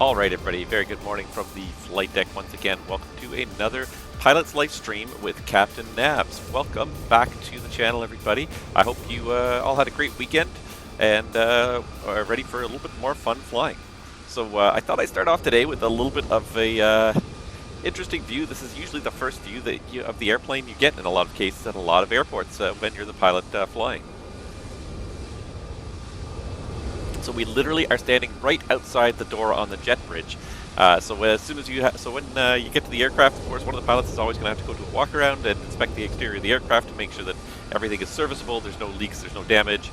All right, everybody, very good morning from the flight deck once again. Welcome to another Pilot's Life stream with Captain Nabs. Welcome back to the channel, everybody. I hope you all had a great weekend and are ready for a little bit more fun flying. So I thought I'd start off today with a little bit of a interesting view. This is usually the first view of the airplane you get in a lot of cases at a lot of airports when you're the pilot flying. So we literally are standing right outside the door on the jet bridge. So as soon as you when you get to the aircraft, of course, one of the pilots is always going to have to go to a walk around and inspect the exterior of the aircraft to make sure that everything is serviceable. There's no leaks, there's no damage,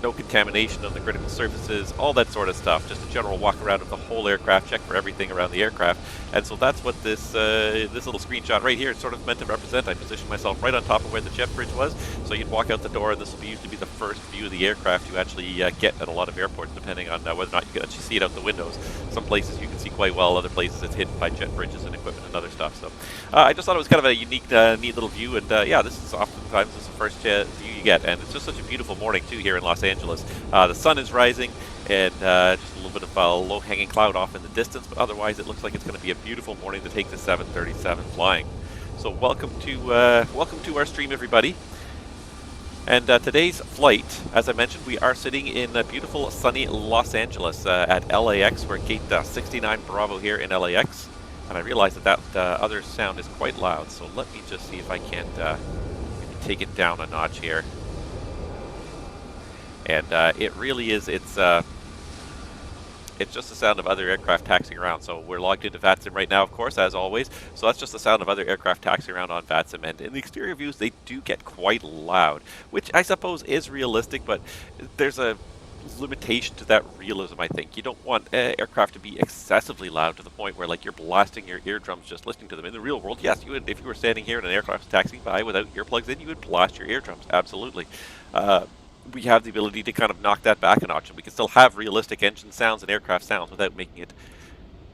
no contamination on the critical surfaces, all that sort of stuff. Just a general walk around of the whole aircraft, check for everything around the aircraft. And so that's what this little screenshot right here is sort of meant to represent. I positioned myself right on top of where the jet bridge was, so you'd walk out the door, and this will usually be the first view of the aircraft you actually get at a lot of airports, depending on whether or not you can actually see it out the windows. Some places you can see quite well, other places it's hidden by jet bridges and equipment and other stuff. So I just thought it was kind of a unique, neat little view, and yeah, this is oftentimes the first view you get, and it's just such a beautiful morning too here in Los Angeles. The sun is rising, and just a little bit of a low-hanging cloud off in the distance, but otherwise it looks like it's going to be a beautiful morning to take the 737 flying. So welcome to our stream, everybody. And today's flight, as I mentioned, we are sitting in beautiful sunny Los Angeles at LAX. We're gate 69 Bravo here in LAX, and I realize that other sound is quite loud. So let me just see if I can't maybe take it down a notch here. And it really is, it's just the sound of other aircraft taxiing around. So we're logged into VATSIM right now, of course, as always. So that's just the sound of other aircraft taxiing around on VATSIM. And in the exterior views, they do get quite loud, which I suppose is realistic, but there's a limitation to that realism, I think. You don't want aircraft to be excessively loud to the point where, like, you're blasting your eardrums just listening to them. In the real world, yes, you would. If you were standing here and an aircraft was taxiing by without earplugs in, you would blast your eardrums, absolutely. We have the ability to kind of knock that back a notch, and we can still have realistic engine sounds and aircraft sounds without making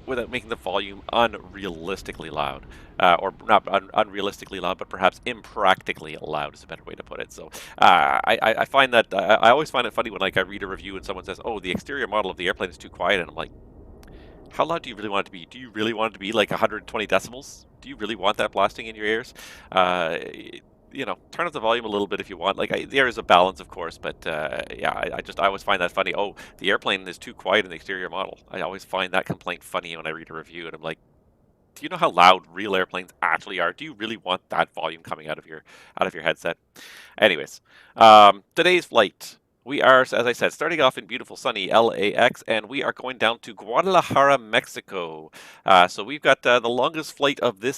the volume unrealistically loud, or not unrealistically loud, but perhaps impractically loud is a better way to put it. So I find that I always find it funny when, like, I read a review and someone says, "Oh, the exterior model of the airplane is too quiet," and I'm like, how loud do you really want it to be? Do you really want it to be like 120 decibels? Do you really want that blasting in your ears? You know, turn up the volume a little bit if you want. Like, there is a balance, of course, but yeah, I always find that funny. Oh, the airplane is too quiet in the exterior model. I always find that complaint funny when I read a review, and I'm like, do you know how loud real airplanes actually are? Do you really want that volume coming out of your headset? Anyways, today's flight. We are, as I said, starting off in beautiful sunny LAX, and we are going down to Guadalajara, Mexico. So we've got the longest flight of this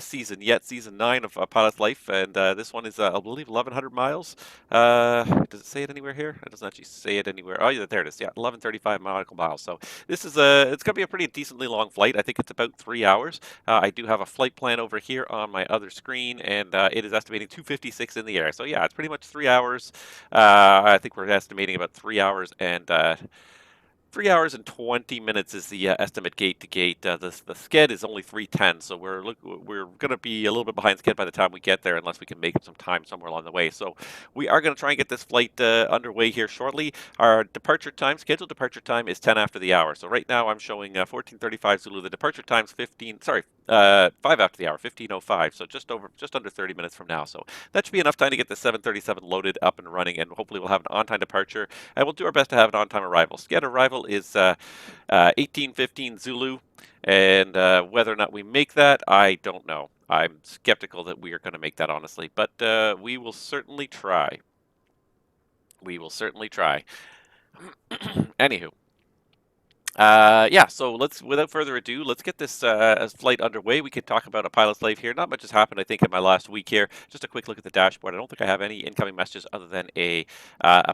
season yet, season 9 of Pilot's Life, and this one is, I believe, 1,100 miles. Does it say it anywhere here? It doesn't actually say it anywhere. Oh, yeah, there it is. Yeah, 1,135 nautical miles. So this is it's going to be a pretty decently long flight. I think it's about 3 hours. I do have a flight plan over here on my other screen, and it is estimating 256 in the air. So yeah, it's pretty much 3 hours. I think we're estimating about 3 hours and 3 hours and 20 minutes is the estimate gate to gate. The sched is only 3:10, so we're going to be a little bit behind sched by the time we get there, unless we can make up some time somewhere along the way. So we are going to try and get this flight underway here shortly. Our departure time, scheduled departure time, is 10 after the hour. So right now I'm showing 14:35 Zulu. The departure time's 5 after the hour, 15:05. So just under 30 minutes from now. So that should be enough time to get the 737 loaded up and running, and hopefully we'll have an on-time departure, and we'll do our best to have an on-time arrival. Sched arrival is 18:15 Zulu, and whether or not we make that, I don't know. I'm skeptical that we are going to make that, honestly, but we will certainly try. We will certainly try. Anywho. Yeah, so without further ado, let's get this flight underway. We could talk about a pilot's life here. Not much has happened, I think, in my last week here. Just a quick look at the dashboard. I don't think I have any incoming messages other than a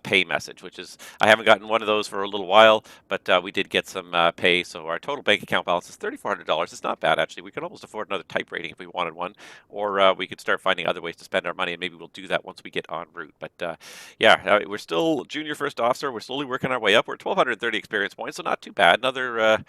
pay message, which is, I haven't gotten one of those for a little while, but we did get some pay. So our total bank account balance is $3,400. It's not bad, actually. We could almost afford another type rating if we wanted one, or we could start finding other ways to spend our money, and maybe we'll do that once we get en route. But yeah, we're still junior first officer. We're slowly working our way up. We're at 1,230 experience points, so not too bad. Another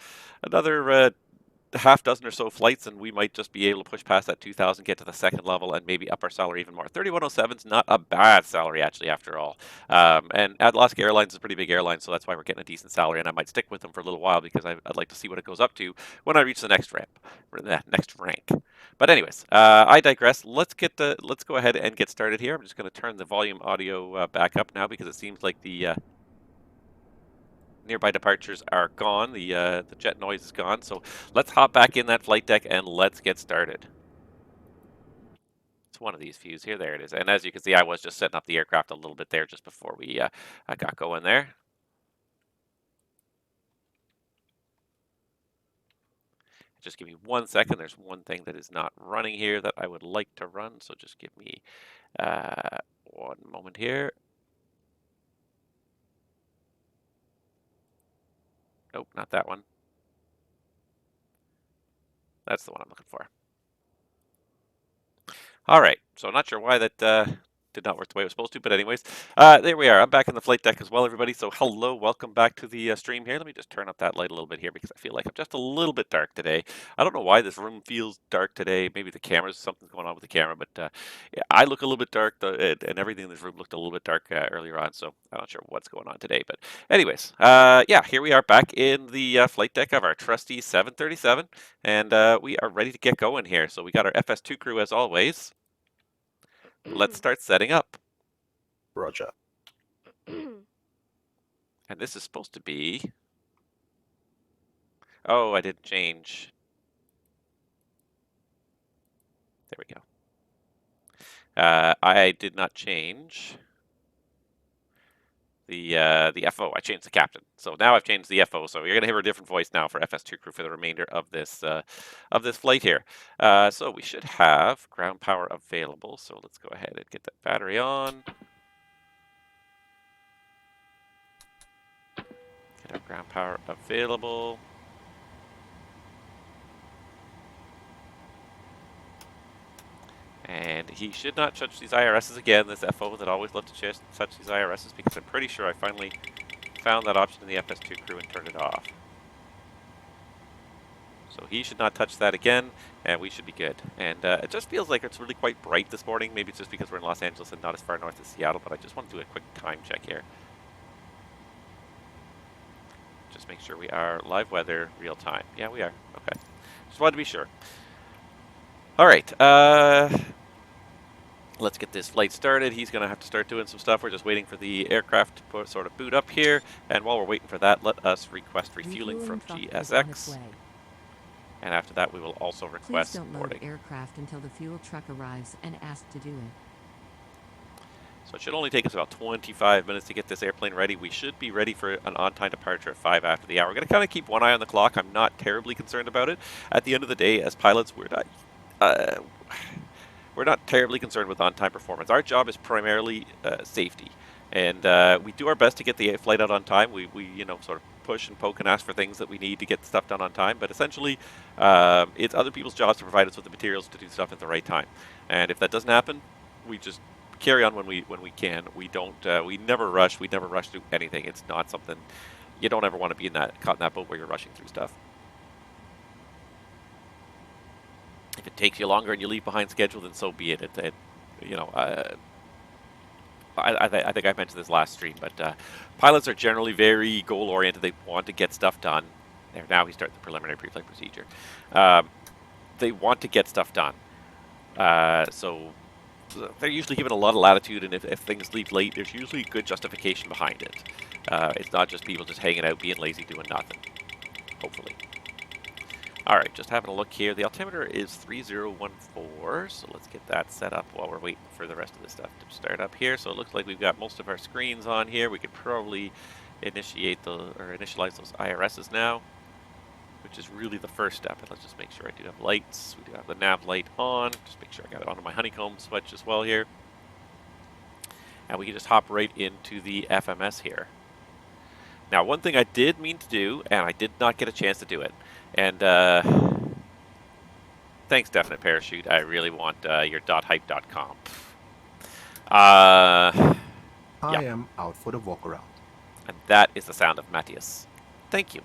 half dozen or so flights, and we might just be able to push past that 2,000, get to the second level, and maybe up our salary even more. 3107 is not a bad salary, actually, after all. And Alaska Airlines is a pretty big airline, so that's why we're getting a decent salary, and I might stick with them for a little while because I'd like to see what it goes up to when I reach the next ramp, or the next rank. But anyways, I digress. Let's go ahead and get started here. I'm just going to turn the volume audio back up now because it seems like the nearby departures are gone. The jet noise is gone. So let's hop back in that flight deck and let's get started. It's one of these views here. There it is. And as you can see, I was just setting up the aircraft a little bit there just before we got going there. Just give me 1 second. There's one thing that is not running here that I would like to run. So just give me 1 moment here. Nope, not that one. That's the one I'm looking for. All right, so I'm not sure why that did not work the way it was supposed to, but anyways, there we are. I'm back in the flight deck as well, everybody. So hello, welcome back to the stream here. Let me just turn up that light a little bit here because I feel like I'm just a little bit dark today. I don't know why this room feels dark today. Maybe the camera's something's going on with the camera, but yeah, I look a little bit dark, and everything in this room looked a little bit dark earlier on. So I'm not sure what's going on today, but anyways, yeah, here we are back in the flight deck of our trusty 737, and we are ready to get going here. So we got our FS2 crew as always. Let's start setting up. Roger. And this is supposed to be... Oh, I didn't change. There we go. I did not change the FO. I changed the captain. So now I've changed the FO. So you're gonna hear a different voice now for FS2 crew for the remainder of this flight here. So we should have ground power available. So let's go ahead and get that battery on. Get our ground power available. And he should not touch these IRSs again, this FO that always loved to touch these IRSs, because I'm pretty sure I finally found that option in the FS2 crew and turned it off. So he should not touch that again, and we should be good. And it just feels like it's really quite bright this morning. Maybe it's just because we're in Los Angeles and not as far north as Seattle, but I just want to do a quick time check here. Just make sure we are live weather, real time. Yeah, we are. Okay. Just wanted to be sure. All right. Let's get this flight started. He's going to have to start doing some stuff. We're just waiting for the aircraft to sort of boot up here. And while we're waiting for that, let us request refueling from GSX. And after that, we will also request Please don't boarding. load aircraft until the fuel truck arrives and ask to do it. So it should only take us about 25 minutes to get this airplane ready. We should be ready for an on-time departure at 5 after the hour. We're going to kind of keep one eye on the clock. I'm not terribly concerned about it. At the end of the day, as pilots, we're not terribly concerned with on-time performance. Our job is primarily safety, and we do our best to get the flight out on time. We sort of push and poke and ask for things that we need to get stuff done on time, but essentially it's other people's jobs to provide us with the materials to do stuff at the right time. And if that doesn't happen, we just carry on when we can. We never rush. We never rush through anything. It's not something you don't ever want to be caught in that boat where you're rushing through stuff. If it takes you longer and you leave behind schedule, then so be it. I think I mentioned this last stream, but pilots are generally very goal-oriented. They want to get stuff done. There, now we start the preliminary pre-flight procedure. They want to get stuff done. So they're usually given a lot of latitude, and if things leave late, there's usually good justification behind it. It's not just people just hanging out, being lazy, doing nothing, hopefully. All right, just having a look here. The altimeter is 3014, so let's get that set up while we're waiting for the rest of the stuff to start up here. So it looks like we've got most of our screens on here. We could probably initialize those IRSs now, which is really the first step. And let's just make sure I do have lights. We do have the nav light on. Just make sure I got it onto my honeycomb switch as well here. And we can just hop right into the FMS here. Now, one thing I did mean to do, and I did not get a chance to do it, and thanks, Definite Parachute. I really want your .hype.com. I am out for the walk around. And that is the sound of Matthias. Thank you.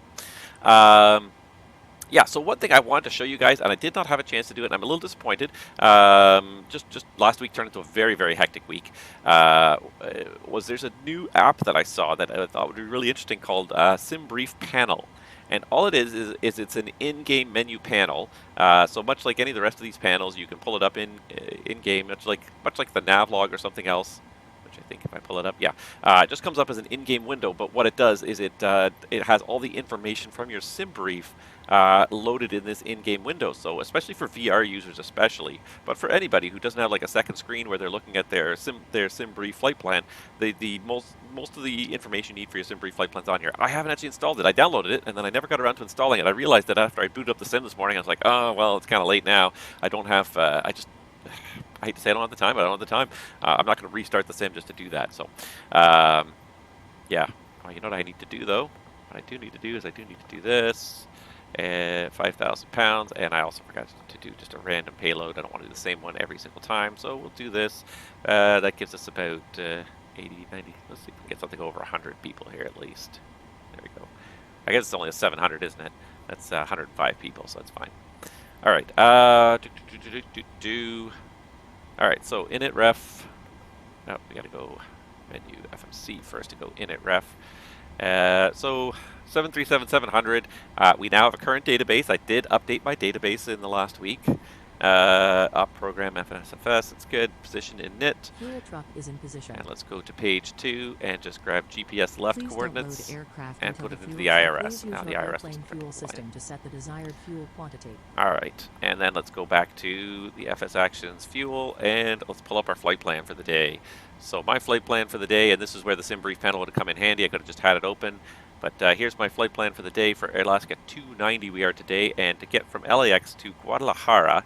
yeah, so one thing I wanted to show you guys, and I did not have a chance to do it, and I'm a little disappointed. Just last week turned into a very, very hectic week. Was there's a new app that I saw that I thought would be really interesting called SimBrief Panel. And all it is it's an in-game menu panel. So much like any of the rest of these panels, you can pull it up in-game, much like the navlog or something else. Which I think if I pull it up, yeah, it just comes up as an in-game window. But what it does is it has all the information from your SimBrief loaded in this in-game window. So especially for VR users, but for anybody who doesn't have like a second screen where they're looking at their SimBrief flight plan, the most of the information you need for your SimBrief flight plan's on here. I haven't actually installed it. I downloaded it and then I never got around to installing it. I realized that after I booted up the sim this morning, I was like, oh well, it's kind of late now. I don't have. I hate to say I don't have the time, but I don't have the time. I'm not going to restart the sim just to do that. So, yeah. Well, you know what I need to do though? What I do need to do is I do need to do this. 5,000 pounds, and I also forgot to do just a random payload. I don't want to do the same one every single time, so we'll do this. That gives us about 80, 90. Let's see if we can get something over 100 people here at least. There we go. I guess it's only a 700, isn't it? That's 105 people, so that's fine. All right. All right. So init ref. Oh, we got to go menu FMC first to go init ref. So 737-700, we now have a current database. I did update my database in the last week. Up program MSFS, it's good. Position init. Fuel truck is in position. And let's go to page 2 and just grab GPS left Please coordinates don't load aircraft and put until it into the the fuel IRS. truck. Now Please the use your IRS airplane is fuel system to set the desired fuel quantity. All right, and then let's go back to the FS Actions fuel and let's pull up our flight plan for the day. So my flight plan for the day, and this is where the SimBrief panel would have come in handy. I could have just had it open. But here's my flight plan for the day. For Alaska 290 we are today, and to get from LAX to Guadalajara,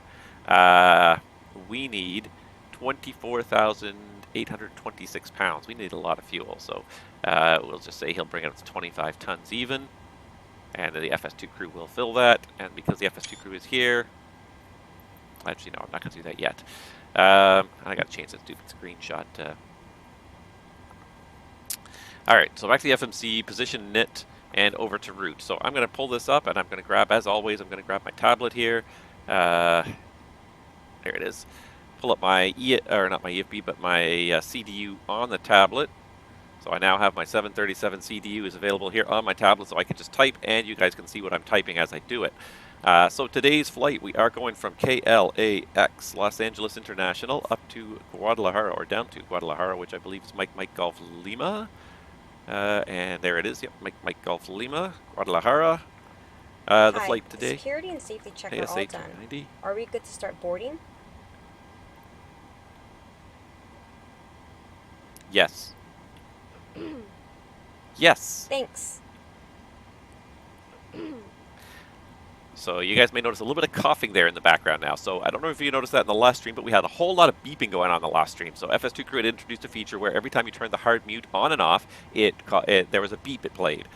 we need 24,826 pounds. We need a lot of fuel, so we'll just say he'll bring it up to 25 tons even, and the FS2 crew will fill that. And because the FS2 crew is here, actually no, I'm not going to do that yet. I got to change that stupid screenshot. All right, so back to the FMC, position init, and over to route. So I'm going to pull this up, and I'm going to grab, as always, I'm going to grab my tablet here. There it is. Pull up my, not my EFB, but my CDU on the tablet. So I now have my 737 CDU is available here on my tablet, so I can just type, and you guys can see what I'm typing as I do it. So today's flight, we are going from KLAX, Los Angeles International, up to Guadalajara, or down to Guadalajara, which I believe is Mike Golf Lima. And there it is. Yep, Mike Golf Lima, Guadalajara. The flight today. Security and safety check are all done. 290. Are we good to start boarding? Yes. Yes. Thanks. So you guys may notice a little bit of coughing there in the background now. So I don't know if you noticed that in the last stream, but we had a whole lot of beeping going on in the last stream. So FS2 Crew had introduced a feature where every time you turn the hard mute on and off, there was a beep it played.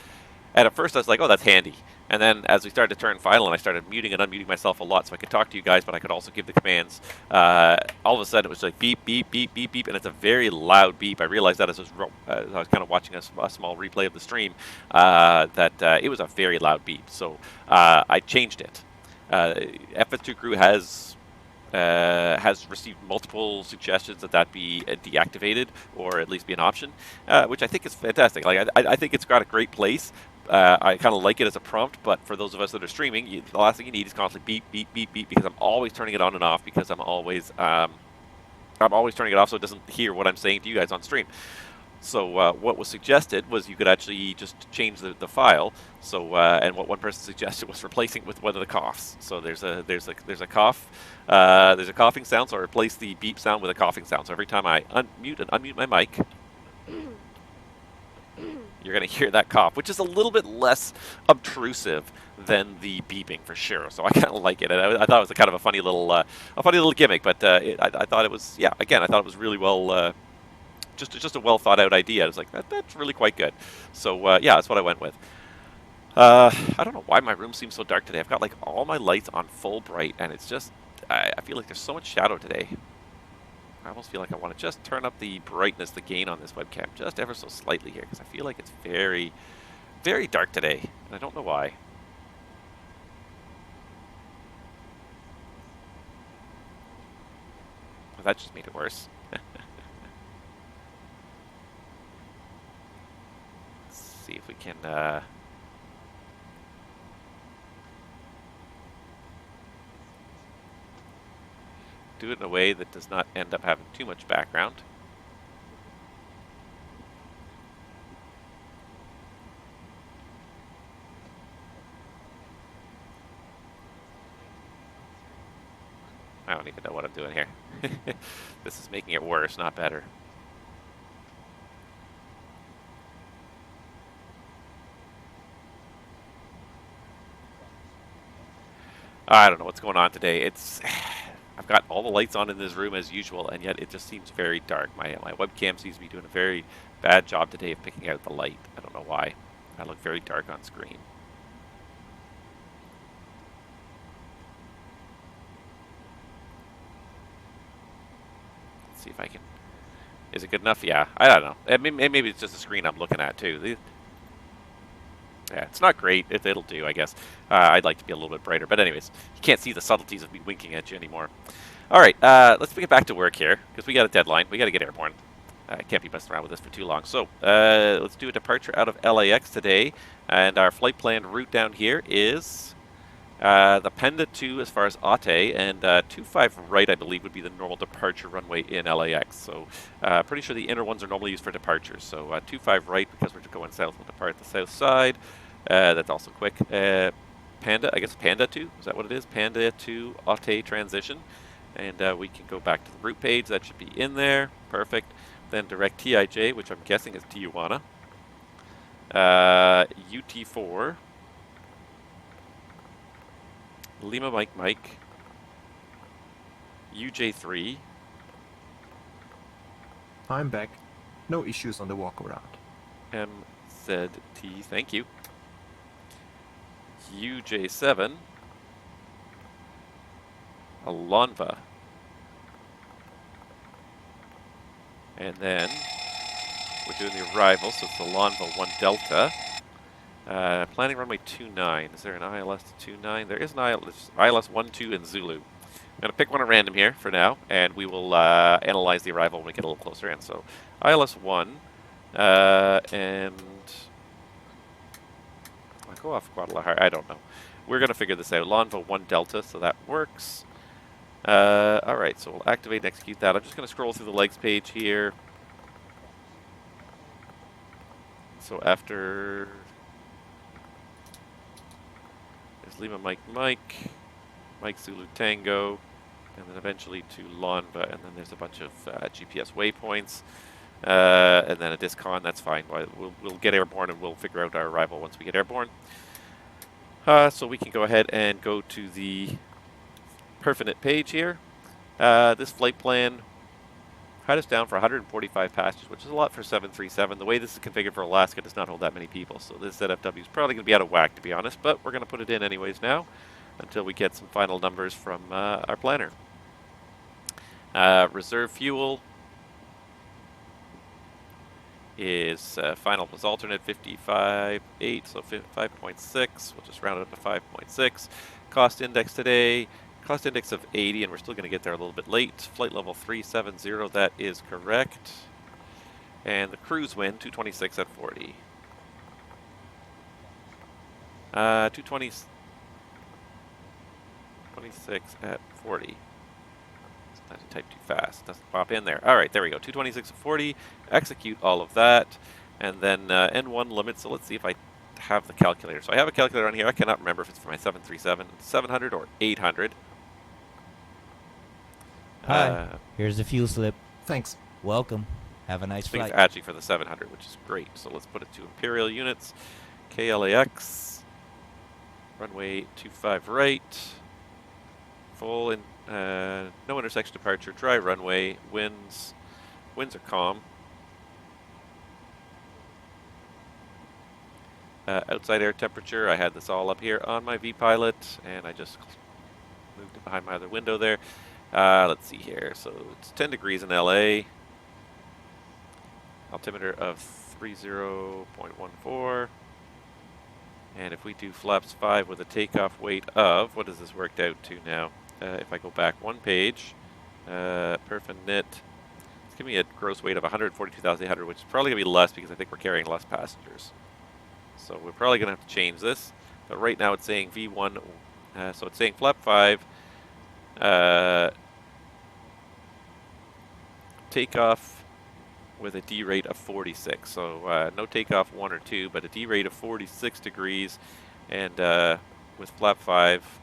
And at first I was like, oh, that's handy. And then as we started to turn final, and I started muting and unmuting myself a lot so I could talk to you guys, but I could also give the commands. All of a sudden it was like beep, beep, beep, beep, beep, and it's a very loud beep. I realized that as I was kind of watching a small replay of the stream, that it was a very loud beep. So I changed it. FS2 Crew has received multiple suggestions that be deactivated or at least be an option, which I think is fantastic. Like I think it's got a great place. I kind of like it as a prompt, but for those of us that are streaming, the last thing you need is constantly beep, beep, beep, beep, because I'm always turning it on and off because I'm always turning it off so it doesn't hear what I'm saying to you guys on stream. So what was suggested was you could actually just change the file. So and what one person suggested was replacing with one of the coughs. So there's a cough, there's a coughing sound. So I replace the beep sound with a coughing sound. So every time I unmute my mic, you're going to hear that cough, which is a little bit less obtrusive than the beeping for sure. So I kind of like it. And I thought it was kind of a funny little gimmick. But I thought it was, yeah. Again, I thought it was really well. Just a well thought out idea. I was like, that's really quite good. So yeah, that's what I went with. I don't know why my room seems so dark today. I've got like all my lights on full bright, and it's just I feel like there's so much shadow today. I almost feel like I want to just turn up the brightness, the gain on this webcam just ever so slightly here, because I feel like it's very, very dark today, and I don't know why. that just made it worse. Let's see if we can do it in a way that does not end up having too much background. I don't even know what I'm doing here. This is making it worse, not better. I don't know what's going on today. I've got all the lights on in this room as usual, and yet it just seems very dark. My webcam seems to be doing a very bad job today of picking out the light. I don't know why. I look very dark on screen. See if I can. Is it good enough? Yeah, I don't know. Maybe it's just a screen I'm looking at too. Yeah, it's not great. It'll do, I guess. I'd like to be a little bit brighter, but anyways, you can't see the subtleties of me winking at you anymore. All right, let's get back to work here because we got a deadline. We got to get airborne. I can't be messing around with this for too long. So let's do a departure out of LAX today, and our flight plan route down here is the Panda 2 as far as Ate, and 25 right, I believe, would be the normal departure runway in LAX. So pretty sure the inner ones are normally used for departures. So 25 right because we're going south, we'll depart the south side. That's also quick. Panda, I guess Panda 2, is that what it is? Panda 2 Ate transition. And we can go back to the route page. That should be in there. Perfect. Then direct TIJ, which I'm guessing is Tijuana. UT4. Lima Mike Mike, UJ3. I'm back. No issues on the walk around. MZT, thank you. UJ7. Alonva. And then we're doing the arrival, so it's the Alonva 1 Delta. Planning runway 29. Is there an ILS to 29? There is an ILS 12 in Zulu. I'm going to pick one at random here for now, and we will analyze the arrival when we get a little closer in. So ILS 1, and I'll go off Guadalajara. I don't know. We're going to figure this out. Alonva 1 Delta, so that works. All right, so we'll activate and execute that. I'm just going to scroll through the legs page here. So after... Lima Mike Mike, Mike Zulu Tango, and then eventually to Lonva, and then there's a bunch of GPS waypoints, and then a discon. That's fine. We'll get airborne and we'll figure out our arrival once we get airborne. So we can go ahead and go to the Perfinite page here. This flight plan had us down for 145 passengers, which is a lot for 737. The way this is configured for Alaska does not hold that many people, so this ZFW is probably going to be out of whack, to be honest, but we're going to put it in anyways now until we get some final numbers from our planner. Reserve fuel is final plus alternate 55.8, so 5.6. We'll just round it up to 5.6. Cost index today. Cost index of 80, and we're still going to get there a little bit late. Flight level 370, that is correct. And the cruise wind, 226 at 40. 226 at 40. I typed too fast. Doesn't pop in there. All right, there we go. 226 at 40. Execute all of that. And then N1 limit. So let's see if I have the calculator. So I have a calculator on here. I cannot remember if it's for my 737, 700, or 800. Hi, here's the fuel slip. Thanks. Welcome. Have a nice I think flight. it's actually for the 700, which is great. So let's put it to Imperial units. KLAX. Runway 25 right. Full in, no intersection departure. Dry runway. Winds are calm. Outside air temperature. I had this all up here on my VPilot, and I just moved it behind my other window there. Let's see here. So it's 10 degrees in LA. Altimeter of 30.14. And if we do flaps 5 with a takeoff weight of, what does this worked out to now? If I go back one page, Perf and knit. It's giving me a gross weight of 142,800, which is probably going to be less because I think we're carrying less passengers. So we're probably going to have to change this. But right now it's saying V1, so it's saying flap 5, takeoff with a D rate of 46. So no takeoff 1 or 2, but a D rate of 46 degrees. And with flap 5,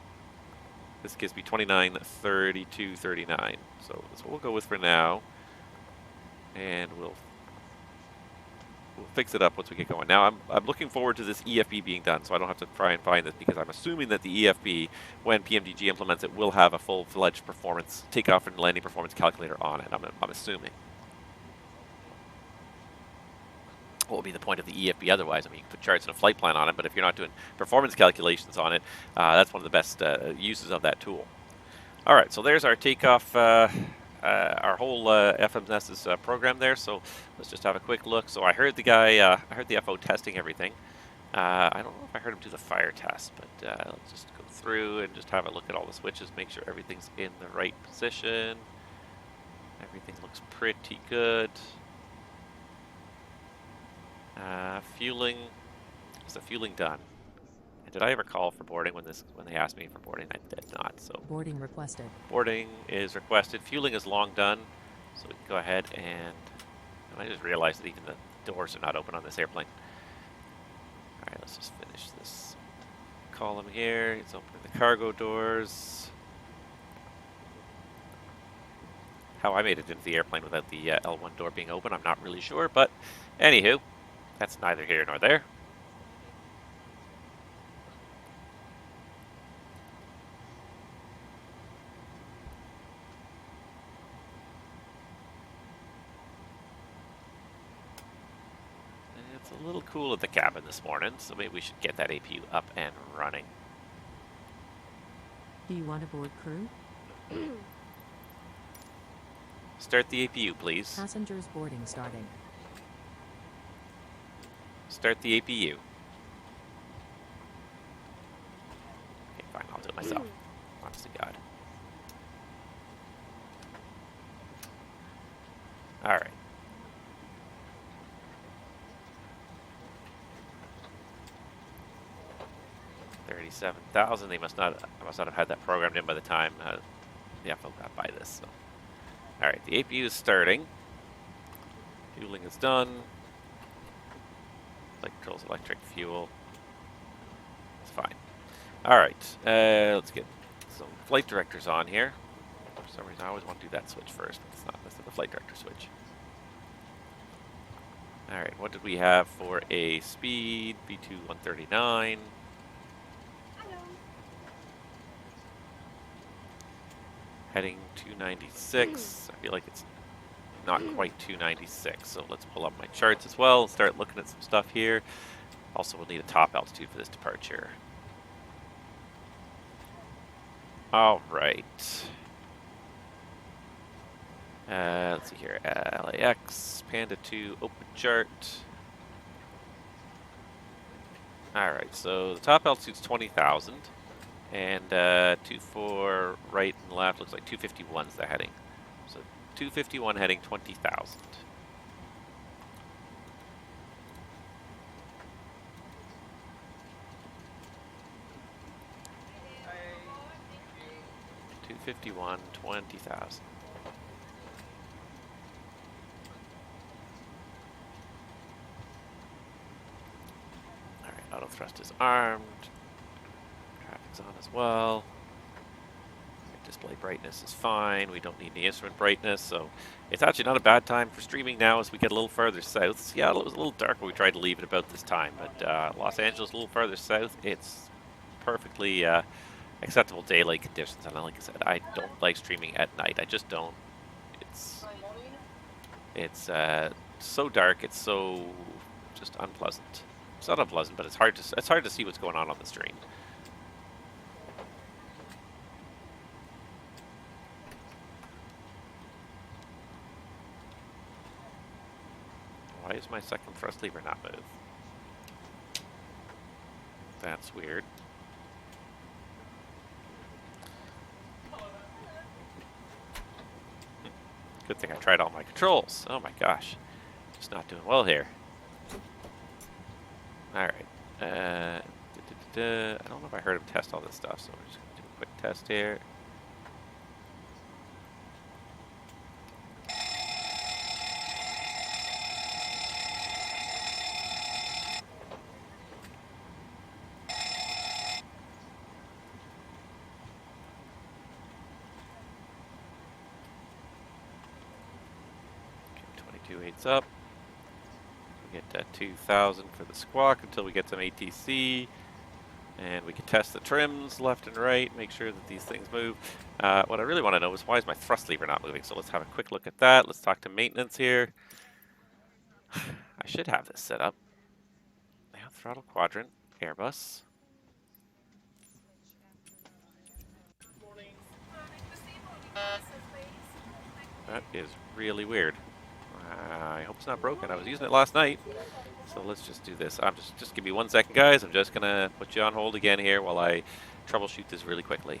this gives me 29, 32, 39. So that's what we'll go with for now. And we'll fix it up once we get going. Now, I'm looking forward to this EFB being done, so I don't have to try and find this, because I'm assuming that the EFB, when PMDG implements it, will have a full-fledged performance, takeoff and landing performance calculator on it. I'm assuming. What will be the point of the EFB otherwise? I mean, you can put charts and a flight plan on it, but if you're not doing performance calculations on it, that's one of the best uses of that tool. All right, so there's our takeoff, our whole FMS's program there. So let's just have a quick look. So I heard the guy, I heard the FO testing everything. I don't know if I heard him do the fire test, but let's just go through and just have a look at all the switches, make sure everything's in the right position. Everything looks pretty good. Fueling, is the fueling done? And did I ever call for boarding when they asked me for boarding? I did not. So Boarding requested. boarding is requested. Fueling is long done, so we can go ahead and I just realized that even the doors are not open on this airplane. All right, let's just finish this column here. It's opening the cargo doors. How I made it into the airplane without the L1 door being open, I'm not really sure, but anywho, that's neither here nor there. It's a little cool at the cabin this morning, so maybe we should get that APU up and running. Do you want to board crew? Start the APU, please. Passengers boarding starting. Start the APU. Okay, fine, I'll do it myself. Honest to God. Alright. $37,000. I must not have had that programmed in by the time the FO got by this. So. Alright, the APU is starting. Fueling is done. Flight controls electric fuel. It's fine. Alright, let's get some flight directors on here. For some reason, I always want to do that switch first. It's not. That's not the flight director switch. Alright, what did we have for a speed? B2 139. Heading 296. I feel like it's not quite 296, so let's pull up my charts as well and start looking at some stuff here. Also, we'll need a top altitude for this departure. All right. Let's see here. LAX, Panda 2, open chart. All right, so the top altitude's 20,000. And 24 right and left looks like 251's the heading. So 251 heading 20,000. $251, 20,000. All right, auto thrust is armed. Traffic's on as well. Display brightness is fine. We don't need the instrument brightness, so it's actually not a bad time for streaming now as we get a little further south. Seattle was a little dark when we tried to leave at about this time, but Los Angeles a little further south. It's perfectly acceptable daylight conditions, and like I said, I don't like streaming at night. I just don't. It's so dark. It's so just unpleasant. It's not unpleasant, but it's hard to see what's going on the stream. Why is my second thrust lever not moved? That's weird. Good thing I tried all my controls. Oh my gosh. Just not doing well here. Alright. I don't know if I heard him test all this stuff, so we're just going to do a quick test here. Okay, 22.8's up. We get 2,000 for the squawk until we get some ATC. And we can test the trims left and right, make sure that these things move. What I really want to know is why is my thrust lever not moving? So let's have a quick look at that. Let's talk to maintenance here. I should have this set up. Yeah, throttle quadrant, Airbus. That is really weird. I hope it's not broken. I was using it last night. So let's just do this. Just give me 1 second, guys. I'm just gonna put you on hold again here while I troubleshoot this really quickly.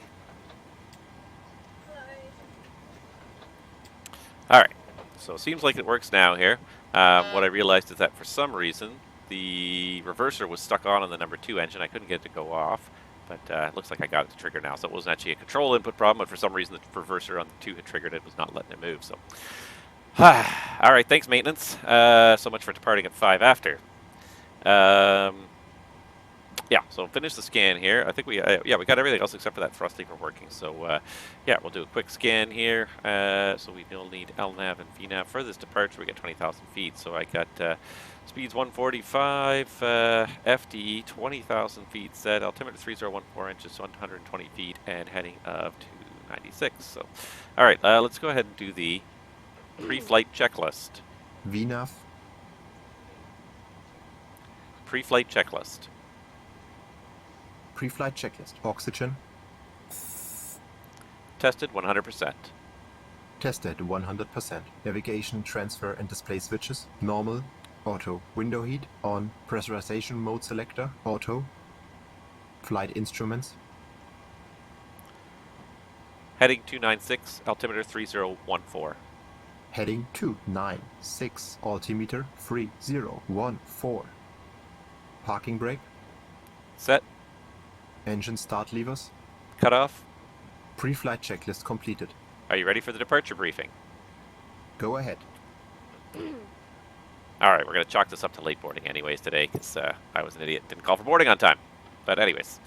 All right. So it seems like it works now here. What I realized is that for some reason the reverser was stuck on the number 2 engine. I couldn't get it to go off, but it looks like I got it to trigger now. So it wasn't actually a control input problem, but for some reason the reverser on the 2 had triggered it, was not letting it move. So. All right, thanks, maintenance. So much for departing at 5 after. Yeah, so finish the scan here. I think we got everything else except for that thrust lever working. So yeah, we'll do a quick scan here. So we will need LNAV and VNAV for this departure. We get 20,000 feet. So I got speeds 145, FD 20,000 feet set, altimeter 3014 inches, 120 feet, and heading of 296. So, all right, let's go ahead and do the pre-flight checklist. VNAV. Pre-flight checklist. Pre-flight checklist. Oxygen. Tested 100%. Tested 100%. Navigation, transfer and display switches. Normal. Auto. Window heat. On. Pressurization mode selector. Auto. Flight instruments. Heading 296, altimeter 3014. Heading 296. Altimeter 3014. Parking brake. Set. Engine start levers. Cutoff. Pre-flight checklist completed. Are you ready for the departure briefing? Go ahead. All right, we're going to chalk this up to late boarding anyways today because I was an idiot, didn't call for boarding on time. But anyways,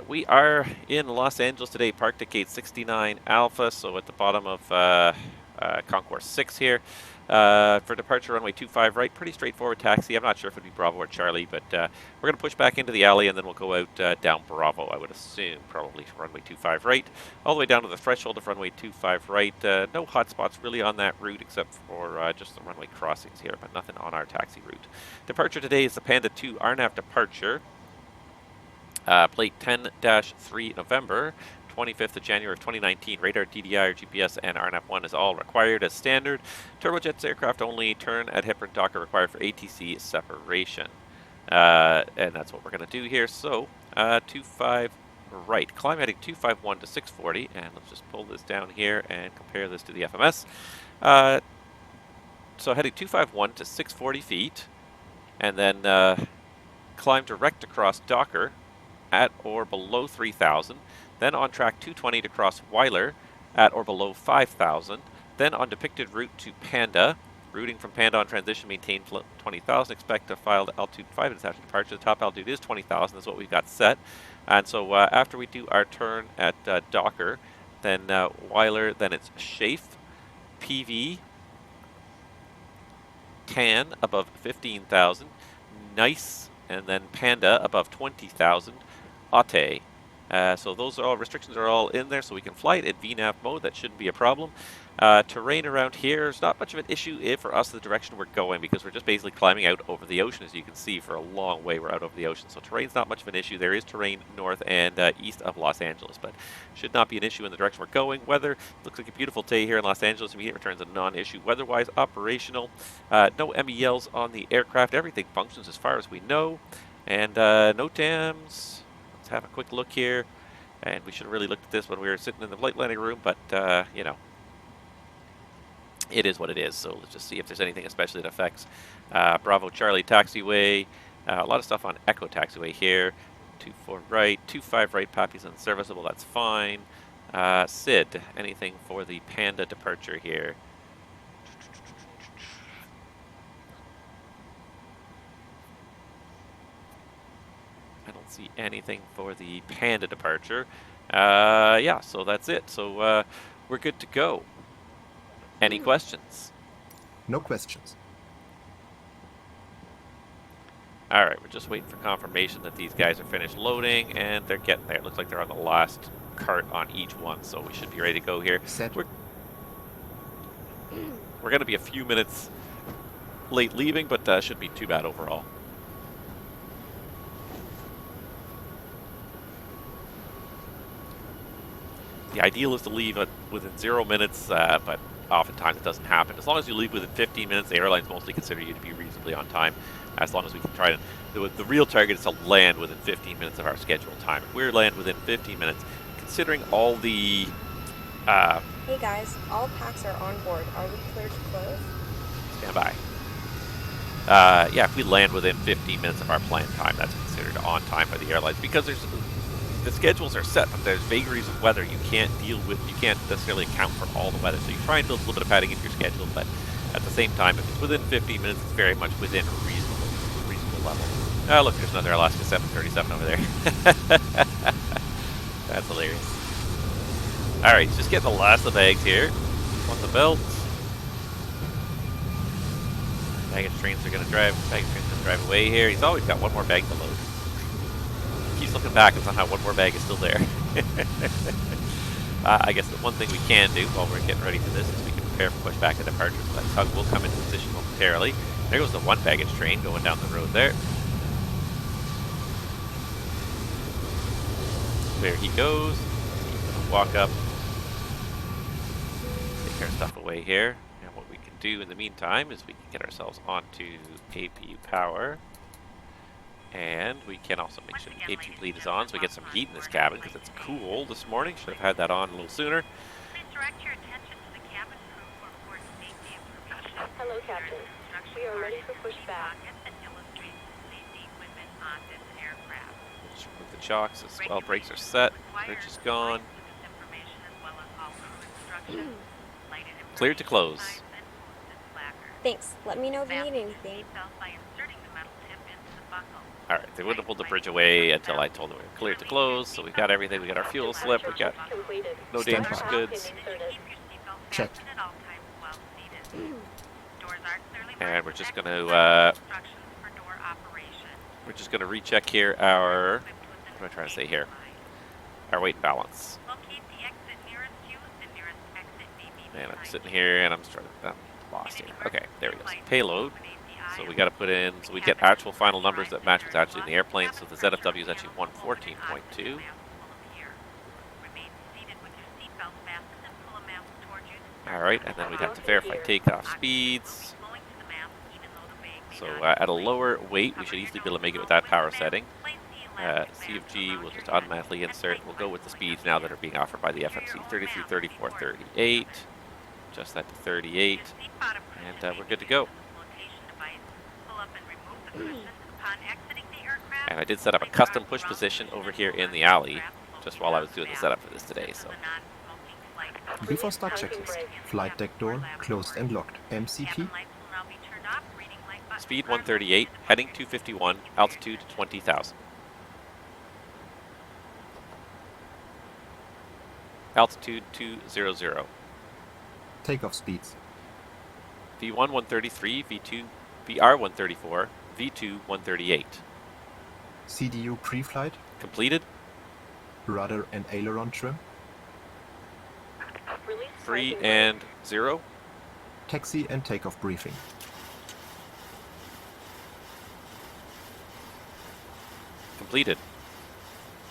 we are in Los Angeles today, parked at gate 69 Alpha, so at the bottom of Concourse 6 here. For departure runway 25 right, pretty straightforward taxi. I'm not sure if it would be Bravo or Charlie, but we're going to push back into the alley and then we'll go out down Bravo, I would assume, probably runway 25 right, all the way down to the threshold of runway 25 right. No hotspots really on that route except for just the runway crossings here, but nothing on our taxi route. Departure today is the Panda 2 RNAV departure, plate 10-3 November. 25th of January of 2019. Radar, DDI, or GPS, and RNAV1 is all required as standard. Turbojets aircraft only. Turn at hip and dock are required for ATC separation. And that's what we're going to do here. So, 25 right. Climb heading 251 to 640. And let's just pull this down here and compare this to the FMS. So heading 251 to 640 feet. And then climb direct across Docker at or below 3,000. Then on track 220 to cross Weiler at or below 5,000. Then on depicted route to Panda. Routing from Panda on transition, maintain 20,000. Expect to file the altitude 5 minutes after departure. The top altitude is 20,000. That's what we've got set. And so after we do our turn at Docker, then Weiler, then it's Chafe, PV, Tan above 15,000. Nice, and then Panda above 20,000. Ate. So those are all restrictions are all in there, so we can fly it at VNAV mode. That shouldn't be a problem. Terrain around here is not much of an issue for us the direction we're going, because we're just basically climbing out over the ocean. As you can see, for a long way we're out over the ocean, so terrain's not much of an issue. There is terrain north and east of Los Angeles, but should not be an issue in the direction we're going. Weather looks like a beautiful day here in Los Angeles. Immediate returns a non-issue. Weather-wise, operational. No MELs on the aircraft. Everything functions as far as we know, and no dams. Let's have a quick look here, and we should have really looked at this when we were sitting in the flight landing room, but you know, it is what it is. So let's just see if there's anything especially that affects Bravo Charlie taxiway. A lot of stuff on Echo taxiway here. 24 right, 25 right, Pappy's unserviceable, that's fine. Sid, anything for the Panda departure here? I don't see anything for the Panda departure. Yeah, so that's it. So we're good to go. Any questions? No questions. Alright, we're just waiting for confirmation that these guys are finished loading, and they're getting there. It looks like they're on the last cart on each one, so we should be ready to go here. Set. We're going to be a few minutes late leaving, but shouldn't be too bad overall. The ideal is to leave within 0 minutes, but oftentimes it doesn't happen. As long as you leave within 15 minutes, the airlines mostly consider you to be reasonably on time. As long as we can try to... The real target is to land within 15 minutes of our scheduled time. If we land within 15 minutes, considering all the... Hey guys, all packs are on board. Are we clear to close? Stand by. Yeah, if we land within 15 minutes of our planned time, that's considered on time by the airlines. Because the schedules are set, but there's vagaries of weather you can't necessarily account for all the weather. So you try and build a little bit of padding into your schedule, but at the same time, if it's within 15 minutes, it's very much within a reasonable level. Oh, look, there's another Alaska 737 over there. That's hilarious. Alright, just getting the last of the bags here. On the belt. Baggage trains are going to drive away here. He's always got one more bag to load. Keeps looking back and somehow one more bag is still there. I guess the one thing we can do while we're getting ready for this is we can prepare for pushback and departure. So that tug will come into position momentarily. There goes the one baggage train going down the road there. There he goes. He's going to walk up. Take our stuff away here. And what we can do in the meantime is we can get ourselves onto APU power. And we can also make sure the APU bleed is on so we get some heat in this cabin because it's cool this morning. Should have had that on a little sooner. Please direct your attention to the cabin crew for port safety information. Hello, Captain. We are ready for pushback. And illustrates safety equipment on this aircraft. Just remove the chocks as well. Brakes are set. Bridge is gone. Cleared to close. Thanks. Let me know if you need anything. Alright, they wouldn't have pulled the bridge away until I told them we were cleared to close, so we've got everything. We got our fuel slip, we got no dangerous goods. Check. And we're just gonna recheck here our, what am I trying to say here? Our weight balance. And I'm sitting here and I'm lost here. Okay, there we go. Payload. So we got to put in, so we get actual final numbers that match what's actually in the airplane. So the ZFW is actually 114.2. Alright, and then we'd have to verify takeoff speeds. So at a lower weight, we should easily be able to make it with that power setting. CFG will just automatically insert. We'll go with the speeds now that are being offered by the FMC. 33, 34, 38. Adjust that to 38. And we're good to go. And I did set up a custom push position over here in the alley just while I was doing the setup for this today. So Before start checklist. Flight deck door closed and locked. MCP. Speed 138, heading 251, altitude 20,000. Altitude 200. Takeoff speeds. V1 133, V2 VR 134, V2 138. CDU pre-flight. Completed. Rudder and aileron trim. 3 and 0. Taxi and takeoff briefing. Completed.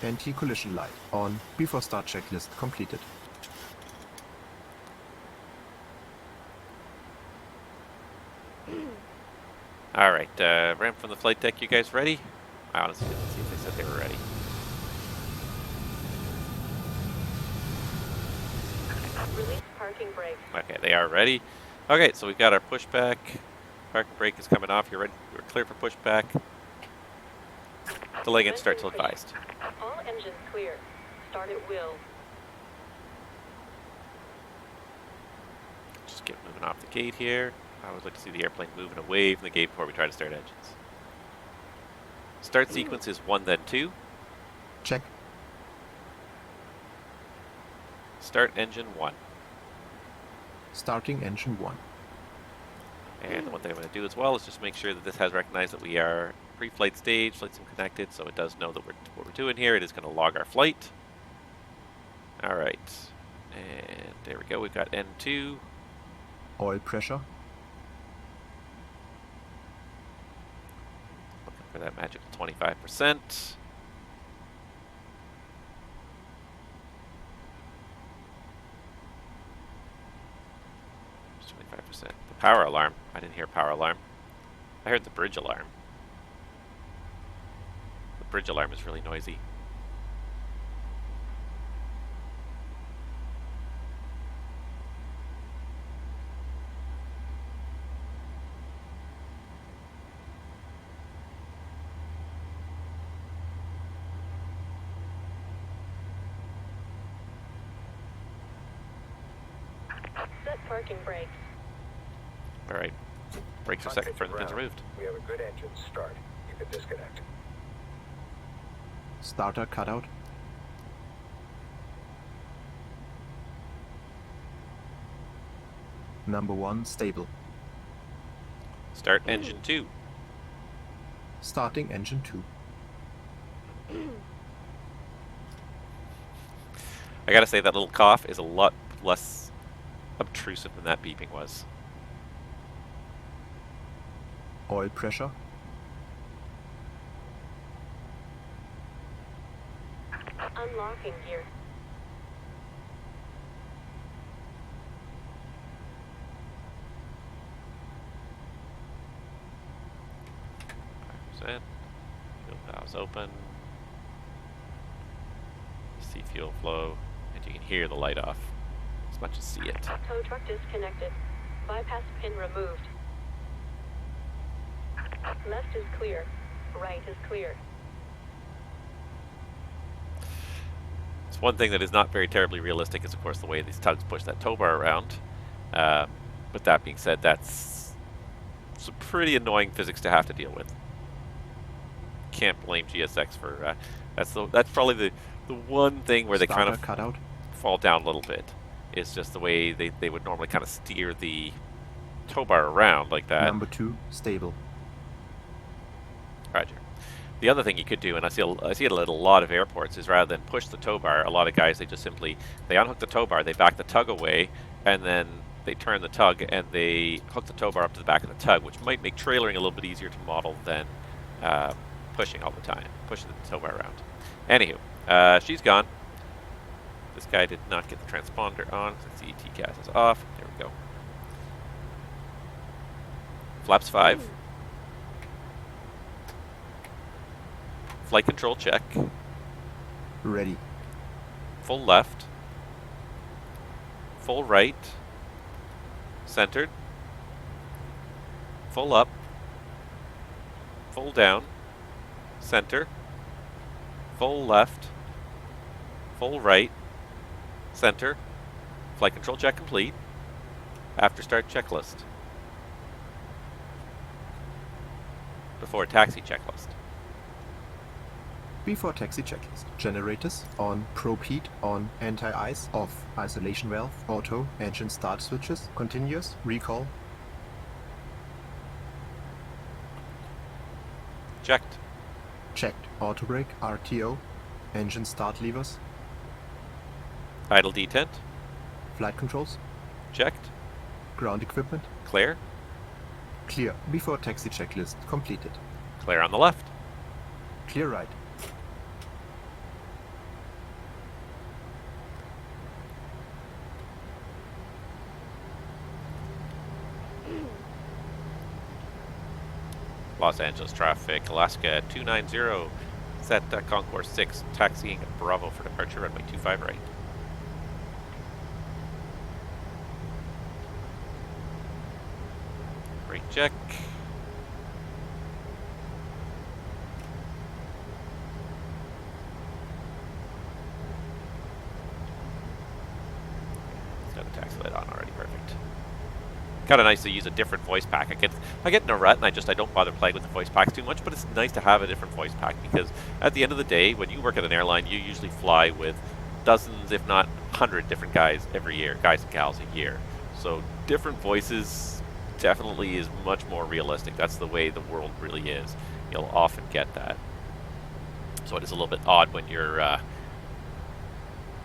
Anti-collision light on. Before start checklist completed. Alright, ramp from the flight deck, you guys ready? I honestly didn't see if they said they were ready. Release parking brake. Okay, they are ready. Okay, so we've got our pushback. Parking brake is coming off. You're ready. We're clear for pushback. Delay and start till advised. All engines clear. Start at will. Just get moving off the gate here. I would like to see the airplane moving away from the gate before we try to start engines. Start sequence is 1, then 2. Check. Start engine 1. Starting engine 1. And the one thing I'm going to do as well is just make sure that this has recognized that we are pre-flight stage, flight sim connected, so it does know that what we're doing here. It is going to log our flight. All right. And there we go. We've got N2. Oil pressure. Looking for that magical 25%. The power alarm. I didn't hear power alarm. I heard the bridge alarm. The bridge alarm is really noisy. Set parking brakes. All right. Brakes are set, front pins removed. We have a good engine start. You can disconnect. Starter cutout. Number 1 stable. Start engine 2. Starting engine 2. I gotta say that little cough is a lot less obtrusive than that beeping was. Oil pressure. Unlocking gear. Fuel valves open. See fuel flow, and you can hear the light off as much as see it. Tow truck disconnected. Bypass pin removed. Left is clear. Right is clear. It's one thing that is not very terribly realistic is, of course, the way these tugs push that tow bar around. But that being said, that's some pretty annoying physics to have to deal with. Can't blame GSX for that's probably the one thing where they kind of cutout. Fall down a little bit. Is just the way they would normally kind of steer the tow bar around like that. Number 2 stable. Roger. The other thing you could do, and I see it at a lot of airports, is rather than push the tow bar, a lot of guys, they just simply, they unhook the tow bar, they back the tug away, and then they turn the tug and they hook the tow bar up to the back of the tug, which might make trailering a little bit easier to model than pushing all the time, pushing the tow bar around. Anywho, she's gone. This guy did not get the transponder on. The TCAS is off. There we go. Flaps 5. Flight control check. Ready. Full left. Full right. Centered. Full up. Full down. Center. Full left. Full right. Center. Flight control check complete. After start checklist. Before taxi checklist. Before taxi checklist. Generators on, probe heat on, anti-ice off, isolation valve, auto, engine start switches, continuous, recall. Checked. Checked. Auto brake, RTO, engine start levers, Idle detent. flight controls, Checked. ground equipment, Clear. clear. Before taxi checklist completed. Clear on the left. Clear right. Los Angeles traffic, Alaska 290, set Concourse 6, taxiing at Bravo for departure, runway 25 right. Brake check. It's got the taxi light on already. Perfect. Kind of nice to use a different voice pack. I get in a rut and I don't bother playing with the voice packs too much, but it's nice to have a different voice pack because at the end of the day, when you work at an airline, you usually fly with dozens, if not 100 different guys every year, guys and gals a year. So different voices definitely is much more realistic. That's the way the world really is. You'll often get that. So it is a little bit odd when you're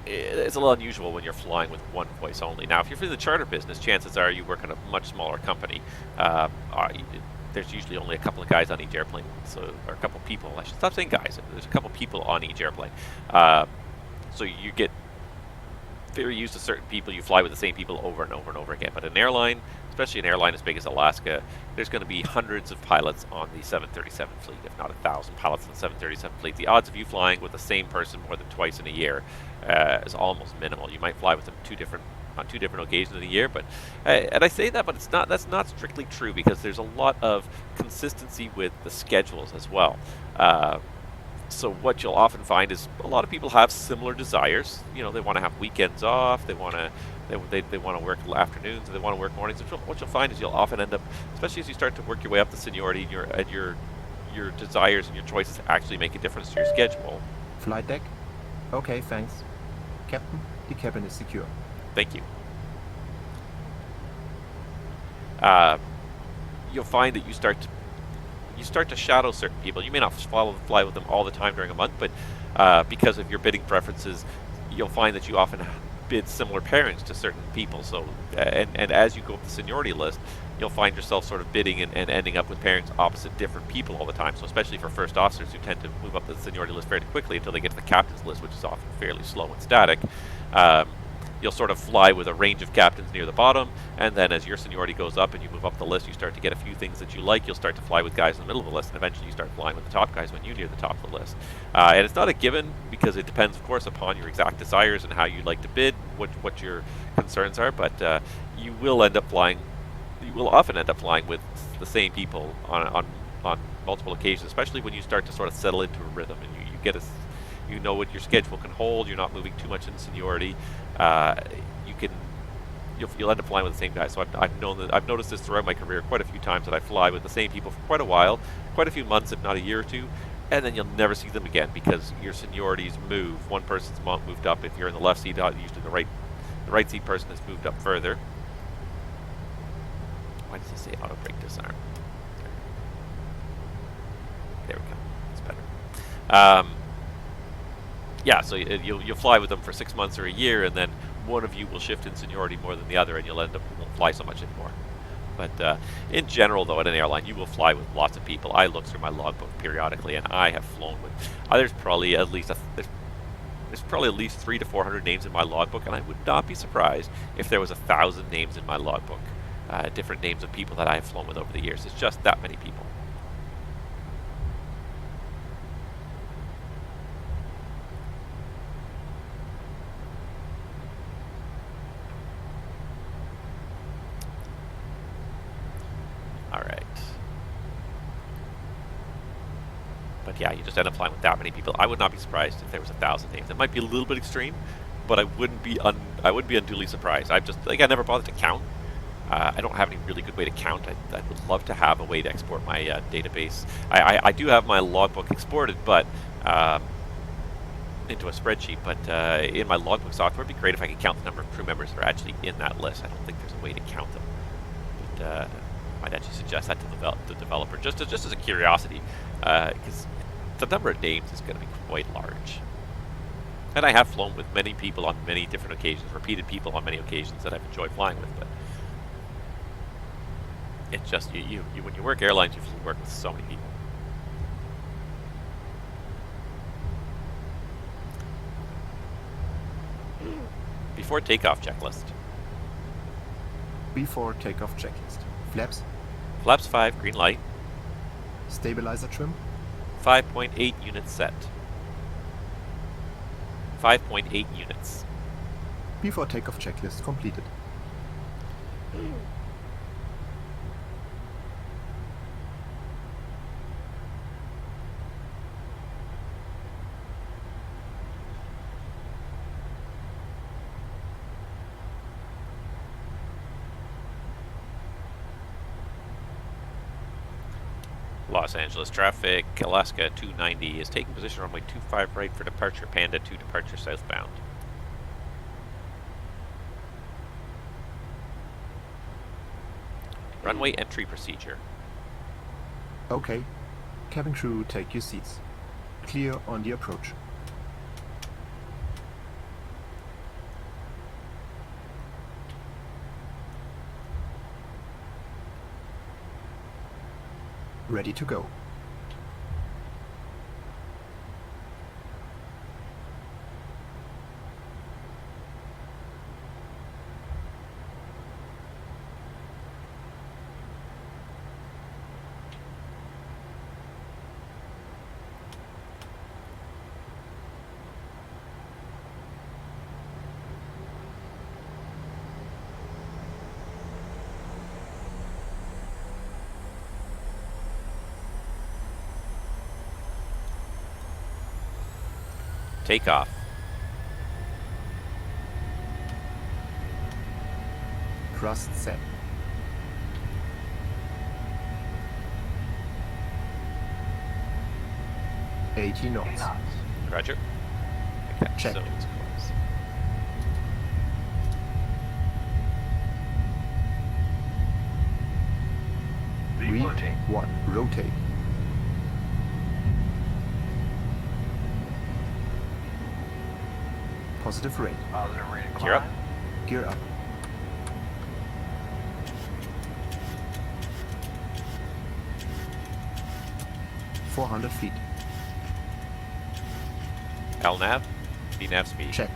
it's a little unusual when you're flying with one voice only. Now, if you're in the charter business, chances are you work in a much smaller company. There's usually only a couple of guys on each airplane, or a couple people. I should stop saying guys. There's a couple people on each airplane. So you get very used to certain people. You fly with the same people over and over and over again. But an airline, especially an airline as big as Alaska, there's going to be hundreds of pilots on the 737 fleet, if not 1,000 pilots on the 737 fleet. The odds of you flying with the same person more than twice in a year is almost minimal. You might fly with them on two different occasions in a year, but and I say that, but that's not strictly true because there's a lot of consistency with the schedules as well. So what you'll often find is a lot of people have similar desires. You know, they want to have weekends off. They want to work afternoons. They want to work mornings. What you'll find is you'll often end up, especially as you start to work your way up the seniority, and your desires and your choices actually make a difference to your schedule. Flight deck? Okay, thanks. Captain, the cabin is secure. Thank you. You'll find that you start to shadow certain people. You may not fly with them all the time during a month, but because of your bidding preferences, you'll find that you often bid similar pairings to certain people. So, and as you go up the seniority list, you'll find yourself sort of bidding and ending up with pairings opposite different people all the time. So especially for first officers who tend to move up the seniority list fairly quickly until they get to the captain's list, which is often fairly slow and static. You'll sort of fly with a range of captains near the bottom, and then as your seniority goes up and you move up the list, you start to get a few things that you like. You'll start to fly with guys in the middle of the list, and eventually you start flying with the top guys when you near the top of the list. And it's not a given because it depends, of course, upon your exact desires and how you like to bid, what your concerns are. But you will often end up flying with the same people on multiple occasions, especially when you start to sort of settle into a rhythm and you know what your schedule can hold. You're not moving too much in seniority. You'll end up flying with the same guys. So I've noticed this throughout my career quite a few times that I fly with the same people for quite a while, quite a few months, if not a year or two, and then you'll never see them again because your seniorities move. One person's moved up. If you're in the left seat, usually the right seat person has moved up further. Why does it say auto brake disarm? There we go. It's better. Yeah, so you'll fly with them for 6 months or a year, and then one of you will shift in seniority more than the other, and you'll end up won't fly so much anymore. But in general, though, at an airline, you will fly with lots of people. I look through my logbook periodically, and I have flown with. There's probably at least 300 to 400 names in my logbook, and I would not be surprised if there was 1,000 names in my logbook, different names of people that I have flown with over the years. It's just that many people. But yeah, you just end up flying with that many people. I would not be surprised if there was 1,000 names. It might be a little bit extreme, but I wouldn't be unduly surprised. I never bothered to count. I don't have any really good way to count. I would love to have a way to export my database. I do have my logbook exported, but into a spreadsheet. But in my logbook software, it'd be great if I could count the number of crew members that are actually in that list. I don't think there's a way to count them. But I might actually suggest that to the developer, just as a curiosity, because the number of names is going to be quite large. And I have flown with many people on many different occasions, repeated people on many occasions that I've enjoyed flying with, but it's just, you when you work airlines, you work with so many people. Before takeoff checklist. Before takeoff checklist. Flaps. Flaps 5, green light. Stabilizer trim. 5.8 units set. 5.8 units. Before takeoff checklist completed. Los Angeles traffic, Alaska 290 is taking position runway 25 right for departure, Panda 2 departure southbound. Runway entry procedure. Okay. Cabin crew, take your seats. Clear on the approach. Ready to go. Takeoff. Thrust set. $80 knots. Roger. Okay, Check. so it's close. V1. Rotate. Positive rate. Gear up. Gear up. $400 feet. LNAV. VNAV speed. Checked.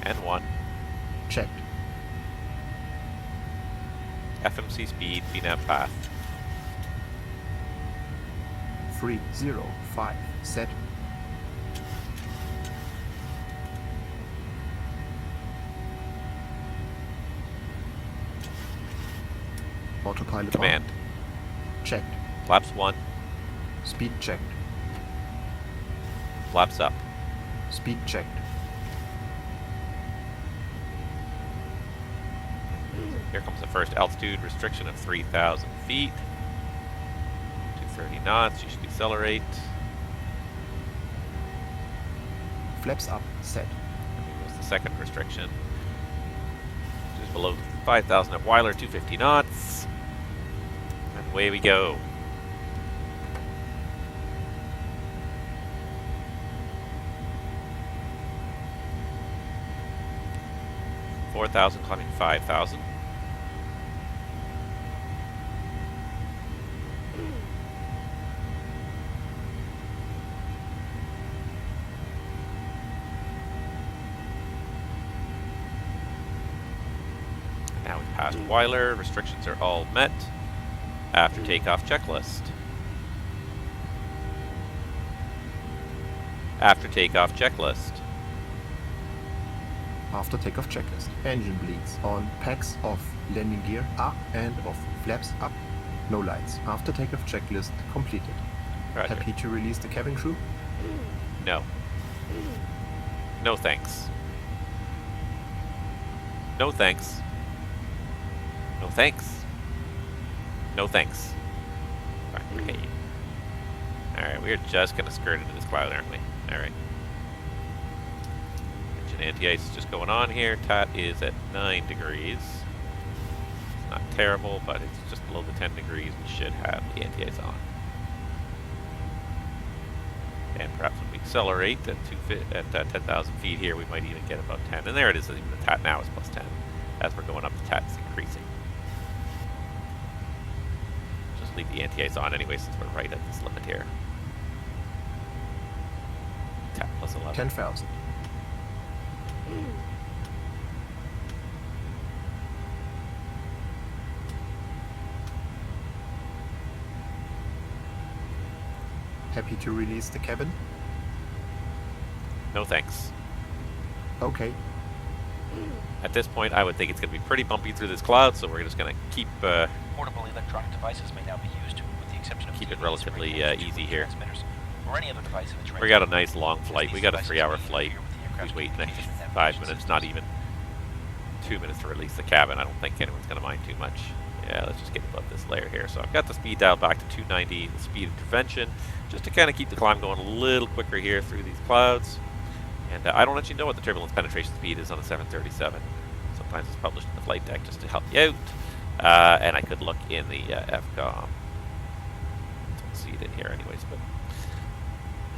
N1. Checked. FMC speed. VNAV path. 305. Set. Autopilot Command. on. Checked. Flaps 1. Speed checked. Flaps up. Speed checked. Here comes the first altitude restriction of 3,000 feet. 230 knots. You should decelerate. Flaps up. Set. Here goes the second restriction. Just below 5,000 at Weiler, 250 knots. And away we go. $4,000 climbing 5,000. Now we've passed Weiler. Restrictions are all met. After takeoff checklist. After takeoff checklist. After takeoff checklist. Engine bleeds on. Packs off. Landing gear up and off. Flaps up. No lights. After takeoff checklist completed. Roger. Happy to release the cabin crew? No. No thanks. No thanks. No thanks. No thanks. Right, okay. Alright, we're just gonna skirt into this cloud, aren't we? Alright. Engine anti-ice is just going on here. TAT is at 9 degrees. It's not terrible, but it's just below the 10 degrees. We should have the anti-ice on. And perhaps when we accelerate at 10,000 feet here, we might even get about 10. And there it is. Even the TAT now is plus 10. As we're going up, the TAT is increasing. Just leave the anti-ice on anyway, since we're right at this limit here. TAT plus 11. 10,000. Happy to release the cabin? No thanks. Okay. At this point, I would think it's going to be pretty bumpy through this cloud, so we're just going to keep... Portable electronic devices may now be used with the keep it relatively easy here. We got a nice long flight. We got a 3-hour flight. We wait an extra 5 minutes, not even 2 minutes to release the cabin. I don't think anyone's going to mind too much. Yeah, let's just get above this layer here. So I've got the speed dialed back to 290, the speed intervention, just to kind of keep the climb going a little quicker here through these clouds. And I don't actually know what the turbulence penetration speed is on a 737. Sometimes it's published in the flight deck just to help you out. And I could look in the FCOM. Don't see it in here anyways, but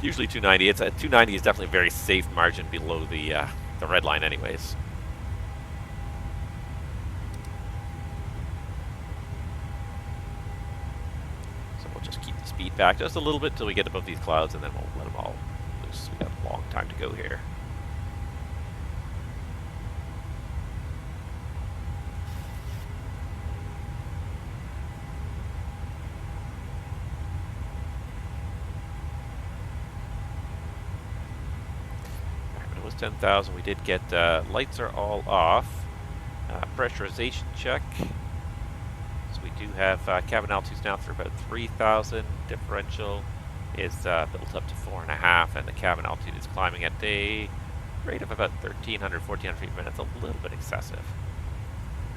usually 290. It's 290 is definitely a very safe margin below the red line anyways. So we'll just keep the speed back just a little bit until we get above these clouds, and then we'll let them all loose. We got a long time to go here. It was 10,000. We did get lights are all off. Pressurization check. So we do have cabin altitudes now for about 3,000. Differential is built up to 4.5, and the cabin altitude is climbing at a rate of about 1,300, 1,400 feet per minute. It's a little bit excessive.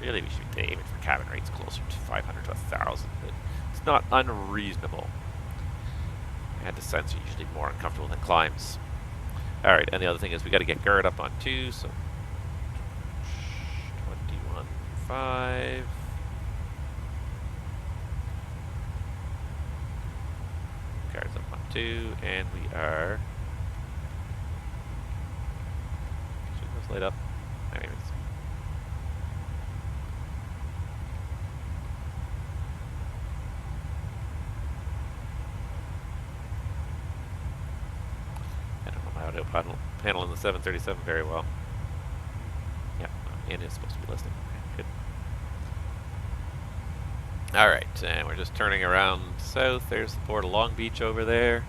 Really, we should be aiming for cabin rates closer to 500 to 1,000, but it's not unreasonable. And descents are usually more uncomfortable than climbs. Alright, and the other thing is we got to get gird up on 2, so 21.5. Guards up on 2, and we are... Should this light up? Anyways. I don't know my audio panel in the 737 very well. Yeah, it is supposed to be listening. Okay, good. Alright, and we're just turning around south. There's the port of Long Beach over there.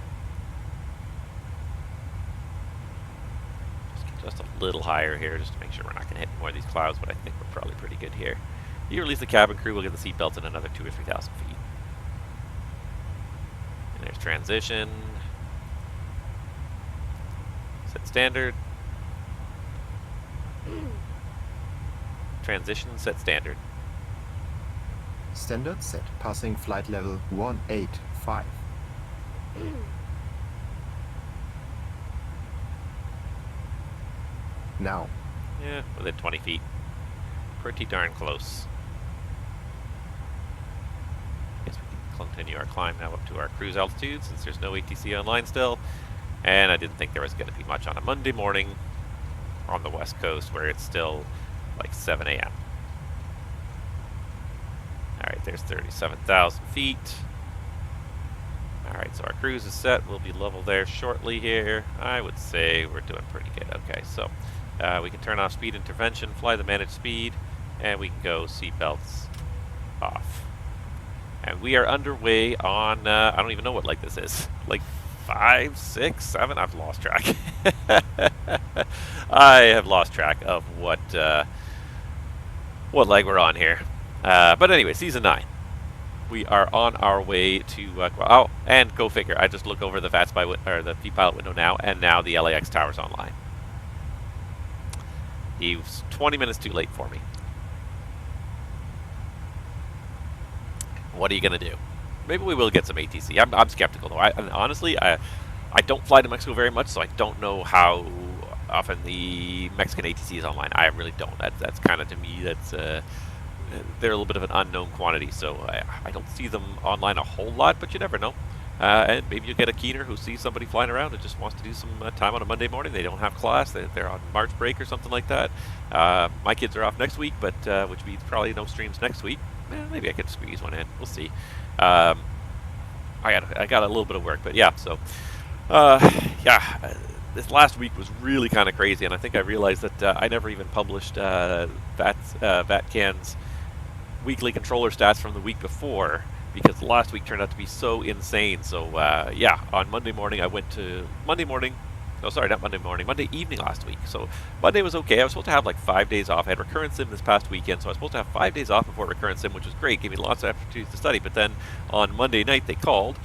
Just a little higher here, just to make sure we're not going to hit more of these clouds, but I think we're probably pretty good here. You release the cabin crew, we'll get the seatbelts in another 2,000 or 3,000 feet. And there's transition. Set standard. Transition, set standard. Standard set. Passing flight level 185. Now. Yeah, within 20 feet. Pretty darn close. Guess we can continue our climb now up to our cruise altitude since there's no ATC online still. And I didn't think there was going to be much on a Monday morning on the west coast where it's still like 7 a.m. Alright, there's 37,000 feet. Alright, so our cruise is set. We'll be level there shortly here. I would say we're doing pretty good. Okay, so we can turn off speed intervention, fly the managed speed, and we can go seatbelts off. And we are underway on, I don't even know what leg this is. Like 5, 6, 7? I've lost track. I have lost track of what leg we're on here. But anyway, season 9. We are on our way to, oh, and go figure. I just look over the or the vPilot window now, and now the LAX tower's online. He was 20 minutes too late for me. What are you going to do? Maybe we will get some ATC. I'm skeptical, though. And honestly, I don't fly to Mexico very much, so I don't know how often the Mexican ATC is online. I really don't. That's kind of, to me, that's... they're a little bit of an unknown quantity, so I don't see them online a whole lot, but you never know. And maybe you get a keener who sees somebody flying around and just wants to do some time on a Monday morning. They don't have class. They're on March break or something like that. My kids are off next week, but which means probably no streams next week. Maybe I could squeeze one in. We'll see. I got a little bit of work, but yeah. So yeah, this last week was really kind of crazy, and I think I realized that I never even published VATCAN's weekly controller stats from the week before, because last week turned out to be so insane. So yeah, on Monday morning I went to No, sorry, not Monday morning. Monday evening last week. So Monday was okay. I was supposed to have like 5 days off. I had recurrent sim this past weekend, so I was supposed to have 5 days off before recurrent sim, which was great. Gave me lots of opportunities to study. But then on Monday night, they called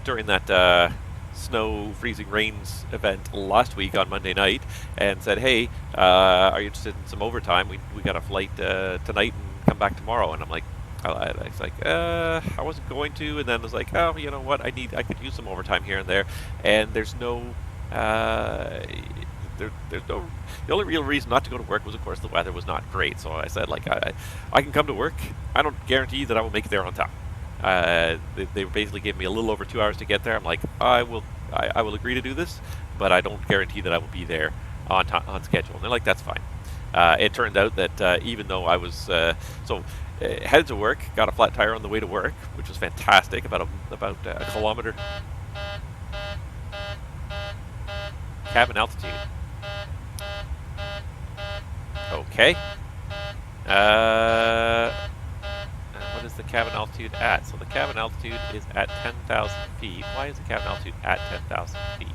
during that snow, freezing rains event last week on Monday night and said, hey, are you interested in some overtime? We got a flight tonight and come back tomorrow. And I'm like, I was like, I wasn't going to, and then I was like, oh, you know what? I could use some overtime here and there, and there's no, there's no. The only real reason not to go to work was, of course, the weather was not great. So I said, like, I can come to work. I don't guarantee that I will make it there on time. They basically gave me a little over 2 hours to get there. I'm like, I will agree to do this, but I don't guarantee that I will be there on schedule. And they're like, that's fine. It turned out that even though I was headed to work, got a flat tire on the way to work, which was fantastic, about a kilometer. Cabin altitude. Okay. What is the cabin altitude at? So the cabin altitude is at 10,000 feet. Why is the cabin altitude at 10,000 feet?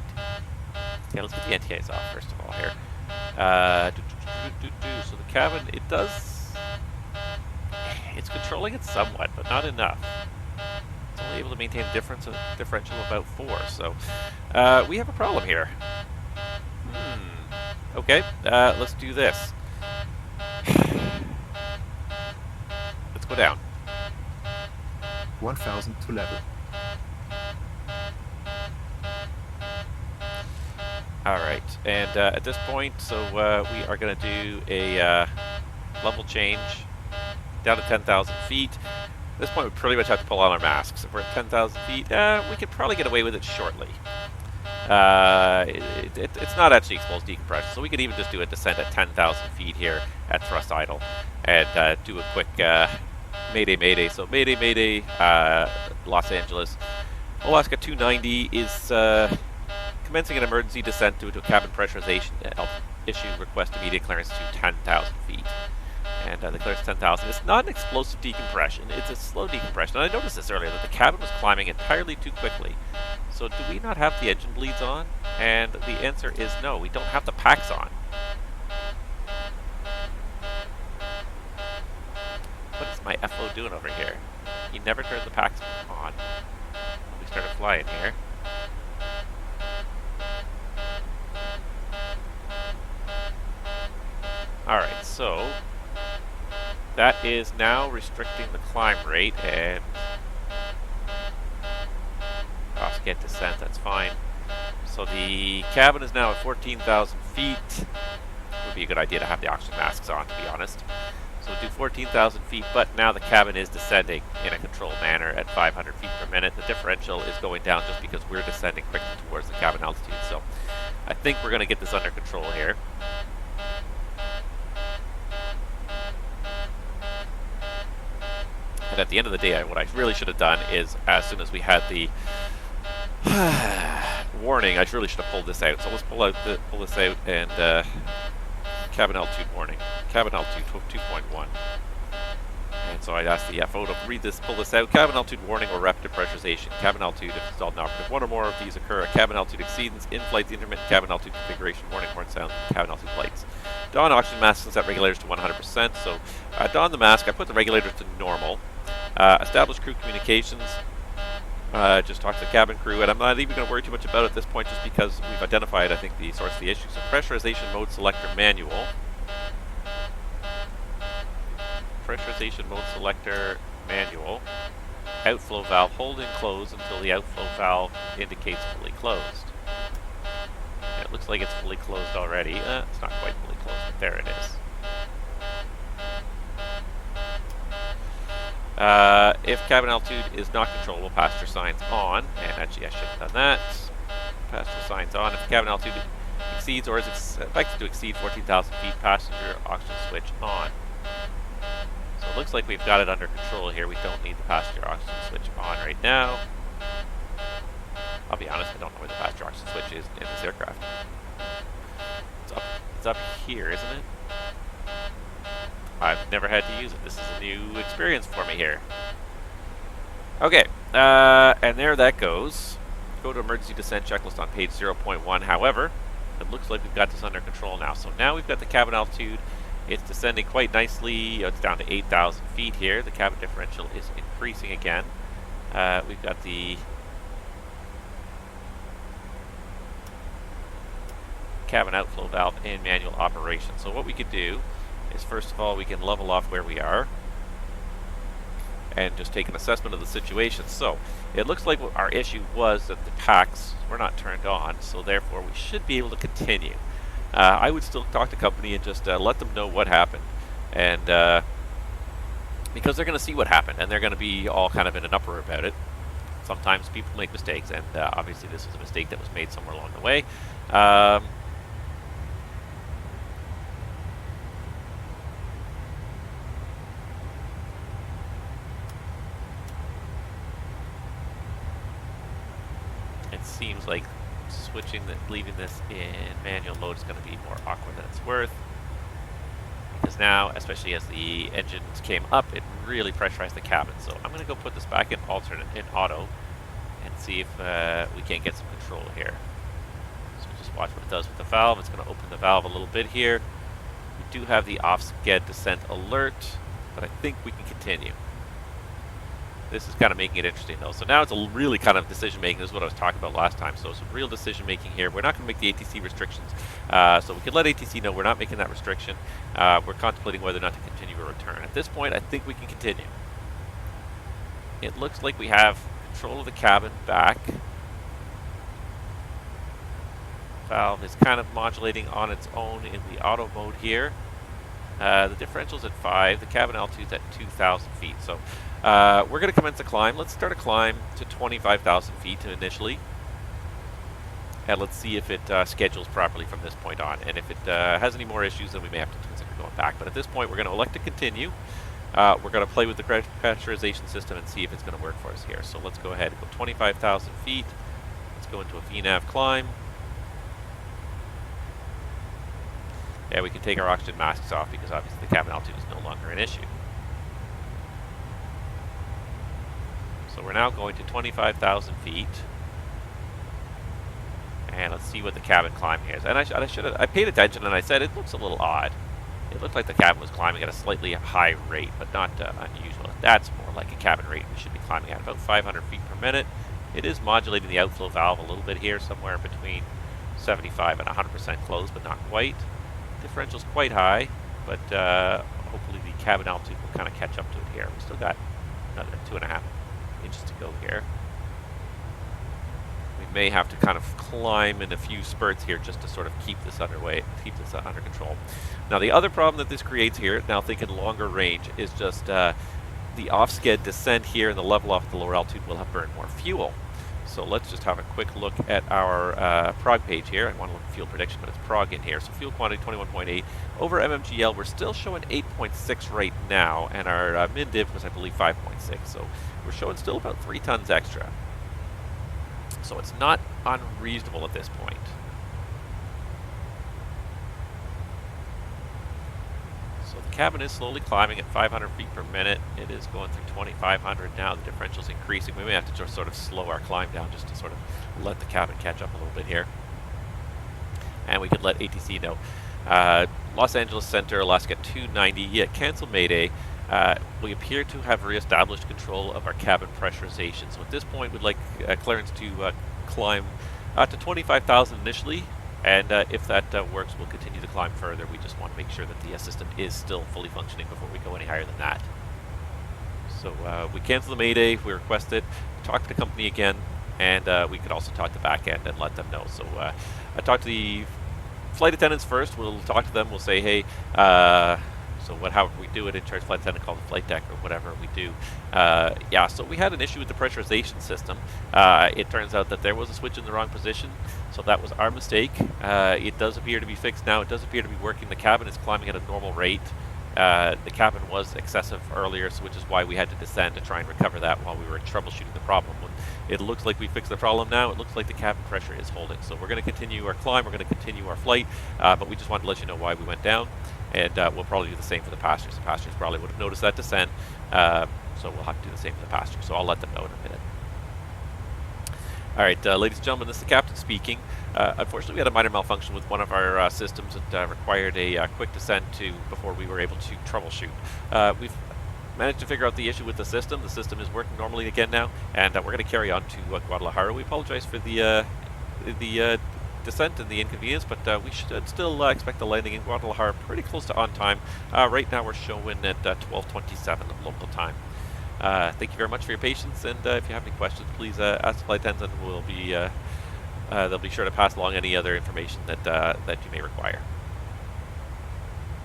Okay, let's get the NTAs off first of all here. So the cabin, it's controlling it somewhat, but not enough. It's only able to maintain a differential of about 4. So we have a problem here. Okay, let's do this. Let's go down. 1000 to level. Alright, and at this point, so we are going to do a level change down to 10,000 feet. At this point, we pretty much have to pull on our masks. If we're at 10,000 feet, we could probably get away with it shortly. It's not actually exposed decompression, so we could even just do a descent at 10,000 feet here at thrust idle and do a quick mayday, mayday. So mayday, mayday, Los Angeles. Alaska 290 is commencing an emergency descent due to a cabin pressurization issue. Request immediate clearance to 10,000 feet. And the clearance 10,000. It's not an explosive decompression, it's a slow decompression. And I noticed this earlier, that the cabin was climbing entirely too quickly. So do we not have the engine bleeds on? And the answer is no, we don't have the packs on. What is my FO doing over here? He never turned the packs on. We started flying here. Alright, so that is now restricting the climb rate, and get descent, that's fine. So the cabin is now at 14,000 feet. Would be a good idea to have the oxygen masks on, to be honest. So we'll do 14,000 feet, but now the cabin is descending in a controlled manner at 500 feet per minute. The differential is going down just because we're descending quickly towards the cabin altitude. So I think we're going to get this under control here. And at the end of the day, what I really should have done is, as soon as we had the warning, I really should have pulled this out. So let's pull this out and cabin altitude warning. Cabin altitude 2.1. And so I'd ask the FO to pull this out. Cabin altitude warning or rapid pressurization. Cabin altitude if installed and operative. One or more of these occur. A cabin altitude exceedance, in-flight, the intermittent cabin altitude configuration, warning horn sound, cabin altitude lights. Don oxygen mask and set regulators to 100%. So don the mask. I put the regulators to normal. Establish crew communications. Just talk to the cabin crew, and I'm not even going to worry too much about it at this point just because we've identified, I think, the source of the issue. So pressurization mode selector manual. Pressurization mode selector manual. Outflow valve, hold and close until the outflow valve indicates fully closed. And it looks like it's fully closed already. It's not quite fully closed, but there it is. If cabin altitude is not controllable, passenger signs on. And actually I should have done that. Passenger signs on. If the cabin altitude exceeds or is expected to exceed 14,000 feet, passenger oxygen switch on. So it looks like we've got it under control here. We don't need the passenger oxygen switch on right now. I'll be honest, I don't know where the passenger oxygen switch is in this aircraft. It's up here, isn't it? I've never had to use it. This is a new experience for me here. Okay, and there that goes. Go to emergency descent checklist on page 0.1. However, It looks like we've got this under control now. So now we've got the cabin altitude. It's descending quite nicely. It's down to 8,000 feet here. The cabin differential is increasing again. We've got the cabin outflow valve in manual operation. So what we could do is, first of all, we can level off where we are and just take an assessment of the situation. So it looks like what our issue was that the packs were not turned on, so therefore we should be able to continue. I would still talk to company and just let them know what happened, and because they're going to see what happened and they're going to be all kind of in an uproar about it. Sometimes people make mistakes, and obviously this is a mistake that was made somewhere along the way. It seems like leaving this in manual mode is going to be more awkward than it's worth, because now, especially as the engines came up, it really pressurized the cabin. So I'm going to go put this back in auto and see if we can't get some control here. So just watch what it does with the valve. It's going to open the valve a little bit here. We do have the off-sked descent alert, but I think we can continue. This is kind of making it interesting, though. So now it's a really kind of decision-making. This is what I was talking about last time. So some real decision-making here. We're not going to make the ATC restrictions. So we can let ATC know we're not making that restriction. We're contemplating whether or not to continue a return. At this point, I think we can continue. It looks like we have control of the cabin back. Valve is kind of modulating on its own in the auto mode here. The differential's at 5. The cabin altitude's at 2,000 feet. So we're going to commence a climb. Let's start a climb to 25,000 feet initially. And let's see if it schedules properly from this point on. And if it has any more issues, then we may have to consider going back. But at this point, we're going to elect to continue. We're going to play with the pressurization system and see if it's going to work for us here. So let's go ahead and go 25,000 feet. Let's go into a VNAV climb. Yeah, we can take our oxygen masks off because obviously the cabin altitude is no longer an issue. So we're now going to 25,000 feet. And let's see what the cabin climb here is. And I paid attention and I said it looks a little odd. It looked like the cabin was climbing at a slightly high rate, but not unusual. That's more like a cabin rate we should be climbing at, about 500 feet per minute. It is modulating the outflow valve a little bit here, somewhere between 75 and 100% closed, but not quite. Differential's quite high, but hopefully the cabin altitude will kind of catch up to it here. We still got another 2.5 inches to go here. We may have to kind of climb in a few spurts here just to sort of keep this under control. Now the other problem that this creates here, now thinking longer range, is just the off-sked descent here and the level off at the lower altitude will have burned more fuel. So let's just have a quick look at our prog page here. I want to look at fuel prediction, but it's prog in here. So fuel quantity 21.8. Over MMGL, we're still showing 8.6 right now, and our min-div was, I believe, 5.6. So we're showing still about 3 tons extra. So it's not unreasonable at this point. So the cabin is slowly climbing at 500 feet per minute. It is going through 2,500 now. The differential's increasing. We may have to just sort of slow our climb down just to sort of let the cabin catch up a little bit here. And we could let ATC know. Los Angeles Center, Alaska 290. Yeah, cancel Mayday. We appear to have reestablished control of our cabin pressurization. So at this point, we'd like clearance to climb to 25,000 initially. And if that works, we'll continue to climb further. We just want to make sure that the system is still fully functioning before we go any higher than that. So we cancel the Mayday, we request it, talk to the company again, and we could also talk to back end and let them know. So I talked to the flight attendants first. We'll talk to them. We'll say, hey, so however we do it, in charge flight attendant, call the flight deck or whatever we do. Yeah, so we had an issue with the pressurization system. It turns out that there was a switch in the wrong position, so that was our mistake. It does appear to be fixed now. It does appear to be working. The cabin is climbing at a normal rate. The cabin was excessive earlier, so which is why we had to descend to try and recover that while we were troubleshooting the problem. When it looks like we fixed the problem now, it looks like the cabin pressure is holding. So we're going to continue our climb, we're going to continue our flight, but we just wanted to let you know why we went down, and we'll probably do the same for the passengers. The passengers probably would have noticed that descent, so we'll have to do the same for the passengers, so I'll let them know in a minute. Alright, ladies and gentlemen, this is the captain speaking. Unfortunately, we had a minor malfunction with one of our systems that required a quick descent before we were able to troubleshoot. We've managed to figure out the issue with the system. The system is working normally again now, and we're going to carry on to Guadalajara. We apologize for the descent and the inconvenience, but we should still expect the landing in Guadalajara pretty close to on time. Right now we're showing at 12:27 of local time. Thank you very much for your patience, and if you have any questions, please ask the flight attendant. They'll be sure to pass along any other information that you may require.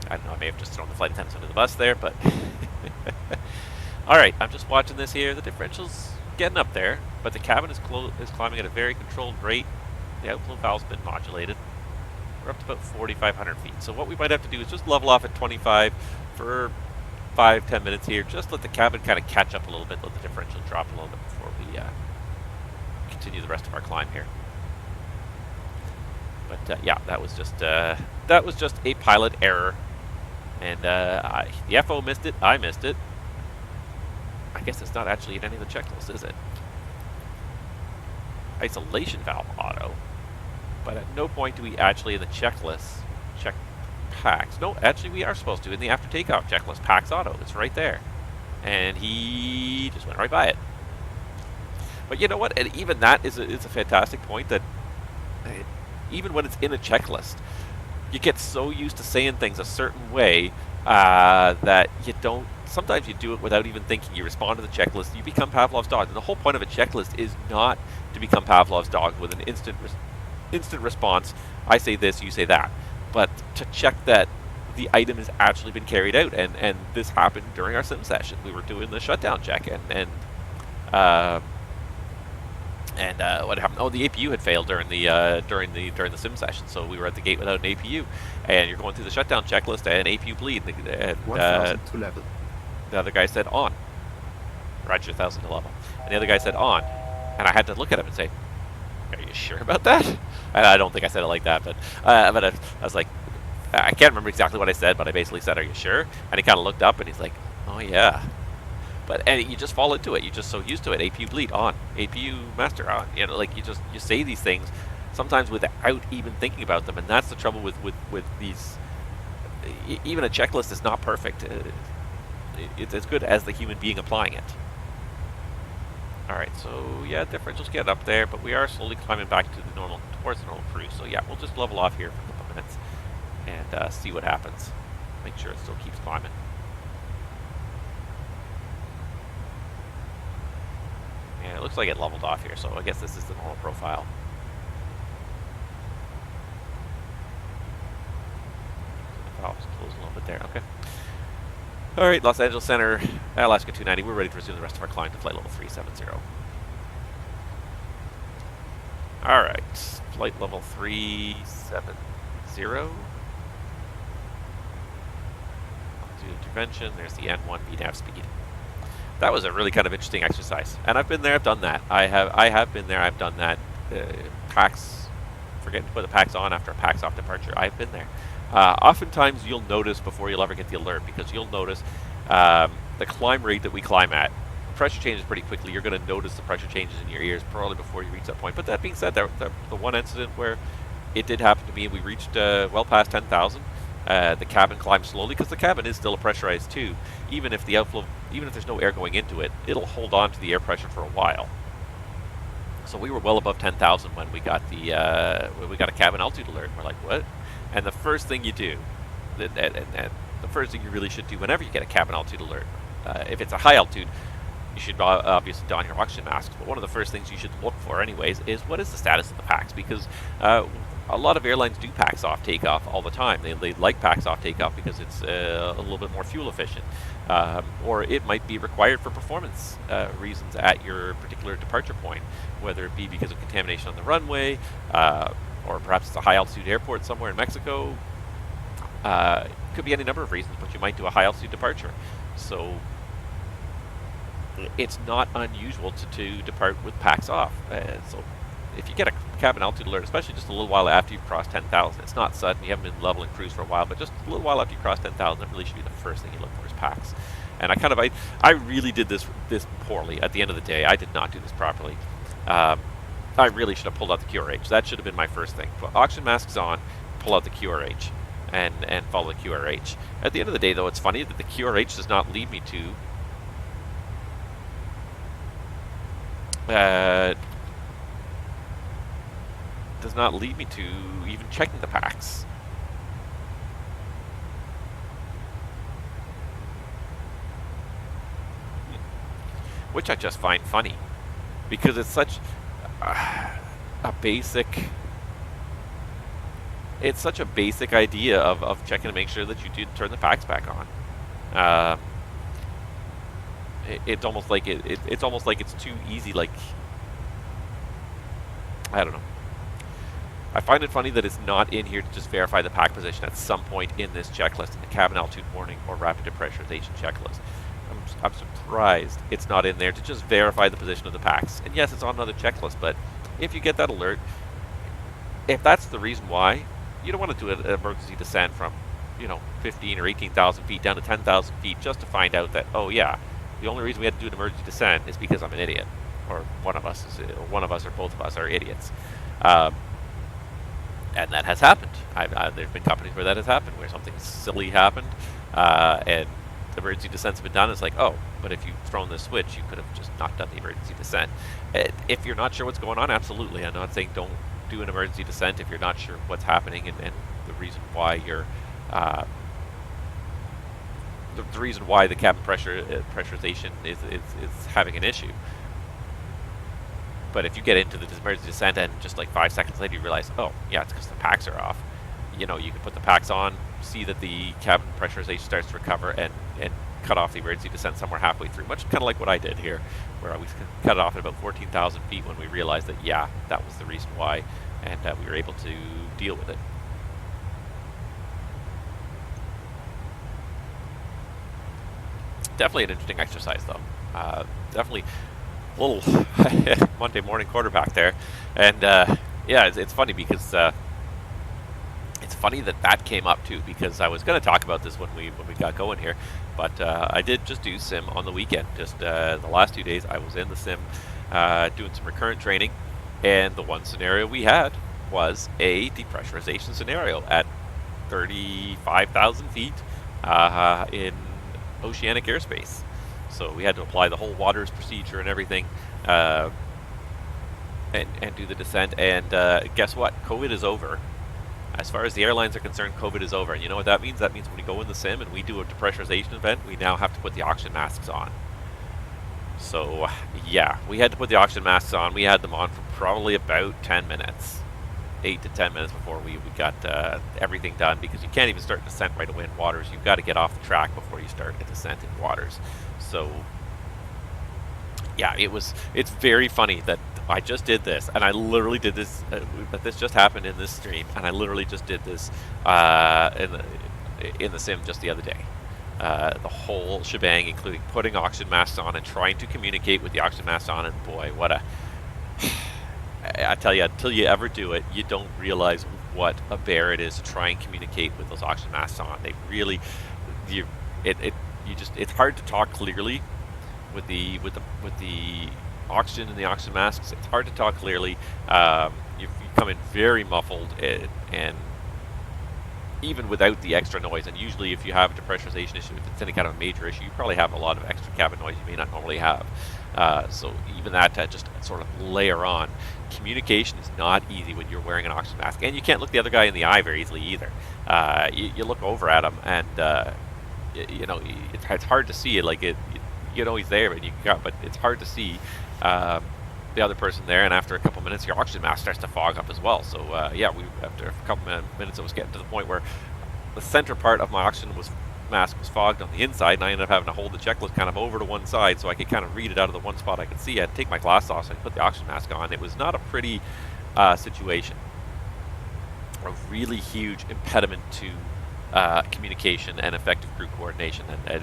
I don't know, I may have just thrown the flight attendants under the bus there, but all right, I'm just watching this here. The differential's getting up there, but the cabin is climbing at a very controlled rate. The outflow valve's been modulated. We're up to about 4,500 feet. So what we might have to do is just level off at 25 for 5-10 minutes here. Just let the cabin kind of catch up a little bit, let the differential drop a little bit before we continue the rest of our climb here. But yeah, that was just a pilot error, and the FO missed it. I missed it. I guess it's not actually in any of the checklists, is it? Isolation valve auto, but at no point do we actually in the checklist check PAX. No, actually we are supposed to in the after takeoff checklist. PAX auto, it's right there, and he just went right by it. But you know what? And even that is a fantastic point, that even when it's in a checklist, you get so used to saying things a certain way that you don't. Sometimes you do it without even thinking. You respond to the checklist. You become Pavlov's dog. And the whole point of a checklist is not to become Pavlov's dog with an instant response. I say this, you say that. But to check that the item has actually been carried out. And this happened during our sim session. We were doing the shutdown check, and what happened? Oh, the APU had failed during the sim session, so we were at the gate without an APU. And you're going through the shutdown checklist, and APU bleed. And 1,000 to level. the other guy said on. Roger, 1,000 to level. And the other guy said on. And I had to look at him and say, "Are you sure about that?" And I don't think I said it like that, but I was like, I can't remember exactly what I said, but I basically said, "Are you sure?" And he kind of looked up and he's like, "Oh yeah." And you just fall into it. You're just so used to it. APU bleed on. APU master on. You know, like you say these things sometimes without even thinking about them, and that's the trouble with these. Even a checklist is not perfect. It's as good as the human being applying it. Alright, so yeah, differentials get up there, but we are slowly climbing back to towards the normal cruise. So yeah, we'll just level off here for a couple of minutes and see what happens. Make sure it still keeps climbing. Yeah, it looks like it leveled off here, so I guess this is the normal profile. The valve's closed a little bit there, okay. Alright, Los Angeles Center, Alaska 290, we're ready to resume the rest of our climb to flight level 370. Alright, flight level 370. Do intervention, there's the N1 VNAV speed. That was a really kind of interesting exercise. And I've been there, I've done that. I have been there, I've done that. PAX, forgetting to put the PAX on after a PAX off departure, I've been there. Oftentimes you'll notice before you'll ever get the alert, because you'll notice the climb rate that we climb at. Pressure changes pretty quickly. You're going to notice the pressure changes in your ears probably before you reach that point. But that being said, the one incident where it did happen to me, we reached well past 10,000. The cabin climbed slowly, because the cabin is still a pressurized tube. Even if the outflow, even if there's no air going into it, it'll hold on to the air pressure for a while. So we were well above 10,000 when we got a cabin altitude alert. And we're like, what? And the first thing you do, and the first thing you really should do whenever you get a cabin altitude alert, if it's a high altitude, you should obviously don your oxygen masks. But one of the first things you should look for anyways is what is the status of the PAX, because a lot of airlines do PAX off takeoff all the time. They like PAX off takeoff because it's a little bit more fuel efficient. Or it might be required for performance reasons at your particular departure point, whether it be because of contamination on the runway, or perhaps it's a high altitude airport somewhere in Mexico. It could be any number of reasons, but you might do a high altitude departure. So it's not unusual to depart with PAX off. So if you get a cabin altitude alert, especially just a little while after you've crossed 10,000, it's not sudden, you haven't been leveling cruise for a while, but just a little while after you cross 10,000, that really should be the first thing you look for is PAX. And I really did this poorly at the end of the day. I did not do this properly. I really should have pulled out the QRH. That should have been my first thing. Put oxygen masks on, pull out the QRH, and follow the QRH. At the end of the day, though, it's funny that the QRH does not lead me to even checking the packs. Which I just find funny, because it's such a basic idea of checking to make sure that you do turn the packs back on. It's almost like it's almost like it's too easy. Like, I don't know. I find it funny that it's not in here to just verify the pack position at some point in this checklist, in the cabin altitude warning or rapid depressurization checklist. I'm surprised it's not in there to just verify the position of the packs. And yes, it's on another checklist, but if you get that alert, if that's the reason why, you don't want to do an emergency descent from, 15 or 18,000 feet down to 10,000 feet just to find out that, oh yeah, the only reason we had to do an emergency descent is because I'm an idiot, or one of us or both of us are idiots. And that has happened. There's been companies where that has happened, where something silly happened, and the emergency descent's been done. It's like, oh, but if you'd thrown this switch, you could have just not done the emergency descent. If you're not sure what's going on, absolutely. I'm not saying don't do an emergency descent if you're not sure what's happening and the reason why you're the reason why the cabin pressurization is having an issue. But if you get into the emergency descent and just like 5 seconds later you realize, oh yeah, it's because the packs are off, you can put the packs on, see that the cabin pressurization starts to recover, and cut off the emergency descent somewhere halfway through. Much kind of like what I did here, where I cut it off at about 14,000 feet when we realized that, yeah, that was the reason why, and we were able to deal with it. Definitely an interesting exercise, though. Definitely a little Monday morning quarterback there, and yeah, it's funny because it's funny that came up too, because I was going to talk about this when we got going here, but I did just do sim on the weekend. Just the last 2 days, I was in the sim doing some recurrent training, and the one scenario we had was a depressurization scenario at 35,000 feet in oceanic airspace. So we had to apply the whole waters procedure and everything, and do the descent. And guess what? COVID is over. As far as the airlines are concerned, COVID is over. And you know what that means? That means when we go in the sim and we do a depressurization event, we now have to put the oxygen masks on. So yeah, we had to put the oxygen masks on. We had them on for probably about 10 minutes. 8 to 10 minutes before we got everything done, because you can't even start descent right away in waters. You've got to get off the track before you start a descent in waters. So yeah, it's very funny that I just did this, and I literally did this, but this just happened in this stream, and I literally just did this in the sim just the other day. The whole shebang, including putting oxygen masks on and trying to communicate with the oxygen masks on, and boy, what a... I tell you, until you ever do it, you don't realize what a bear it is to try and communicate with those oxygen masks on. They really, it's hard to talk clearly with the oxygen and the oxygen masks. It's hard to talk clearly. You come in very muffled, and even without the extra noise. And usually, if you have a depressurization issue, if it's any kind of a major issue, you probably have a lot of extra cabin noise you may not normally have. So even that just sort of layer on. Communication is not easy when you're wearing an oxygen mask, and you can't look the other guy in the eye very easily either. You look over at him, and it's hard to see it. Like he's there, but it's hard to see the other person there. And after a couple minutes, your oxygen mask starts to fog up as well. So yeah, after a couple minutes, it was getting to the point where the center part of my oxygen mask was fogged on the inside, and I ended up having to hold the checklist kind of over to one side so I could kind of read it out of the one spot I could see. I had to take my glasses off so I could put the oxygen mask on. It was not a pretty situation. A really huge impediment to communication and effective crew coordination. And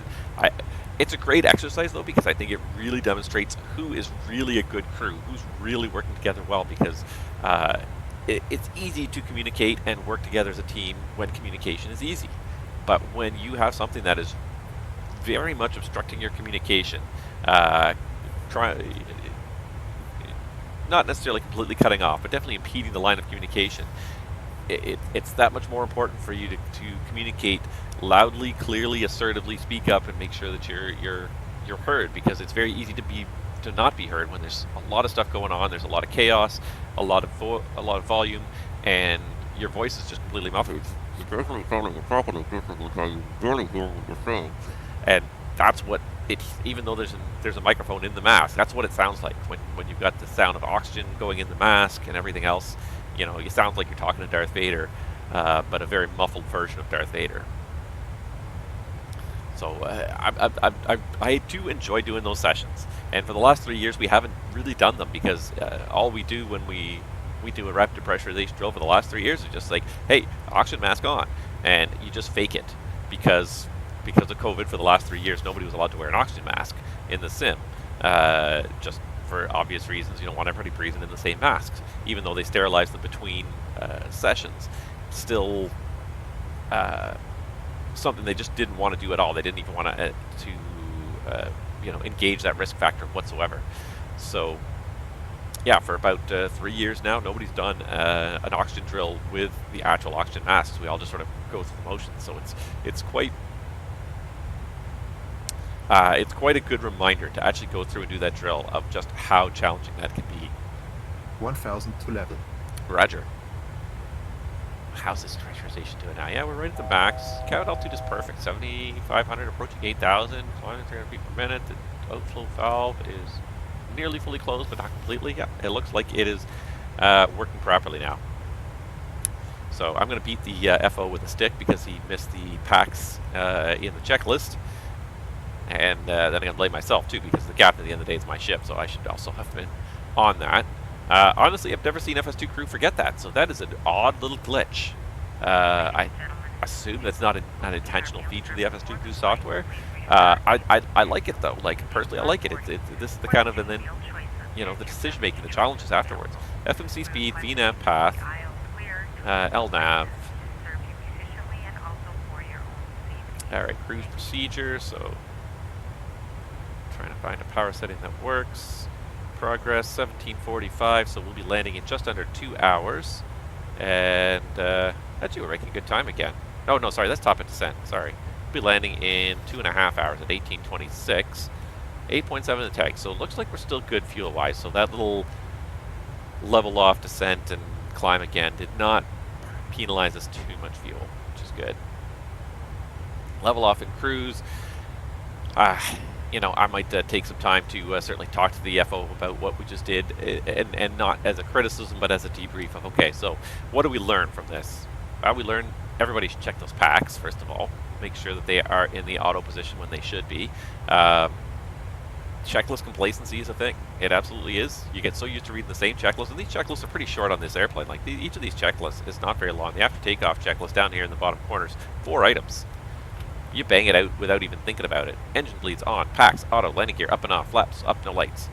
it's a great exercise, though, because I think it really demonstrates who is really a good crew, who's really working together well, because it's easy to communicate and work together as a team when communication is easy. But when you have something that is very much obstructing your communication, not necessarily completely cutting off, but definitely impeding the line of communication, it's that much more important for you to communicate loudly, clearly, assertively, speak up, and make sure that you're heard, because it's very easy to not be heard when there's a lot of stuff going on. There's a lot of chaos, a lot of volume, and your voice is just completely muffled. And that's what even though there's a microphone in the mask, that's what it sounds like when you've got the sound of oxygen going in the mask and everything else. You know, it sounds like you're talking to Darth Vader, but a very muffled version of Darth Vader. So I do enjoy doing those sessions, and for the last 3 years we haven't really done them, because all we do when we do a rapid depressurization drill for the last 3 years is just like, hey, oxygen mask on, and you just fake it, because of COVID for the last 3 years nobody was allowed to wear an oxygen mask in the sim, just for obvious reasons. You don't want everybody breathing in the same masks, even though they sterilized them between sessions. Still something they just didn't want to do at all. They didn't even want to engage that risk factor whatsoever. So yeah, for about 3 years now, nobody's done an oxygen drill with the actual oxygen masks. We all just sort of go through the motions. So it's quite a good reminder to actually go through and do that drill of just how challenging that can be. 1000 to level. Roger. How's this pressurization doing now? Yeah, we're right at the max. Cabin altitude is perfect. 7,500, approaching 8,000, climbing 300 feet per minute. The outflow valve is nearly fully closed, but not completely. Yeah, it looks like it is working properly now. So I'm going to beat the FO with a stick because he missed the packs in the checklist. And then I'm going to blame myself too, because the captain at the end of the day is my ship, so I should also have been on that. Honestly, I've never seen FS2 crew forget that, so that is an odd little glitch. I assume that's not an intentional feature of the FS2 crew software. I like it though. Like, personally, I like it. This is the kind of, and then, you know, the decision making, the challenges afterwards. FMC speed, VNAV path, LNAV. Alright, cruise procedure, so trying to find a power setting that works. Progress 1745, so we'll be landing in just under 2 hours. And actually we're making good time again. Oh no, sorry, that's top of descent. Sorry. We'll be landing in 2.5 hours at 1826. 8.7 the tag, so it looks like we're still good fuel wise. So that little level off descent and climb again did not penalize us too much fuel, which is good. Level off in cruise. You know, I might take some time to certainly talk to the FO about what we just did, and not as a criticism, but as a debrief of, okay, so what do we learn from this? We learned everybody should check those packs, first of all. Make sure that they are in the auto position when they should be. Checklist complacency is a thing. It absolutely is. You get so used to reading the same checklist, and these checklists are pretty short on this airplane. Like, each of these checklists is not very long. The after takeoff checklist down here in the bottom corners, 4 items. You bang it out without even thinking about it. Engine bleeds on, packs, auto, landing gear, up and off, flaps, up, no lights.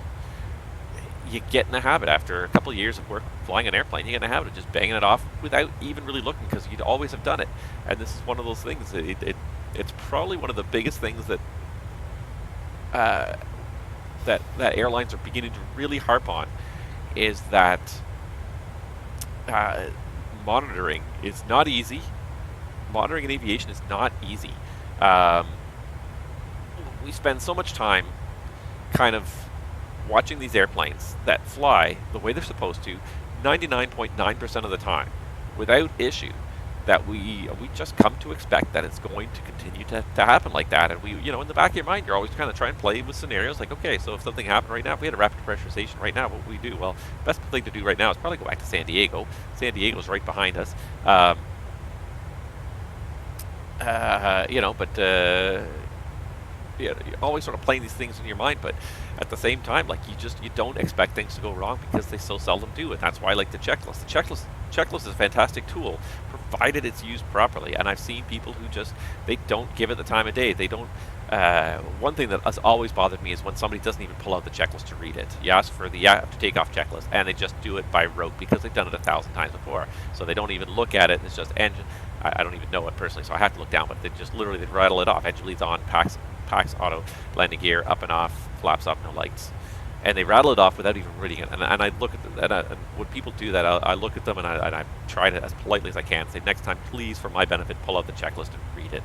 You get in a habit after a couple of years of work flying an airplane. You get in a habit of just banging it off without even really looking, because you'd always have done it. And this is one of those things. It's probably one of the biggest things that that airlines are beginning to really harp on, is that monitoring is not easy. Monitoring in aviation is not easy. We spend so much time kind of watching these airplanes that fly the way they're supposed to 99.9% of the time without issue, that we just come to expect that it's going to continue to happen like that. And we, you know, in the back of your mind, you're always kind of trying to play with scenarios like, okay, so if something happened right now, if we had a rapid pressurization right now, what would we do? Well, the best thing to do right now is probably go back to San Diego. San Diego's right behind us. You know, but you're always sort of playing these things in your mind, but at the same time, like, you don't expect things to go wrong, because they so seldom do, and that's why I like the checklist. The checklist is a fantastic tool, provided it's used properly. And I've seen people who just, they don't give it the time of day. They don't. One thing that has always bothered me is when somebody doesn't even pull out the checklist to read it. You ask for the after takeoff checklist, and they just do it by rote because they've done it 1,000 times before. So they don't even look at it. It's just engine. I don't even know it personally, so I have to look down. But they just literally rattle it off. Engine leads on, packs auto, landing gear up and off, flaps up, no lights. and they rattle it off without even reading it. And I look at them, and when people do that, I look at them and I try to, as politely as I can, say, next time, please, for my benefit, pull out the checklist and read it.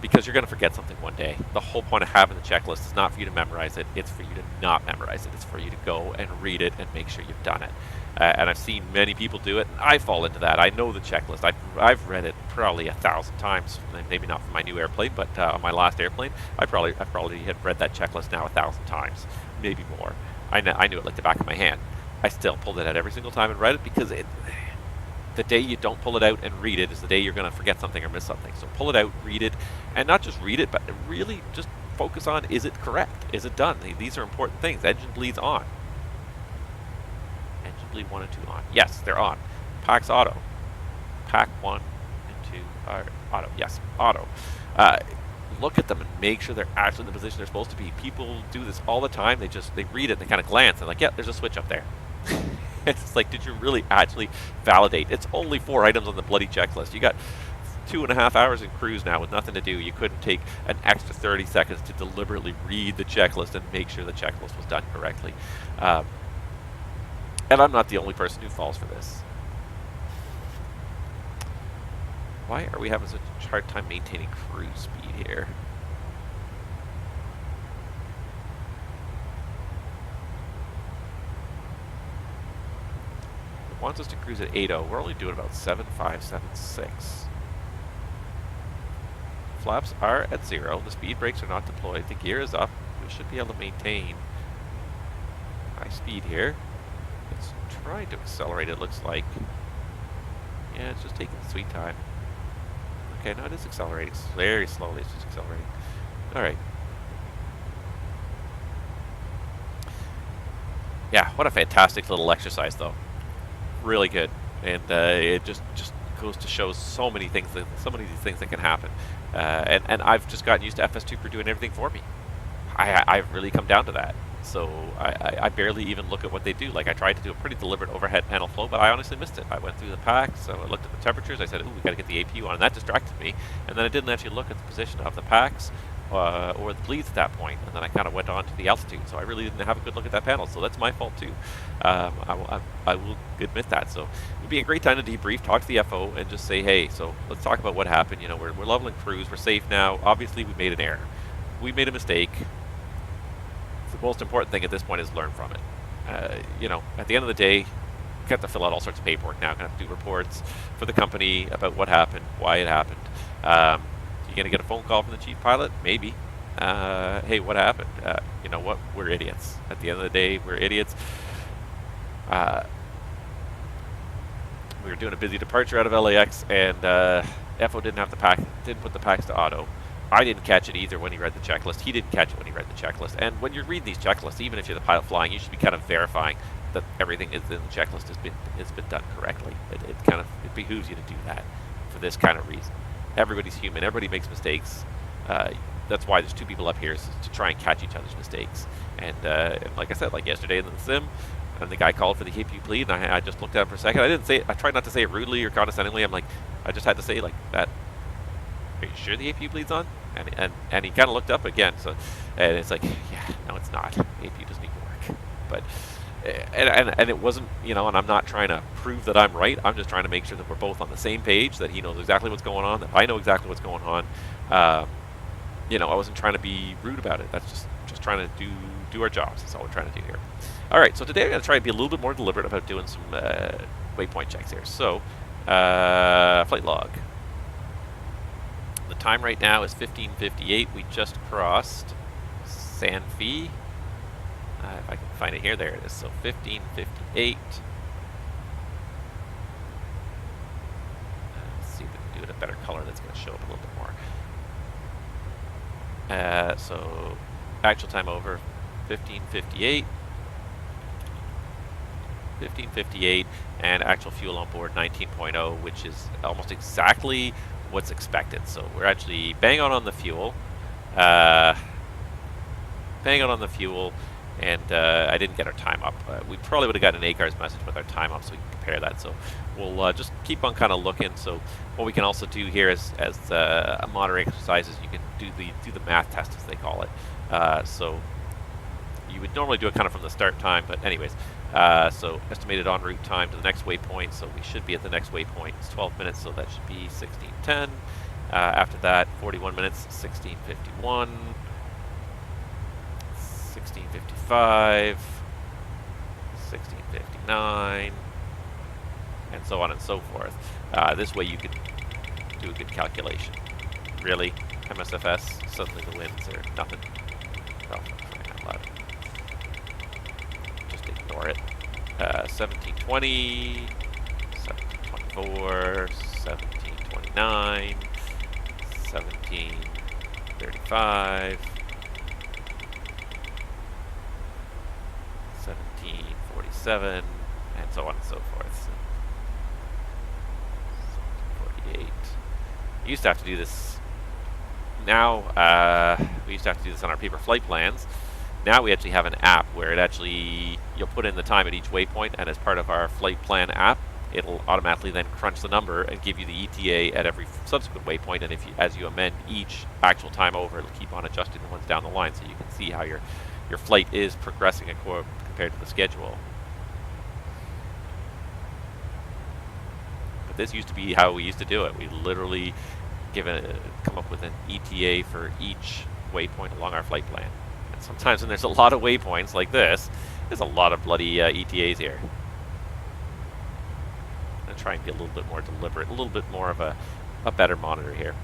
Because you're going to forget something one day. The whole point of having the checklist is not for you to memorize it, it's for you to not memorize it. It's for you to go and read it and make sure you've done it. And I've seen many people do it, and I fall into that. I know the checklist. I've read it probably 1,000 times, maybe not for my new airplane, but on my last airplane, I probably had read that checklist now 1,000 times, maybe more. I knew it like the back of my hand. I still pulled it out every single time and read it, because the day you don't pull it out and read it is the day you're going to forget something or miss something. So pull it out, read it, and not just read it, but really just focus on, is it correct? Is it done? These are important things. Engine bleeds on. Engine bleed 1 and 2 on. Yes, they're on. Packs auto. Pack 1 and 2 are auto. Yes, auto. Look at them and make sure they're actually in the position they're supposed to be. People do this all the time. They read it and they kind of glance and like, yeah, there's a switch up there. It's like, did you really actually validate? It's only 4 items on the bloody checklist. You got 2.5 hours in cruise now with nothing to do. You couldn't take an extra 30 seconds to deliberately read the checklist and make sure the checklist was done correctly. And I'm not the only person who falls for this. Why are we having such a hard time maintaining cruise speed here? Wants us to cruise at 8.0. We're only doing about 7.576. Flaps are at 0. The speed brakes are not deployed. The gear is up. We should be able to maintain high speed here. It's trying to accelerate, it looks like. Yeah, it's just taking sweet time. Okay, no, it is accelerating. Very slowly, it's just accelerating. Alright. Yeah, what a fantastic little exercise, though. Really good, and it just goes to show so many things, so many of these things that can happen, and I've just gotten used to FS2 doing everything for me. I've really come down to that, so I barely even look at what they do. Like, I tried to do a pretty deliberate overhead panel flow, but I honestly missed it. I went through the packs, so I looked at the temperatures, I said, ooh, we got to get the APU on, and that distracted me, and then I didn't actually look at the position of the packs or the bleeds at that point, and then I kind of went on to the altitude, so I really didn't have a good look at that panel, so that's my fault too. I will admit that. So it would be a great time to debrief, talk to the FO, and just say, hey, so let's talk about what happened. You know, we're leveling cruise, we're safe now. Obviously, we made an error. We made a mistake. The most important thing at this point is learn from it. You know, at the end of the day, you have to fill out all sorts of paperwork now. Going to have to do reports for the company about what happened, why it happened. You're going to get a phone call from the chief pilot? Maybe. Hey, what happened? You know what? We're idiots. At the end of the day, we're idiots. We were doing a busy departure out of LAX, and FO didn't have the pack, didn't put the packs to auto. I didn't catch it either when he read the checklist. He didn't catch it when he read the checklist. And when you're reading these checklists, even if you're the pilot flying, you should be kind of verifying that everything is in the checklist has been done correctly. It behooves you to do that for this kind of reason. Everybody's human. Everybody makes mistakes. That's why there's 2 people up here, is to try and catch each other's mistakes. And like I said, like yesterday in the sim, and the guy called for the APU bleed, and I just looked at him for a second. I didn't say it. I tried not to say it rudely or condescendingly. I'm like, I just had to say like that. Are you sure the APU bleed's on? And he kind of looked up again. So, and it's like, yeah, no, it's not. APU doesn't even work. But and it wasn't, you know, and I'm not trying to prove that I'm right. I'm just trying to make sure that we're both on the same page, that he knows exactly what's going on, that I know exactly what's going on. You know, I wasn't trying to be rude about it. That's just trying to do our jobs. That's all we're trying to do here. All right, so today I'm going to try and be a little bit more deliberate about doing some waypoint checks here. So, flight log. The time right now is 15:58. We just crossed San Fe. If I can find it here, there it is. So 15:58. Let's see if we can do it a better color that's going to show up a little bit more. So actual time over 15:58. 15:58, and actual fuel on board 19.0, which is almost exactly what's expected. So we're actually bang on the fuel. Bang on the fuel. And I didn't get our time up. We probably would have gotten an ACARS message with our time up, so we can compare that. So we'll just keep on kind of looking. So what we can also do here is, as a moderate exercises, you can do the math test, as they call it. So you would normally do it kind of from the start time, but anyways. So estimated en route time to the next waypoint. So we should be at the next waypoint. It's 12 minutes, so that should be 16:10. After that, 41 minutes, 16:51, 16:55, 16:59, and so on and so forth. This way you could do a good calculation. Really, MSFS, suddenly the winds are nothing. Oh, crying out loud. Just ignore it. 17:20, 17:24, 17:29, 17:35, 17:47, and so on and so forth. 17:48. We used to have to do this. Now, we used to have to do this on our paper flight plans. Now we actually have an app where it actually, you'll put in the time at each waypoint, and as part of our flight plan app, it'll automatically then crunch the number and give you the ETA at every subsequent waypoint. And if you, as you amend each actual time over, it'll keep on adjusting the ones down the line, so you can see how your flight is progressing compared to the schedule. But this used to be how we used to do it. We literally come up with an ETA for each waypoint along our flight plan. And sometimes when there's a lot of waypoints like this, there's a lot of bloody ETAs here. I'm going to try and be a little bit more deliberate, a little bit more of a better monitor here.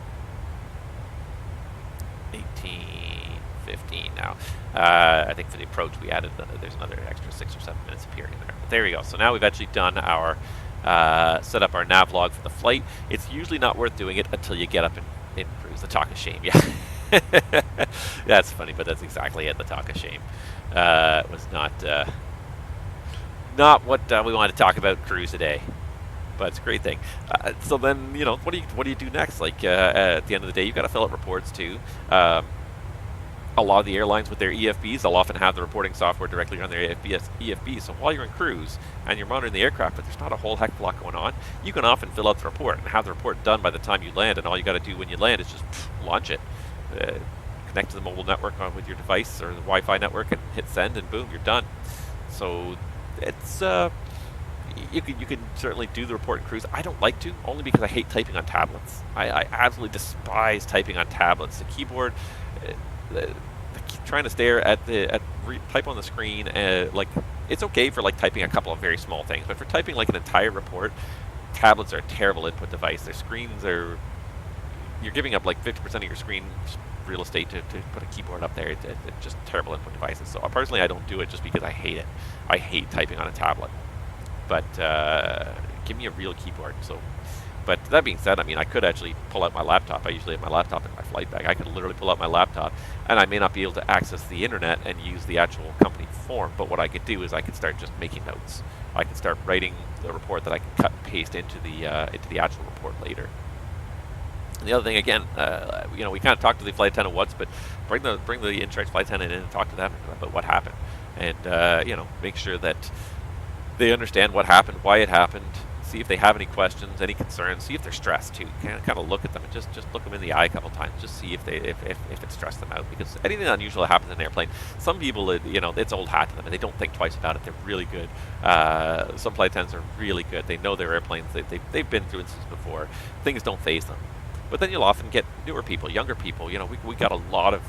18:15 now. I think for the approach we added, there's another extra 6 or 7 minutes appearing there. But there we go. So now we've actually done our set up our nav log for the flight. It's usually not worth doing it until you get up in cruise. The talk of shame, yeah. That's funny, but that's exactly it. The talk of shame was not what we wanted to talk about cruise today, but it's a great thing. So then, you know, what do you do next? Like at the end of the day, you've got to fill out reports too. A lot of the airlines with their EFBs, they'll often have the reporting software directly on their EFBs. So while you're in cruise and you're monitoring the aircraft, but there's not a whole heck of a lot going on, you can often fill out the report and have the report done by the time you land. And all you got to do when you land is just launch it, connect to the mobile network with your device or the Wi-Fi network, and hit send, and boom, you're done. So it's you can certainly do the report in cruise. I don't like to, only because I hate typing on tablets. I absolutely despise typing on tablets. The keyboard. Trying to stare at type on the screen, like it's okay for like typing a couple of very small things, but for typing like an entire report, tablets are a terrible input device. Their screens are, you're giving up like 50% of your screen real estate to put a keyboard up there. It's just terrible input devices. So personally, I don't do it just because I hate it. I hate typing on a tablet. But give me a real keyboard. So. But that being said, I mean, I could actually pull out my laptop. I usually have my laptop in my flight bag. I could literally pull out my laptop, and I may not be able to access the internet and use the actual company form, but what I could do is I could start just making notes. I can start writing the report that I can cut and paste into the actual report later. And the other thing, again, you know, we kind of talked to the flight attendant once, but bring the in-charge flight attendant in and talk to them about what happened, and you know, make sure that they understand what happened, why it happened. See if they have any questions, any concerns. See if they're stressed too. Kind of look at them and just look them in the eye a couple times. Just see if it stressed them out. Because anything unusual that happens in an airplane, some people, you know, it's old hat to them and they don't think twice about it. They're really good. Some flight attendants are really good. They know their airplanes. They've been through instances before. Things don't faze them. But then you'll often get newer people, younger people. You know, we got a lot of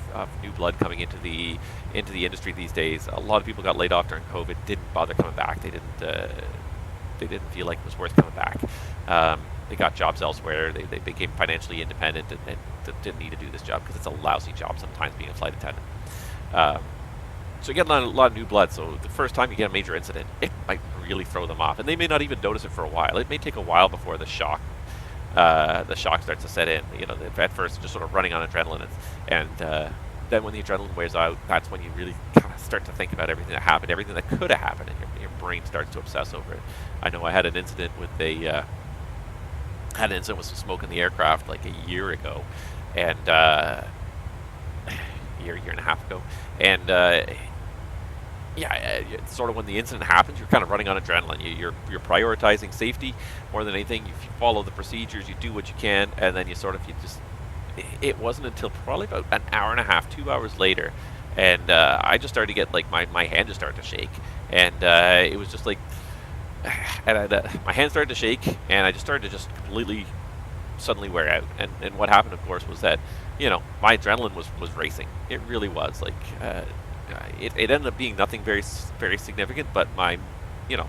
new blood coming into the industry these days. A lot of people got laid off during COVID. Didn't bother coming back. They didn't feel like it was worth coming back. They got jobs elsewhere. They became financially independent and didn't need to do this job because it's a lousy job sometimes being a flight attendant. So you get a lot of new blood. So the first time you get a major incident, it might really throw them off, and they may not even notice it for a while. It may take a while before the shock starts to set in. You know, at first just sort of running on adrenaline, and then when the adrenaline wears out, that's when you really kind of start to think about everything that happened, everything that could have happened, and your brain starts to obsess over it. I know I had an incident with some smoke in the aircraft like a year ago, and year and a half ago, and it's sort of when the incident happens, you're kind of running on adrenaline. You're prioritizing safety more than anything. You follow the procedures, you do what you can, and then it wasn't until probably about an hour and a half, 2 hours later, and I just started to get like my hand just started to shake, and it was just like, and my hand started to shake, and I just started to just completely suddenly wear out. And what happened, of course, was that, you know, my adrenaline was racing. It really was. Like, it ended up being nothing very significant, but my, you know,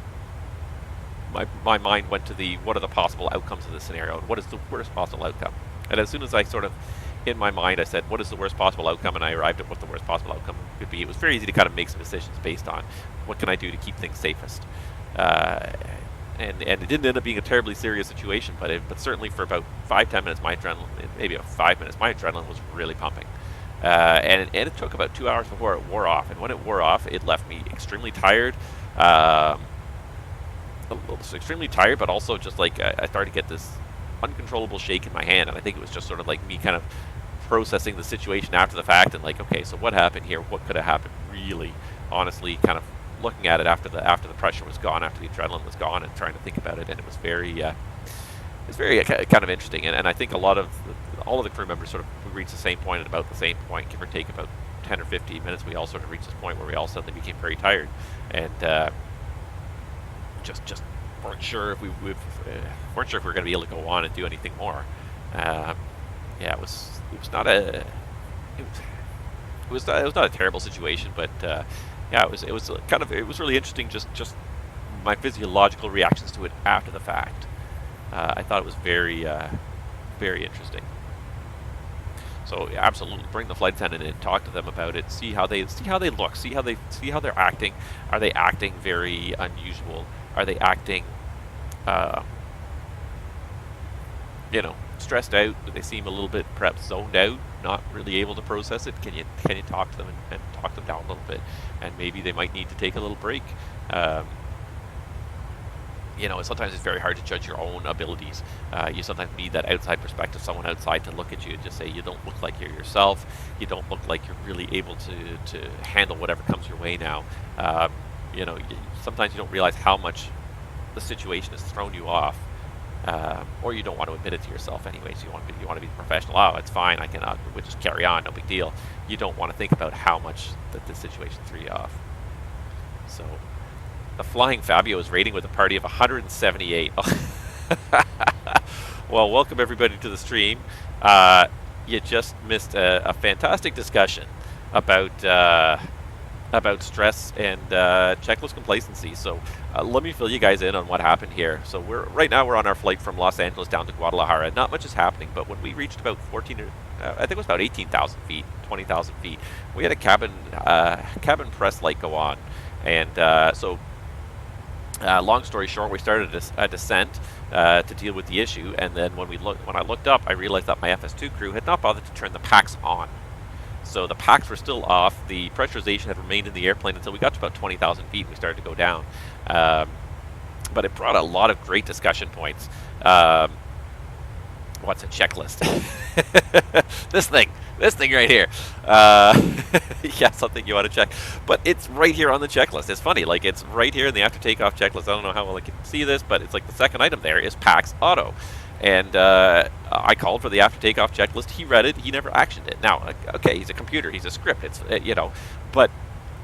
my mind went to what are the possible outcomes of this scenario, and what is the worst possible outcome. And as soon as I sort of, in my mind, I said, what is the worst possible outcome, and I arrived at what the worst possible outcome could be, it was very easy to kind of make some decisions based on what can I do to keep things safest. And it didn't end up being a terribly serious situation, but certainly for about 5-10 minutes, my adrenaline, maybe about 5 minutes, my adrenaline was really pumping. And it took about 2 hours before it wore off. And when it wore off, it left me extremely tired. Extremely tired, but also just like I started to get this uncontrollable shake in my hand. And I think it was just sort of like me kind of processing the situation after the fact and like, okay, so what happened here? What could have happened? Really, honestly, kind of looking at it after the pressure was gone, after the adrenaline was gone, and trying to think about it, and it was very kind of interesting. And I think all of the crew members sort of reached the same point at about the same point, give or take about 10 or 15 minutes. We all sort of reached this point where we all suddenly became very tired, and just weren't sure if we were going to be able to go on and do anything more. It was not a terrible situation, but yeah, it was really interesting. Just my physiological reactions to it after the fact. I thought it was very interesting. So absolutely, bring the flight attendant in, talk to them about it, see how they look, see how they're acting. Are they acting very unusual? Are they acting, stressed out? Do they seem a little bit perhaps zoned out, not really able to process it? Can you talk to them and talk them down a little bit? And maybe they might need to take a little break. Sometimes it's very hard to judge your own abilities. You sometimes need that outside perspective, someone outside to look at you and just say, you don't look like you're yourself. You don't look like you're really able to handle whatever comes your way now. Sometimes you don't realize how much the situation has thrown you off, or you don't want to admit it to yourself anyway. So you want to be professional. Oh, it's fine. We'll just carry on. No big deal. You don't want to think about how much that this situation threw you off. So. The Flying Fabio is rating with a party of 178. Well, welcome everybody to the stream. You just missed a fantastic discussion about stress and checklist complacency. So let me fill you guys in on what happened here. So right now we're on our flight from Los Angeles down to Guadalajara. Not much is happening, but when we reached about I think it was about 18,000 feet, 20,000 feet, we had a cabin press light go on, and so. Long story short, we started a descent to deal with the issue, and then when I looked up, I realized that my FS2 crew had not bothered to turn the packs on. So the packs were still off. The pressurization had remained in the airplane until we got to about 20,000 feet, and we started to go down. But it brought a lot of great discussion points. What's a checklist? This thing right here. Yeah, something you want to check. But it's right here on the checklist. It's funny, like it's right here in the after takeoff checklist. I don't know how well I can see this, but it's like the second item there is PAX Auto. And I called for the after takeoff checklist. He read it. He never actioned it. Now, okay, he's a computer. He's a script. It's, but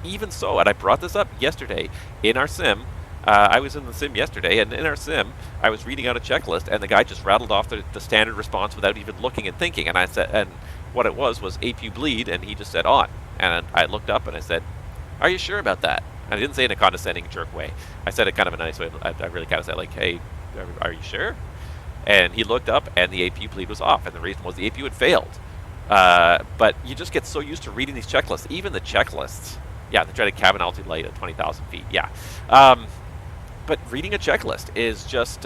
even so, and I brought this up yesterday in our sim. I was in the sim yesterday, and in our sim, I was reading out a checklist, and the guy just rattled off the standard response without even looking and thinking. And I said, and what it was APU bleed, and he just said on. And I looked up and I said, "Are you sure about that?" And I didn't say it in a condescending jerk way. I said it kind of a nice way. I really kind of said like, "Hey, are you sure?" And he looked up, and the APU bleed was off, and the reason was the APU had failed. But you just get so used to reading these checklists, even the checklists. Yeah, the dreaded cabin altitude light at 20,000 feet. Yeah. But reading a checklist is just,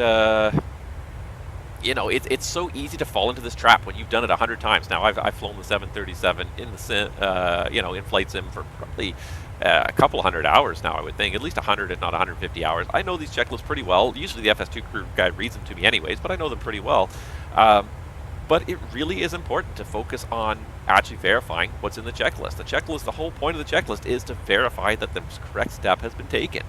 it's so easy to fall into this trap when you've done it 100 times. Now, I've flown the 737 in the sim, in flight sim for probably a couple hundred hours now, I would think. At least 100, if not 150 hours. I know these checklists pretty well. Usually the FS2 crew guy reads them to me anyways, but I know them pretty well. But it really is important to focus on actually verifying what's in the checklist. The whole point of the checklist is to verify that the correct step has been taken.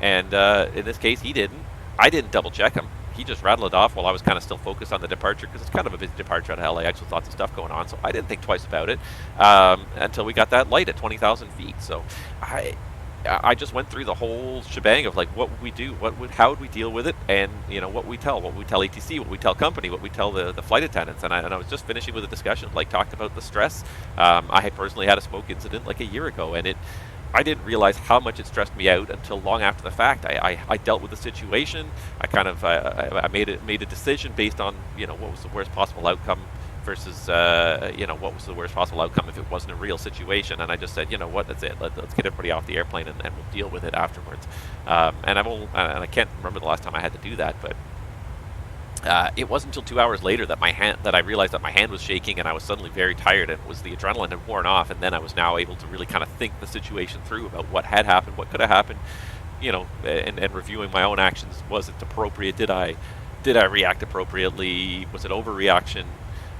And in this case, he didn't. I didn't double check him. he just rattled it off while I was kind of still focused on the departure, because it's kind of a busy departure out of LAX with lots of stuff going on. So I didn't think twice about it until we got that light at 20,000 feet. So I just went through the whole shebang of like, what would we do? How would we deal with it? And what we tell ATC, what we tell company, what we tell the flight attendants. And I was just finishing with a discussion, like talked about the stress. I had personally had a smoke incident like a year ago, and I didn't realize how much it stressed me out until long after the fact. I dealt with the situation. I kind of I made a decision based on what was the worst possible outcome versus what was the worst possible outcome if it wasn't a real situation. And I just said, that's it. Let's get everybody off the airplane and we'll deal with it afterwards. And I can't remember the last time I had to do that, but it wasn't until 2 hours later that I realized that my hand was shaking and I was suddenly very tired, and it was the adrenaline had worn off, and then I was now able to really kind of think the situation through about what had happened, what could have happened, and reviewing my own actions. Was it appropriate? Did I react appropriately? Was it overreaction?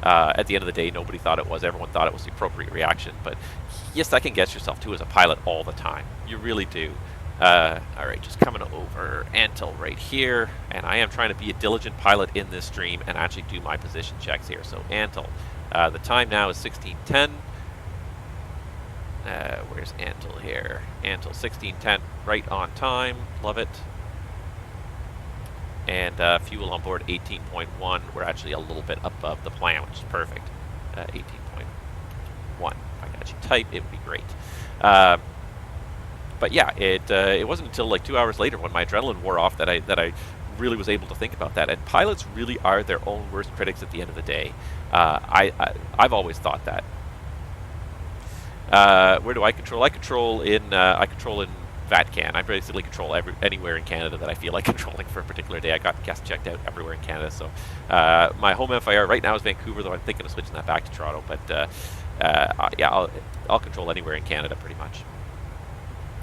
At the end of the day, nobody thought it was. Everyone thought it was the appropriate reaction. But you second guess yourself too as a pilot all the time. You really do. All right, just coming over Antle right here, and I am trying to be a diligent pilot in this stream and actually do my position checks here. So Antle, the time now is 16:10. Where's Antle here? Antle 16:10, right on time. Love it. And fuel on board 18.1. We're actually a little bit above the plan, which is perfect. 18.1. If I could actually type, it would be great. But yeah, it wasn't until like 2 hours later when my adrenaline wore off that I really was able to think about that. And pilots really are their own worst critics at the end of the day. I've always thought that. Where do I control? I control in VATCAN. I basically control anywhere in Canada that I feel like controlling for a particular day. I got guest checked out everywhere in Canada. So my home FIR right now is Vancouver, though I'm thinking of switching that back to Toronto. But yeah, I'll control anywhere in Canada pretty much.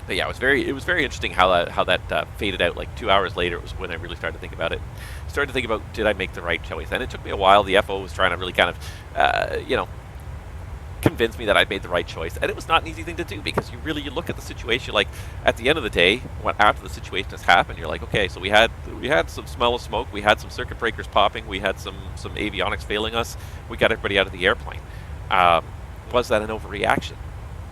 But yeah, it was very interesting how that faded out. Like 2 hours later, it was when I really started to think about it. Started to think about, did I make the right choice? And it took me a while. The FO was trying to really kind of convince me that I'd made the right choice, and it was not an easy thing to do, because you look at the situation, like at the end of the day, after the situation has happened, you're like, okay, so we had some smell of smoke, we had some circuit breakers popping, we had some avionics failing us, we got everybody out of the airplane. Was that an overreaction?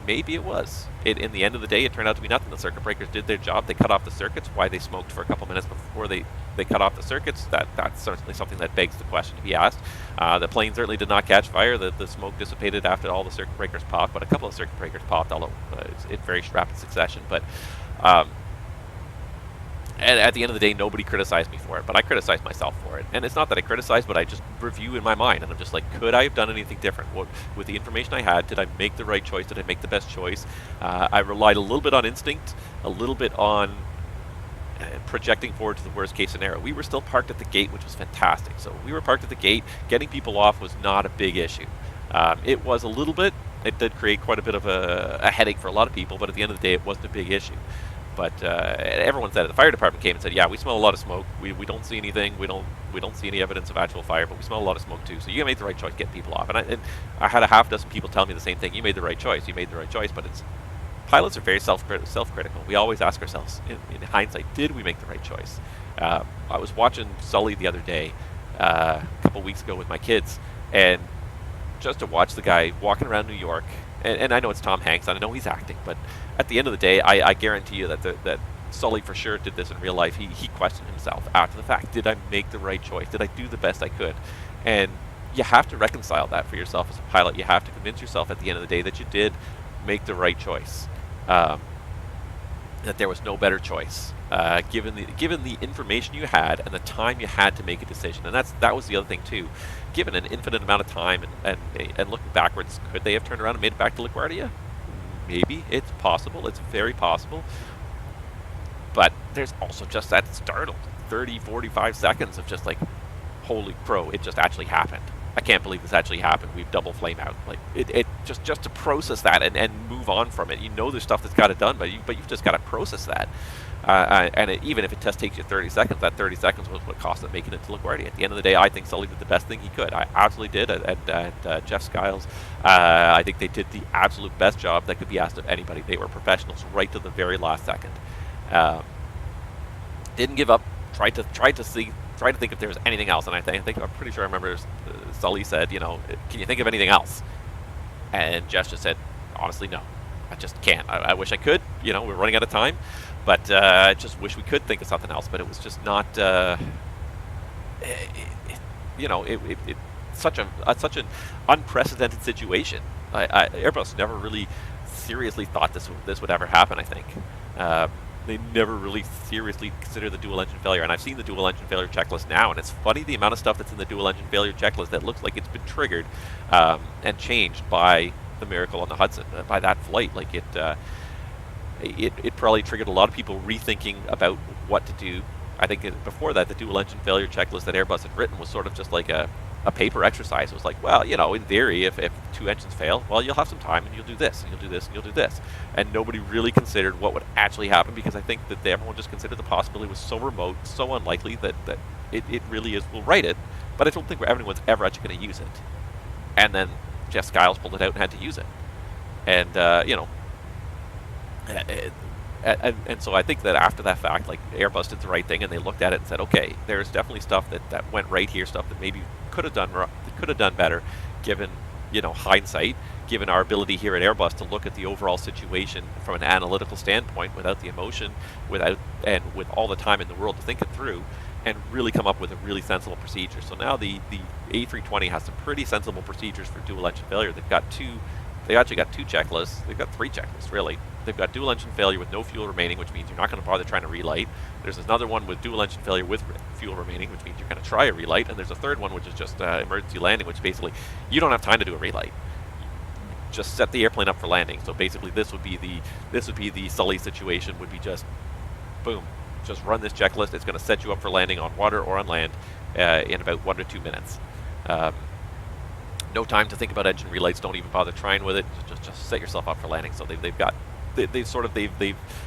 Maybe it was. In the end of the day, it turned out to be nothing. The circuit breakers did their job. They cut off the circuits. Why they smoked for a couple minutes before they cut off the circuits, that's certainly something that begs the question to be asked. The plane certainly did not catch fire. The smoke dissipated after all the circuit breakers popped, but a couple of circuit breakers popped all in very rapid succession. But and at the end of the day, nobody criticized me for it, but I criticized myself for it. And it's not that I criticize, but I just review in my mind, and I'm just like, could I have done anything different? With the information I had, did I make the right choice? Did I make the best choice? I relied a little bit on instinct, a little bit on projecting forward to the worst case scenario. We were still parked at the gate, which was fantastic. So we were parked at the gate. Getting people off was not a big issue. It was a little bit. It did create quite a bit of a headache for a lot of people, but at the end of the day, it wasn't a big issue. But everyone said it. The fire department came and said, yeah, we smell a lot of smoke. We don't see anything. We don't see any evidence of actual fire, but we smell a lot of smoke too. So you made the right choice, get people off. And I had a half dozen people tell me the same thing. You made the right choice. You made the right choice. But pilots are very self-critical. We always ask ourselves, in hindsight, did we make the right choice? I was watching Sully the other day, a couple weeks ago with my kids, and just to watch the guy walking around New York, and I know it's Tom Hanks, and I know he's acting, but at the end of the day, I guarantee you that Sully for sure did this in real life. He questioned himself after the fact. Did I make the right choice? Did I do the best I could? And you have to reconcile that for yourself as a pilot. You have to convince yourself at the end of the day that you did make the right choice. That there was no better choice, given the information you had and the time you had to make a decision. And that was the other thing too. Given an infinite amount of time and looking backwards, could they have turned around and made it back to LaGuardia? Maybe. It's possible. It's very possible. But there's also just that startled 30, 45 seconds of just like, holy crow, it just actually happened. I can't believe this actually happened. We've double flame out. Like it just to process that and move on from it. You know there's stuff that's got it done, but you've just got to process that. Even if it just takes you 30 seconds, that 30 seconds was what cost it making it to LaGuardia. At the end of the day, I think Sully did the best thing he could. I absolutely did. And Jeff Skiles, I think they did the absolute best job that could be asked of anybody. They were professionals right to the very last second. Didn't give up. Tried to see trying to think if there was anything else, and I'm pretty sure I remember Sully said, you know, can you think of anything else? And Jess just said, honestly, no. I just can't. I wish I could. You know, we're running out of time, but I just wish we could think of something else. But it was just not. You know, it's such an unprecedented situation. Airbus never really seriously thought this would ever happen. I think they never really seriously considered the dual engine failure. And I've seen the dual engine failure checklist now, and it's funny the amount of stuff that's in the dual engine failure checklist that looks like it's been triggered and changed by the miracle on the Hudson, by that flight. Like it probably triggered a lot of people rethinking about what to do. I think before that, the dual engine failure checklist that Airbus had written was sort of just like a paper exercise. It was like, well, you know, in theory, if 2 engines fail, well, you'll have some time and you'll do this, and you'll do this, and you'll do this. And nobody really considered what would actually happen, because I think that everyone just considered the possibility was so remote, so unlikely that it really is, we'll write it, but I don't think anyone's ever actually going to use it. And then Jeff Skiles pulled it out and had to use it. And, you know, and so I think that after that fact, like, Airbus did the right thing, and they looked at it and said, okay, there's definitely stuff that went right here, stuff that maybe could have done better, given, you know, hindsight, given our ability here at Airbus to look at the overall situation from an analytical standpoint, without the emotion, with all the time in the world to think it through, and really come up with a really sensible procedure. So now the A320 has some pretty sensible procedures for dual engine failure. They actually got 2 checklists. They've got 3 checklists, really. They've got dual engine failure with no fuel remaining, which means you're not going to bother trying to relight. There's another one with dual engine failure with fuel remaining, which means you're going to try a relight. And there's a third one, which is just emergency landing, which basically you don't have time to do a relight. Just set the airplane up for landing. So basically, this would be the Sully situation. Would be just boom, just run this checklist. It's going to set you up for landing on water or on land in about 1 to 2 minutes. No time to think about engine relights. Don't even bother trying with it. Just set yourself up for landing. So they've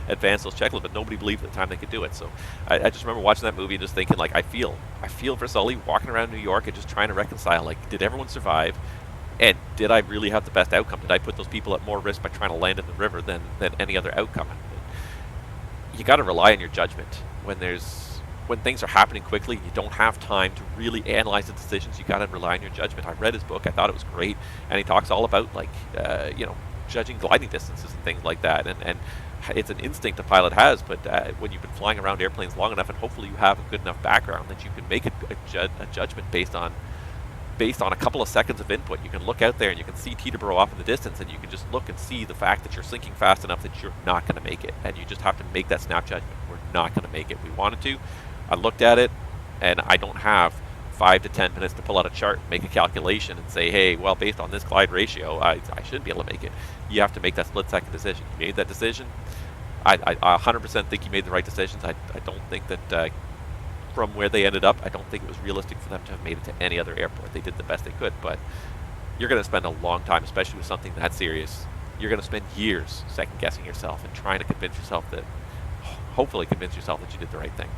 advanced those checklists, but nobody believed at the time they could do it. So I just remember watching that movie and just thinking, like, I feel for Sully walking around New York and just trying to reconcile, like, did everyone survive? And did I really have the best outcome? Did I put those people at more risk by trying to land in the river than any other outcome? You got to rely on your judgment when things are happening quickly. You don't have time to really analyze the decisions. You got to rely on your judgment. I read his book. I thought it was great, and he talks all about, like, you know, judging gliding distances and things like that. And it's an instinct a pilot has, but when you've been flying around airplanes long enough, and hopefully you have a good enough background that you can make a judgment based on a couple of seconds of input. You can look out there and you can see Teterboro off in the distance, and you can just look and see the fact that you're sinking fast enough that you're not going to make it, and you just have to make that snap judgment. We're not going to make it. We wanted to. I looked at it, and I don't have 5 to 10 minutes to pull out a chart, make a calculation, and say, hey, well, based on this glide ratio, I shouldn't be able to make it. You have to make that split-second decision. You made that decision. I 100% think you made the right decisions. I don't think that from where they ended up, I don't think it was realistic for them to have made it to any other airport. They did the best they could, but you're going to spend a long time, especially with something that serious. You're going to spend years second-guessing yourself and trying to convince yourself that, hopefully convince yourself that you did the right thing.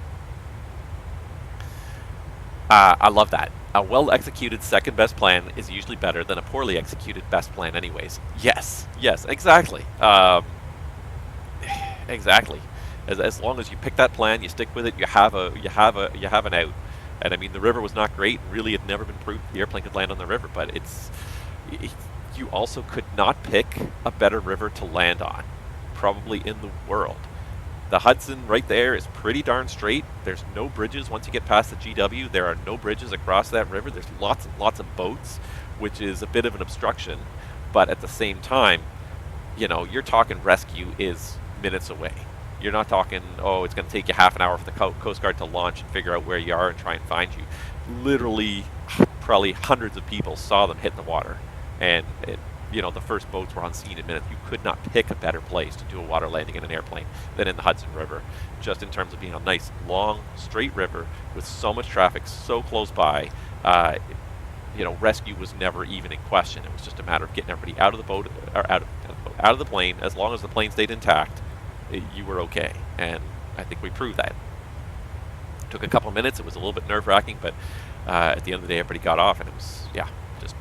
I love that. A well-executed second-best plan is usually better than a poorly executed best plan anyways. Yes, exactly. Exactly. As long as you pick that plan, you stick with it, you have an out. And I mean, the river was not great. Really, it had never been proved the airplane could land on the river, but you also could not pick a better river to land on, probably in the world. The Hudson right there is pretty darn straight. There's no bridges. Once you get past the GW, there are no bridges across that river. There's lots and lots of boats, which is a bit of an obstruction. But at the same time, you know, you're talking rescue is minutes away. You're not talking, oh, it's going to take you half an hour for the Coast Guard to launch and figure out where you are and try and find you. Literally, probably hundreds of people saw them hit the water. And you know, the first boats were on scene in minutes. You could not pick a better place to do a water landing in an airplane than in the Hudson River, just in terms of being a nice, long, straight river with so much traffic so close by. You know, rescue was never even in question. It was just a matter of getting everybody out of the boat, or out of the plane. As long as the plane stayed intact, you were okay. And I think we proved that. It took a couple minutes. It was a little bit nerve-wracking, but at the end of the day, everybody got off, and it was, yeah, just...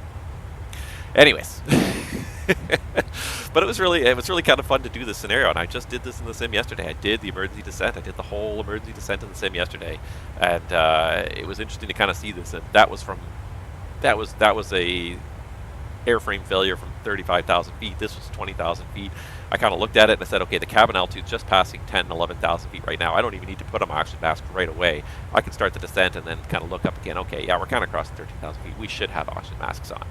Anyways. But it was really kind of fun to do this scenario, and I just did this in the sim yesterday. I did the emergency descent. I did the whole emergency descent in the sim yesterday, and it was interesting to kind of see this. And that was a airframe failure from 35,000 feet. This was 20,000 feet. I kind of looked at it and I said, okay, the cabin altitude's just passing 10, 11,000 feet right now. I don't even need to put on my oxygen mask right away. I can start the descent and then kind of look up again. Okay, yeah, we're kind of crossing 13,000 feet. We should have oxygen masks on.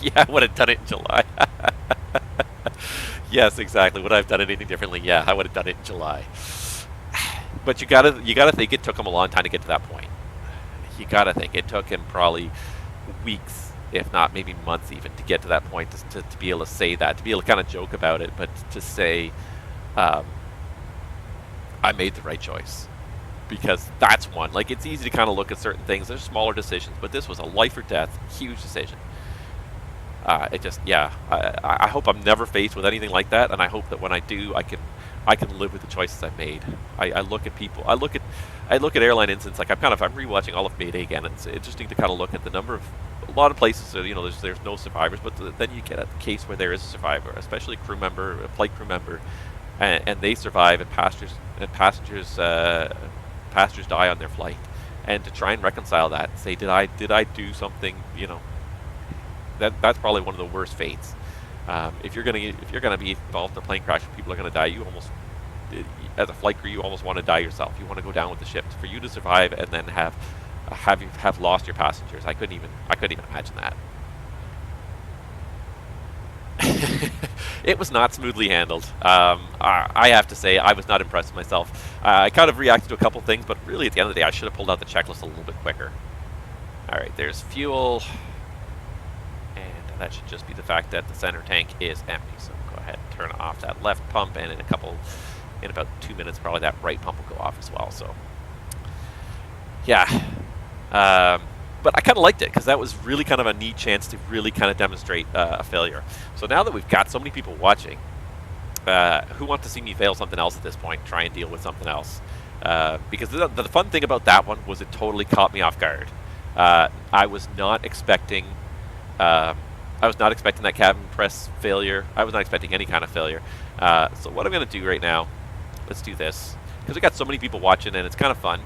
Yeah, I would have done it in July. Yes, exactly. Would I have done anything differently? Yeah, I would have done it in July. But you gotta think it took him a long time to get to that point. You gotta think it took him probably weeks, if not maybe months even, to get to that point, to be able to say that, to be able to kind of joke about it, but to say, I made the right choice. Because that's one. Like, it's easy to kind of look at certain things. There's smaller decisions, but this was a life or death, huge decision. It just, yeah. I hope I'm never faced with anything like that, and I hope that when I do, I can live with the choices I've made. I look at people. I look at airline incidents. Like I'm rewatching all of Mayday again. And it's interesting to kind of look at the number of a lot of places. So, you know, there's no survivors, but then you get a case where there is a survivor, especially a crew member, a flight crew member, and they survive, and passengers die on their flight, and to try and reconcile that and say, did I do something? You know, that's probably one of the worst fates. If you're gonna be involved in a plane crash and people are gonna die, you almost, as a flight crew, you almost want to die yourself. You want to go down with the ship. For you to survive and then have lost your passengers, I couldn't even imagine that. It was not smoothly handled. I have to say, I was not impressed with myself. I kind of reacted to a couple things, but really at the end of the day, I should have pulled out the checklist a little bit quicker. All right, there's fuel. That should just be the fact that the center tank is empty. So go ahead and turn off that left pump, and in about 2 minutes, probably that right pump will go off as well. So, yeah. But I kind of liked it because that was really kind of a neat chance to really kind of demonstrate a failure. So now that we've got so many people watching who want to see me fail something else at this point, try and deal with something else. Because the fun thing about that one was it totally caught me off guard. I was not expecting that cabin press failure. I was not expecting any kind of failure. So what I'm going to do right now, let's do this. Because we got so many people watching and it's kind of fun.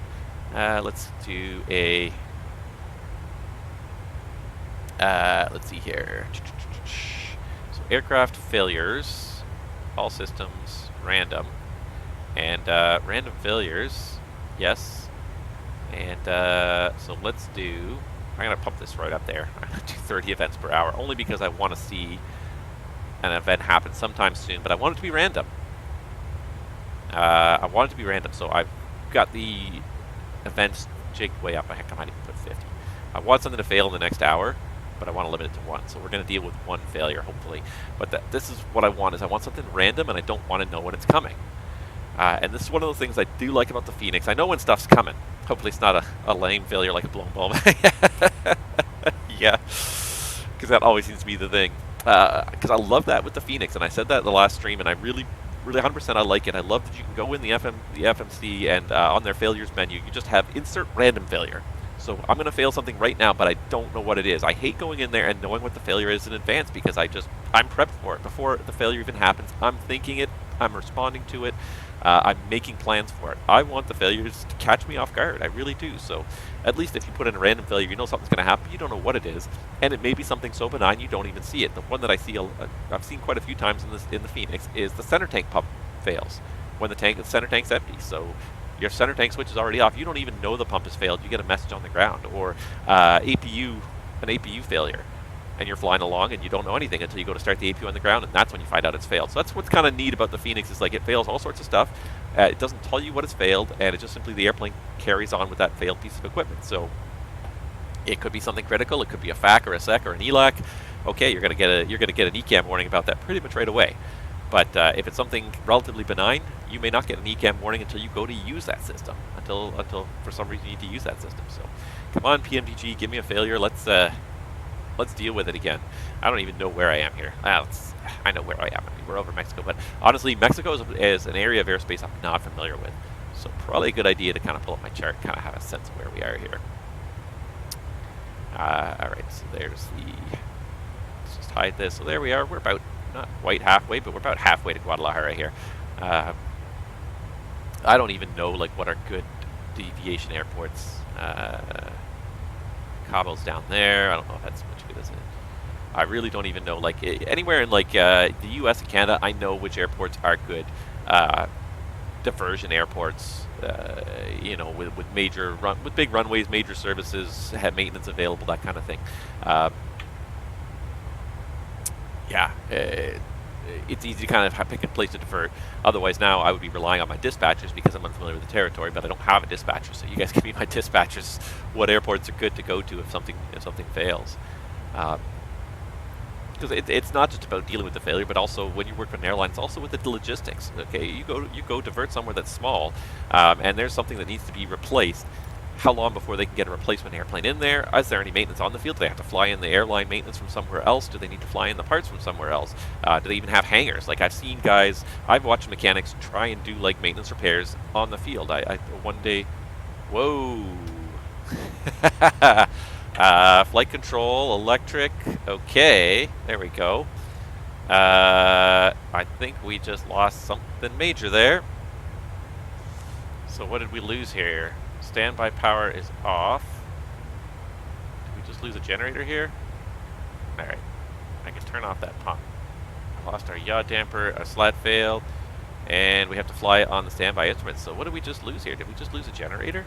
Let's do a... let's see here. So aircraft failures, all systems, random. And random failures, yes. And so let's do... I'm going to pump this right up there. I'm going to do 30 events per hour, only because I want to see an event happen sometime soon, but I want it to be random. So I've got the events jigged way up. Heck, I might even put 50. I want something to fail in the next hour, but I want to limit it to one. So we're going to deal with one failure, hopefully. But this is what I want, is I want something random, and I don't want to know when it's coming. And this is one of those things I do like about the Phoenix. I know when stuff's coming. Hopefully it's not a lame failure like a blown bulb. Yeah, because that always seems to be the thing. Because I love that with the Phoenix, and I said that in the last stream, and I really 100% I like it. I love that you can go in the FMC and on their failures menu, you just have insert random failure. So I'm going to fail something right now, but I don't know what it is. I hate going in there and knowing what the failure is in advance, because I'm prepped for it. Before the failure even happens, I'm thinking it, I'm responding to it. I'm making plans for it. I want the failures to catch me off guard. I really do. So at least if you put in a random failure, you know something's going to happen. You don't know what it is, and it may be something so benign you don't even see it. The one that I see, I've seen quite a few times in the Phoenix, is the center tank pump fails when the center tank's empty. So your center tank switch is already off. You don't even know the pump has failed. You get a message on the ground, or an APU failure. And you're flying along and you don't know anything until you go to start the APU on the ground, and that's when you find out it's failed. So that's what's kind of neat about the Phoenix, is like it fails all sorts of stuff. It doesn't tell you what it's failed, and it just simply, the airplane carries on with that failed piece of equipment. So it could be something critical. It could be a FAC or a SEC or an ELAC. Okay, you're gonna get an ECAM warning about that pretty much right away. But if it's something relatively benign, you may not get an ECAM warning until you go to use that system. Until for some reason you need to use that system. So come on, PMDG, give me a failure. Let's deal with it again. I don't even know where I am here. I know where I am. I mean, we're over Mexico, but honestly, Mexico is an area of airspace I'm not familiar with. So probably a good idea to kind of pull up my chart, kind of have a sense of where we are here. All right, so there's the... Let's just just hide this. So there we are. We're about, not quite halfway, but we're about halfway to Guadalajara here. I don't even know like what are good deviation airports. Cabo's down there. I don't know if that's much good, is it? I really don't even know. Like anywhere in like the U.S. and Canada, I know which airports are good diversion airports. You know, with with big runways, major services, have maintenance available, that kind of thing. Yeah, it's easy to kind of pick a place to divert. Otherwise, now I would be relying on my dispatchers because I'm unfamiliar with the territory, but I don't have a dispatcher. So you guys can be my dispatchers. What airports are good to go to if something fails? Because it's not just about dealing with the failure, but also when you work with an airline, it's also with the logistics. Okay, you go divert somewhere that's small, and there's something that needs to be replaced. How long before they can get a replacement airplane in there? Is there any maintenance on the field? Do they have to fly in the airline maintenance from somewhere else? Do they need to fly in the parts from somewhere else? Do they even have hangars? Like I've seen guys, I've watched mechanics try and do like maintenance repairs on the field. I one day, whoa. Flight control, electric, okay, there we go. I think we just lost something major there. So what did we lose here? Standby power is off. Did we just lose a generator here? Alright, I can turn off that pump. I lost our yaw damper, a slat failed, and we have to fly on the standby instruments. So what did we just lose here? Did we just lose a generator?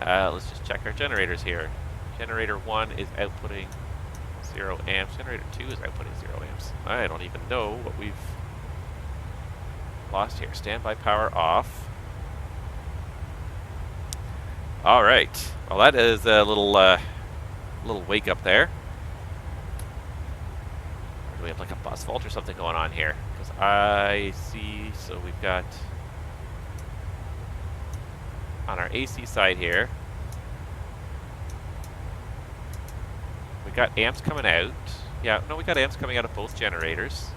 Let's just check our generators here. Generator 1 is outputting 0 amps. Generator 2 is outputting 0 amps. I don't even know what we've lost here. Standby power off. All right. Well, that is a little wake up there. Or do we have like a bus fault or something going on here? Because I see. So we've got on our AC side here. We got amps coming out. Yeah, no, we got amps coming out of both generators.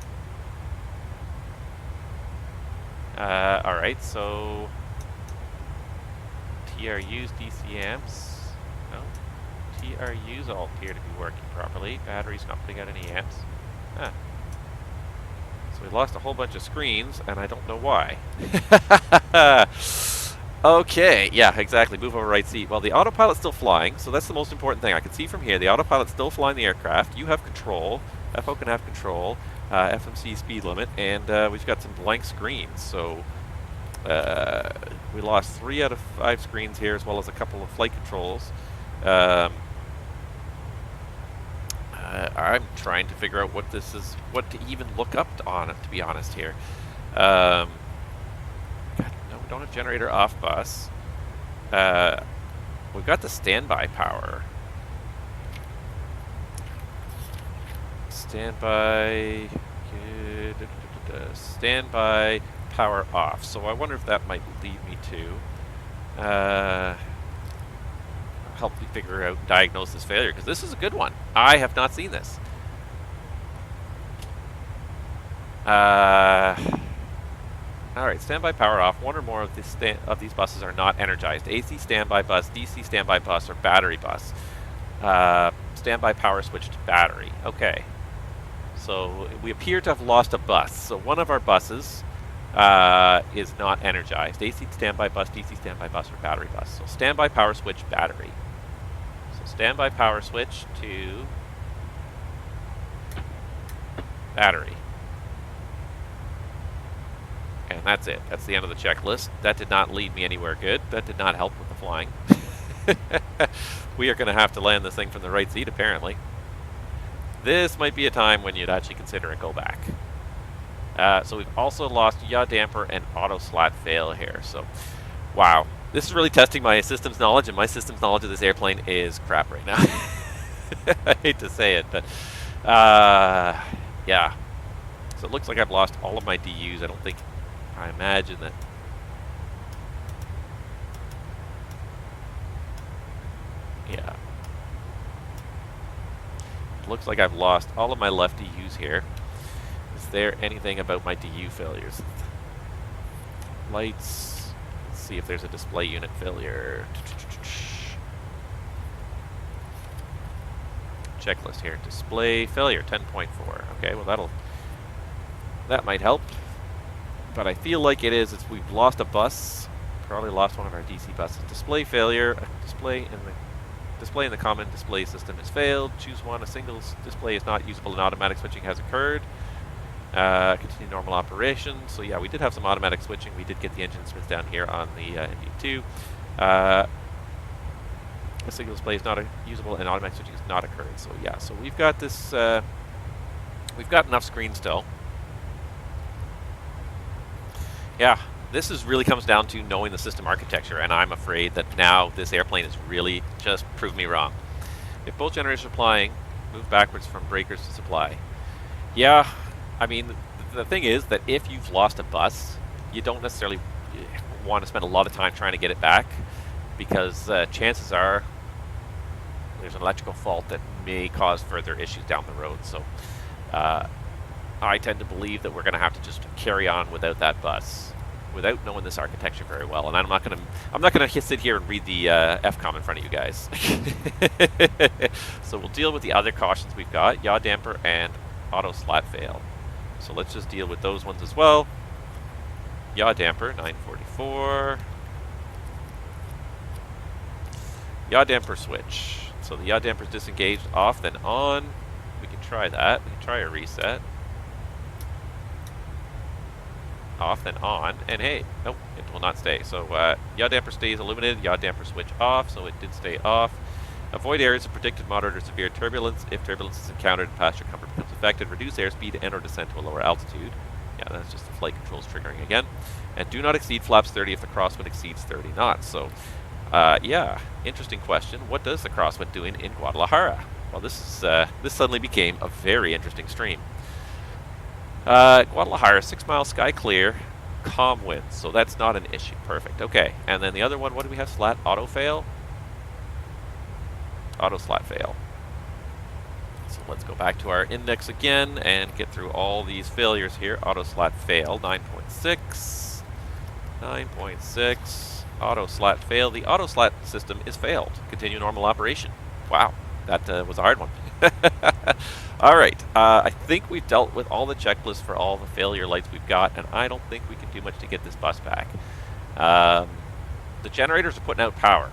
Alright, so TRUs, DC amps. No. TRUs all appear to be working properly. Battery's not putting out any amps. Ah. So we lost a whole bunch of screens, and I don't know why. Okay, yeah, exactly. Move over right seat. Well, the autopilot's still flying, so that's the most important thing. I can see from here, the autopilot's still flying the aircraft. You have control. FO can have control. FMC speed limit, and we've got some blank screens. So we lost 3 out of 5 screens here, as well as a couple of flight controls. I'm trying to figure out what this is, what to even look up on it, to be honest here. Don't have generator off bus. We've got the standby power. Standby power off. So I wonder if that might lead me to help me figure out, diagnose this failure, because this is a good one. I have not seen this. Alright, standby power off. One or more of these buses are not energized. AC standby bus, DC standby bus, or battery bus. Standby power switch to battery. Okay. So we appear to have lost a bus. So one of our buses is not energized. AC standby bus, DC standby bus, or battery bus. So standby power switch, battery. So standby power switch to battery. And that's it. That's the end of the checklist. That did not lead me anywhere good. That did not help with the flying. We are going to have to land this thing from the right seat, apparently. This might be a time when you'd actually consider a go back. So we've also lost yaw damper and auto slat fail here. So, wow. This is really testing my systems knowledge, and my systems knowledge of this airplane is crap right now. I hate to say it, but yeah. So it looks like I've lost all of my DUs. I imagine that. Yeah. It looks like I've lost all of my left DUs here. Is there anything about my DU failures? Lights. Let's see if there's a display unit failure. checklist here. Display failure 10.4. Okay, well that might help. But I feel like we've lost a bus. Probably lost one of our DC buses. Display failure. Display in the common display system has failed. Choose one. A single display is not usable and automatic switching has occurred. Continue normal operation. So yeah, we did have some automatic switching. We did get the engine instruments down here on the MD2. A single display is not usable and automatic switching has not occurred. So yeah, so we've got this. We've got enough screen still. Yeah, this really comes down to knowing the system architecture, and I'm afraid that now this airplane has really just proved me wrong. If both generators are flying, move backwards from breakers to supply. Yeah, I mean, the thing is that if you've lost a bus, you don't necessarily want to spend a lot of time trying to get it back, because chances are there's an electrical fault that may cause further issues down the road. So I tend to believe that we're going to have to just carry on without that bus, without knowing this architecture very well. And I'm not going to sit here and read the FCOM in front of you guys. So we'll deal with the other cautions we've got: yaw damper and auto slat fail. So let's just deal with those ones as well. Yaw damper 944. Yaw damper switch. So the yaw damper is disengaged, off then on. We can try that. We can try a reset. Off then on, and hey, nope, it will not stay. So yaw damper stays illuminated, yaw damper switch off, so it did stay off. Avoid areas of predicted moderate or severe turbulence. If turbulence is encountered and passenger comfort becomes affected, reduce airspeed and or descend to a lower altitude. Yeah, that's just the flight controls triggering again. And do not exceed flaps 30 if the crosswind exceeds 30 knots. So yeah, interesting question. What does the crosswind doing in Guadalajara? Well, this suddenly became a very interesting stream. Guadalajara, 6 miles sky clear, calm winds, so that's not an issue. Perfect. Okay, and then the other one, what do we have? Slat auto fail? Auto slat fail. So let's go back to our index again and get through all these failures here. Auto slat fail, 9.6. 9.6. Auto slat fail. The auto slat system is failed. Continue normal operation. Wow, that was a hard one. All right, I think we've dealt with all the checklists for all the failure lights we've got, and I don't think we can do much to get this bus back. The generators are putting out power,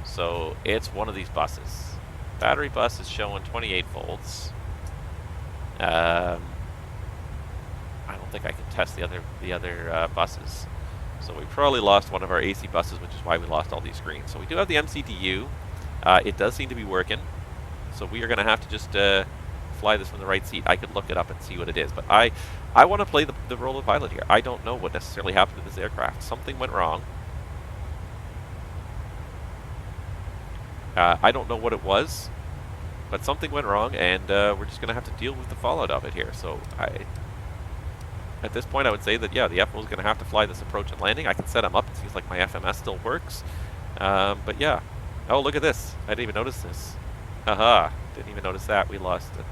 so it's one of these buses. Battery bus is showing 28 volts. I don't think I can test the other buses, so we probably lost one of our AC buses, which is why we lost all these screens. So we do have the MCDU. It does seem to be working. So we are going to have to just fly this from the right seat. I could look it up and see what it is. But I want to play the role of pilot here. I don't know what necessarily happened to this aircraft. Something went wrong. I don't know what it was, but something went wrong, and we're just going to have to deal with the fallout of it here. So at this point, I would say that, yeah, the FO is going to have to fly this approach and landing. I can set them up. It seems like my FMS still works. But yeah. Oh, look at this. I didn't even notice this. Haha, didn't even notice that. We lost it.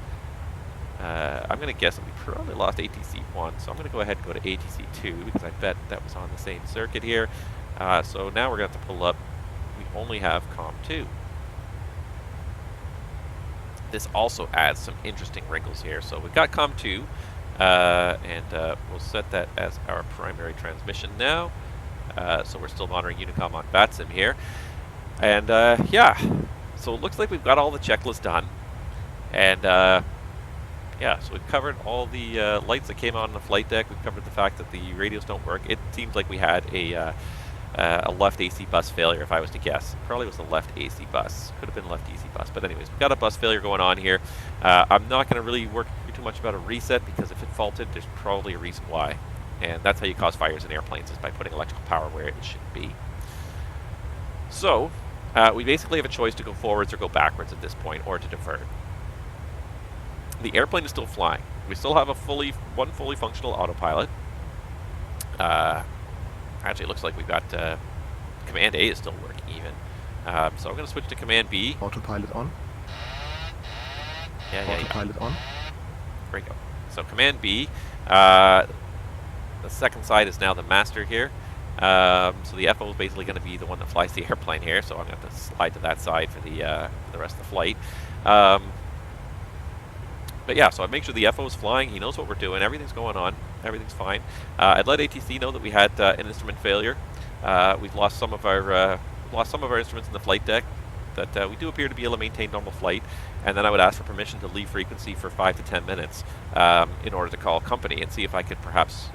I'm going to guess that we probably lost ATC-1, so I'm going to go ahead and go to ATC-2 because I bet that was on the same circuit here. So now we're going to have to pull up. We only have COM-2. This also adds some interesting wrinkles here. So we've got COM-2, and we'll set that as our primary transmission now. So we're still monitoring Unicom on VATSIM here. And yeah. So it looks like we've got all the checklists done, and yeah, so we've covered all the lights that came on the flight deck. We've covered the fact that the radios don't work. It seems like we had a left AC bus failure, if I was to guess. It probably was the left AC bus. Could have been left DC bus, but anyways, we've got a bus failure going on here. I'm not going to really work too much about a reset, because if it faulted, there's probably a reason why, and that's how you cause fires in airplanes, is by putting electrical power where it should be. So we basically have a choice to go forwards or go backwards at this point, or to divert. The airplane is still flying. We still have one fully functional autopilot. Actually, it looks like we've got Command A is still working even. So I'm going to switch to Command B. Autopilot on. Yeah. Autopilot on. There we go. So Command B. The second side is now the master here. So the FO is basically going to be the one that flies the airplane here, so I'm going to have to slide to that side for the rest of the flight. But yeah, so I make sure the FO is flying, he knows what we're doing, everything's going on, everything's fine. I'd let ATC know that we had an instrument failure. We've lost some of our instruments in the flight deck, that we do appear to be able to maintain normal flight, and then I would ask for permission to leave frequency for 5 to 10 minutes in order to call company and see if I could perhaps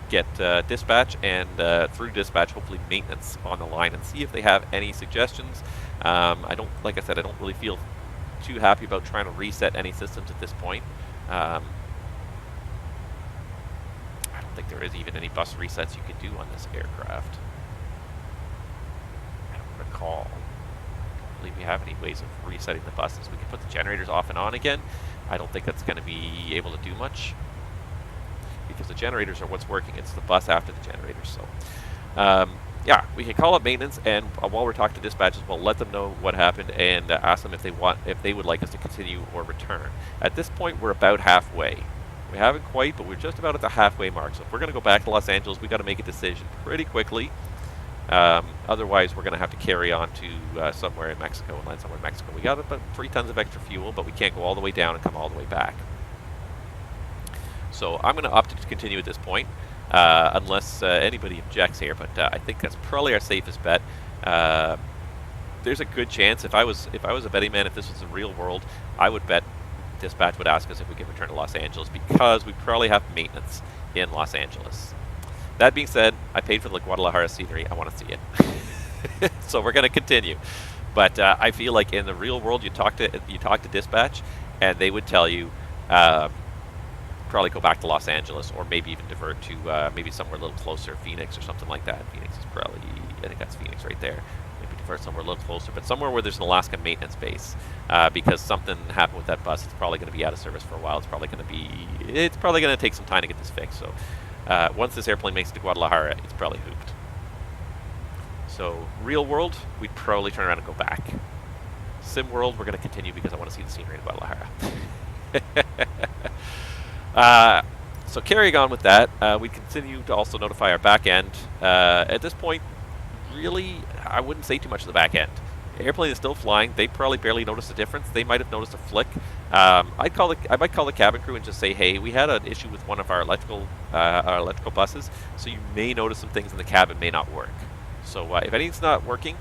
get dispatch and through dispatch hopefully maintenance on the line and see if they have any suggestions. Like I said, I don't really feel too happy about trying to reset any systems at this point. I don't think there is even any bus resets you can do on this aircraft. I don't recall. I believe we have any ways of resetting the buses. We can put the generators off and on again. I don't think that's going to be able to do much because the generators are what's working. It's the bus after the generators. So yeah, we can call up maintenance, and while we're talking to dispatches, we'll let them know what happened and ask them if they would like us to continue or return. At this point, we're about halfway. We haven't quite, but we're just about at the halfway mark. So if we're going to go back to Los Angeles, we've got to make a decision pretty quickly. Otherwise, we're going to have to carry on to somewhere in Mexico and land somewhere in Mexico. We got about 3 tons of extra fuel, but we can't go all the way down and come all the way back. So I'm going to opt to continue at this point, unless anybody objects here. But I think that's probably our safest bet. There's a good chance if I was a betting man, if this was the real world, I would bet dispatch would ask us if we can return to Los Angeles because we probably have maintenance in Los Angeles. That being said, I paid for the Guadalajara scenery. I want to see it. So we're going to continue. But I feel like in the real world, you talk to dispatch, and they would tell you probably go back to Los Angeles, or maybe even divert to maybe somewhere a little closer, Phoenix or something like that. Phoenix is probably, I think that's Phoenix right there. Maybe divert somewhere a little closer, but somewhere where there's an Alaska maintenance base, because something happened with that bus. It's probably going to be out of service for a while. It's probably going to take some time to get this fixed. So. Once this airplane makes it to Guadalajara, it's probably hooped. So, real world, we'd probably turn around and go back. Sim world, we're going to continue because I want to see the scenery in Guadalajara. So, carrying on with that, we continue to also notify our back end. At this point, really, I wouldn't say too much of the back end. The airplane is still flying. They probably barely noticed a difference. They might have noticed a flick. I might call the cabin crew and just say, hey, we had an issue with one of our electrical buses, so you may notice some things in the cabin may not work. So if anything's not working,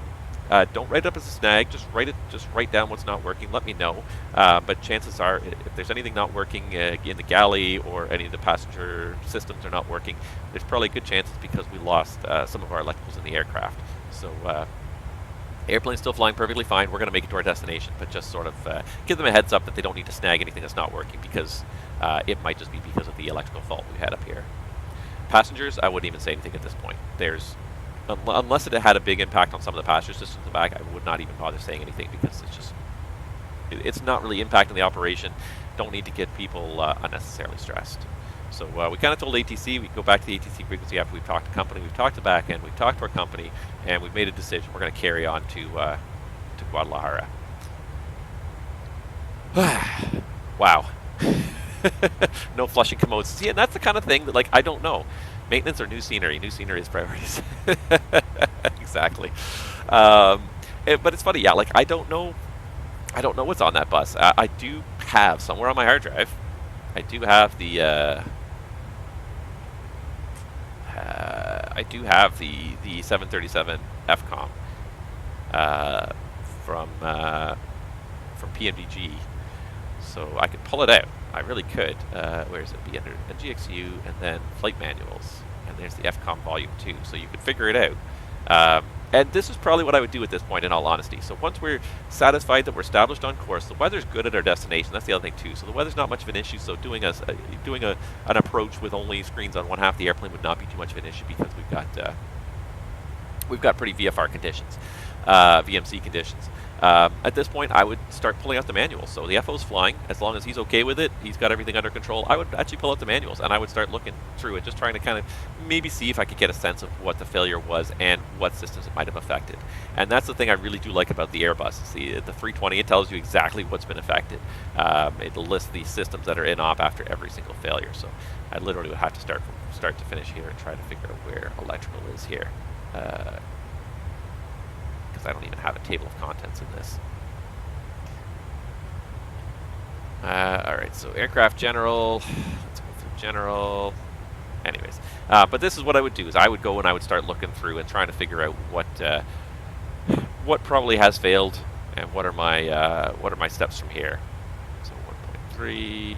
don't write it up as a snag. Just write down what's not working. Let me know. But chances are, if there's anything not working in the galley or any of the passenger systems are not working, there's probably a good chance it's because we lost some of our electricals in the aircraft. So. Airplane's still flying perfectly fine. We're going to make it to our destination, but just sort of give them a heads up that they don't need to snag anything that's not working because it might just be because of the electrical fault we had up here. Passengers, I wouldn't even say anything at this point. Unless it had a big impact on some of the passenger systems in the back, I would not even bother saying anything because it's not really impacting the operation. Don't need to get people unnecessarily stressed. So we kind of told ATC, we go back to the ATC frequency after we've talked to company, we've talked to back end, we've talked to our company, and we've made a decision. We're going to carry on to Guadalajara. Wow. No flushing commodes. See, and that's the kind of thing that, like, I don't know. Maintenance or new scenery? New scenery is priorities. Exactly. But it's funny, yeah, like, I don't know what's on that bus. I do have, somewhere on my hard drive, I do have the 737 FCOM from PMDG, so I could pull it out. I really could. Where is it? Be under a GXU and then flight manuals, and there's the FCOM Volume 2. So you could figure it out. And this is probably what I would do at this point, in all honesty. So once we're satisfied that we're established on course, the weather's good at our destination. That's the other thing too. So the weather's not much of an issue. So doing an approach with only screens on one half of the airplane would not be too much of an issue because we've got pretty VFR conditions, VMC conditions. At this point, I would start pulling out the manuals. So the FO's flying. As long as he's okay with it, he's got everything under control, I would actually pull out the manuals, and I would start looking through it, just trying to kind of maybe see if I could get a sense of what the failure was and what systems it might have affected. And that's the thing I really do like about the Airbus. See, the 320, it tells you exactly what's been affected. It lists the systems that are in op after every single failure. So I literally would have to start from start to finish here and try to figure out where electrical is here. Because I don't even have a table of contents in this. Alright, so aircraft general. Let's go through general. Anyways, but this is what I would do, is I would go and I would start looking through and trying to figure out what probably has failed and what are my steps from here. So 1.3,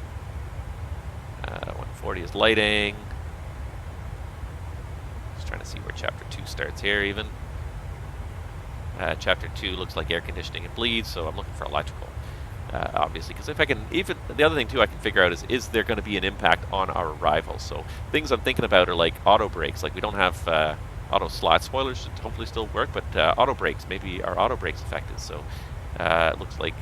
140 is lighting. Just trying to see where chapter 2 starts here even. Chapter 2 looks like air conditioning and bleeds, so I'm looking for electrical. Obviously, because if I can, even the other thing too I can figure out is there going to be an impact on our arrival? So things I'm thinking about are like auto brakes. Like we don't have auto slot spoilers, should hopefully still work, but auto brakes, maybe our auto brakes affected. So it looks like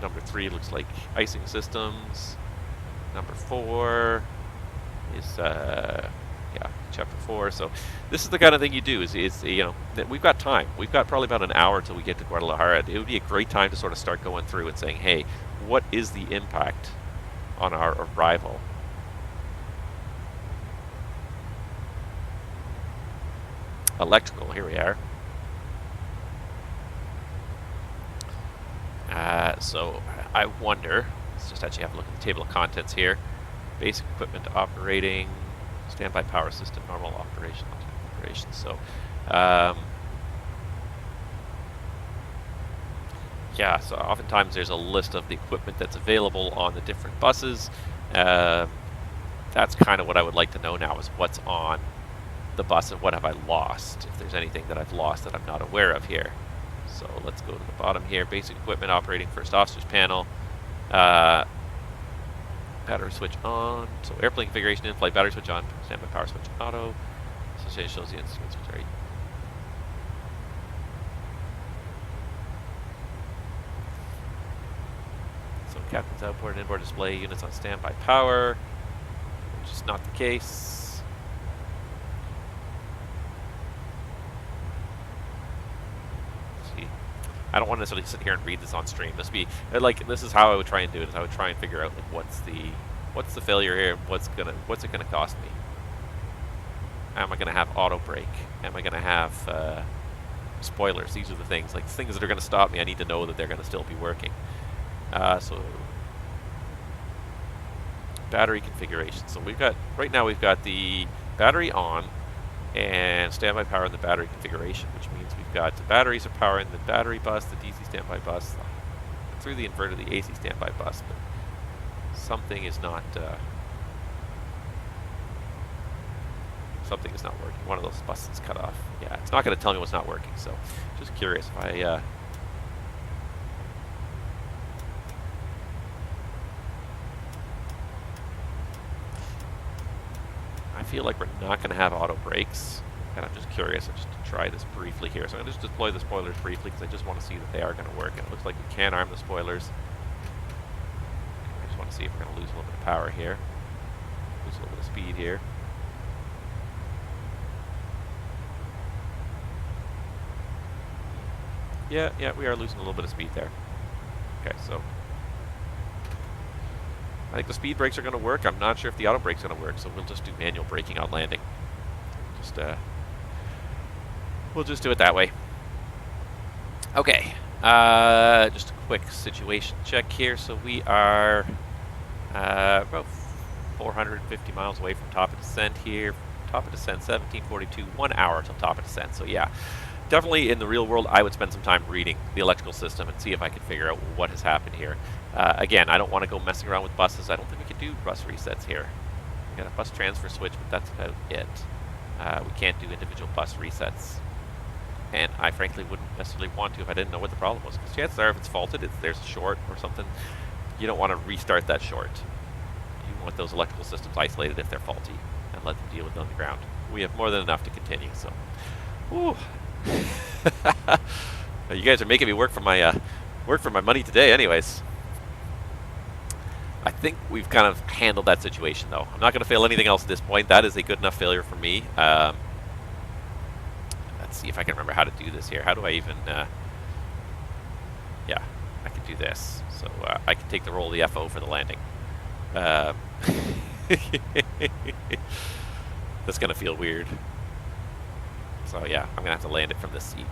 number 3 looks like icing systems. Number 4 is yeah, chapter 4. So this is the kind of thing you do, is you know, that we've got time. We've got probably about an hour till we get to Guadalajara. It would be a great time to sort of start going through and saying, hey, what is the impact on our arrival? Electrical, here we are. So I wonder, let's just actually have a look at the table of contents here. Basic equipment operating, standby power system, normal operation. So, yeah, so oftentimes there's a list of the equipment that's available on the different buses. That's kind of what I would like to know now, is what's on the bus and what have I lost, if there's anything that I've lost that I'm not aware of here. So let's go to the bottom here. Basic equipment operating, first officer's panel. Battery switch on. So airplane configuration, in-flight battery switch on. Standby power switch auto. Association shows the instruments. Right. So captain's outboard and inboard display units on standby power, which is not the case. I don't want to necessarily sit here and read this on stream. This is how I would try and do it. Is I would try and figure out like what's the failure here, what's it gonna cost me? Am I gonna have auto brake? Am I gonna have spoilers? These are the things that are gonna stop me. I need to know that they're gonna still be working. So battery configuration. So right now we've got the battery on and standby power in the battery configuration, which means we've got the batteries are powering the battery bus, the DC standby bus, through the inverter, the AC standby bus, but something is not working. One of those buses cut off. Yeah, it's not going to tell me what's not working, so just curious if I feel like we're not going to have auto brakes, and I'm just curious just to try this briefly here. So I'm going to just deploy the spoilers briefly because I just want to see that they are going to work, and it looks like we can arm the spoilers. I just want to see if we're going to lose a little bit of power here, lose a little bit of speed here. Yeah, we are losing a little bit of speed there. Okay, so I think the speed brakes are going to work. I'm not sure if the auto brake's going to work, so we'll just do manual braking on landing. We'll just do it that way. Okay, just a quick situation check here. So we are about 450 miles away from top of descent here. Top of descent 1742, 1 hour till top of descent. So yeah, definitely in the real world, I would spend some time reading the electrical system and see if I can figure out what has happened here. Again, I don't want to go messing around with buses. I don't think we can do bus resets here. We got a bus transfer switch, but that's about it. We can't do individual bus resets. And I frankly wouldn't necessarily want to if I didn't know what the problem was. Because chances are if it's faulted, if there's a short or something, you don't want to restart that short. You want those electrical systems isolated if they're faulty and let them deal with it on the ground. We have more than enough to continue, so. Whew. You guys are making me work for my money today, anyways. I think we've kind of handled that situation, though. I'm not going to fail anything else at this point. That is a good enough failure for me. Let's see if I can remember how to do this here. How do I even... yeah, I can do this. So I can take the roll of the FO for the landing. That's going to feel weird. So yeah, I'm going to have to land it from this seat.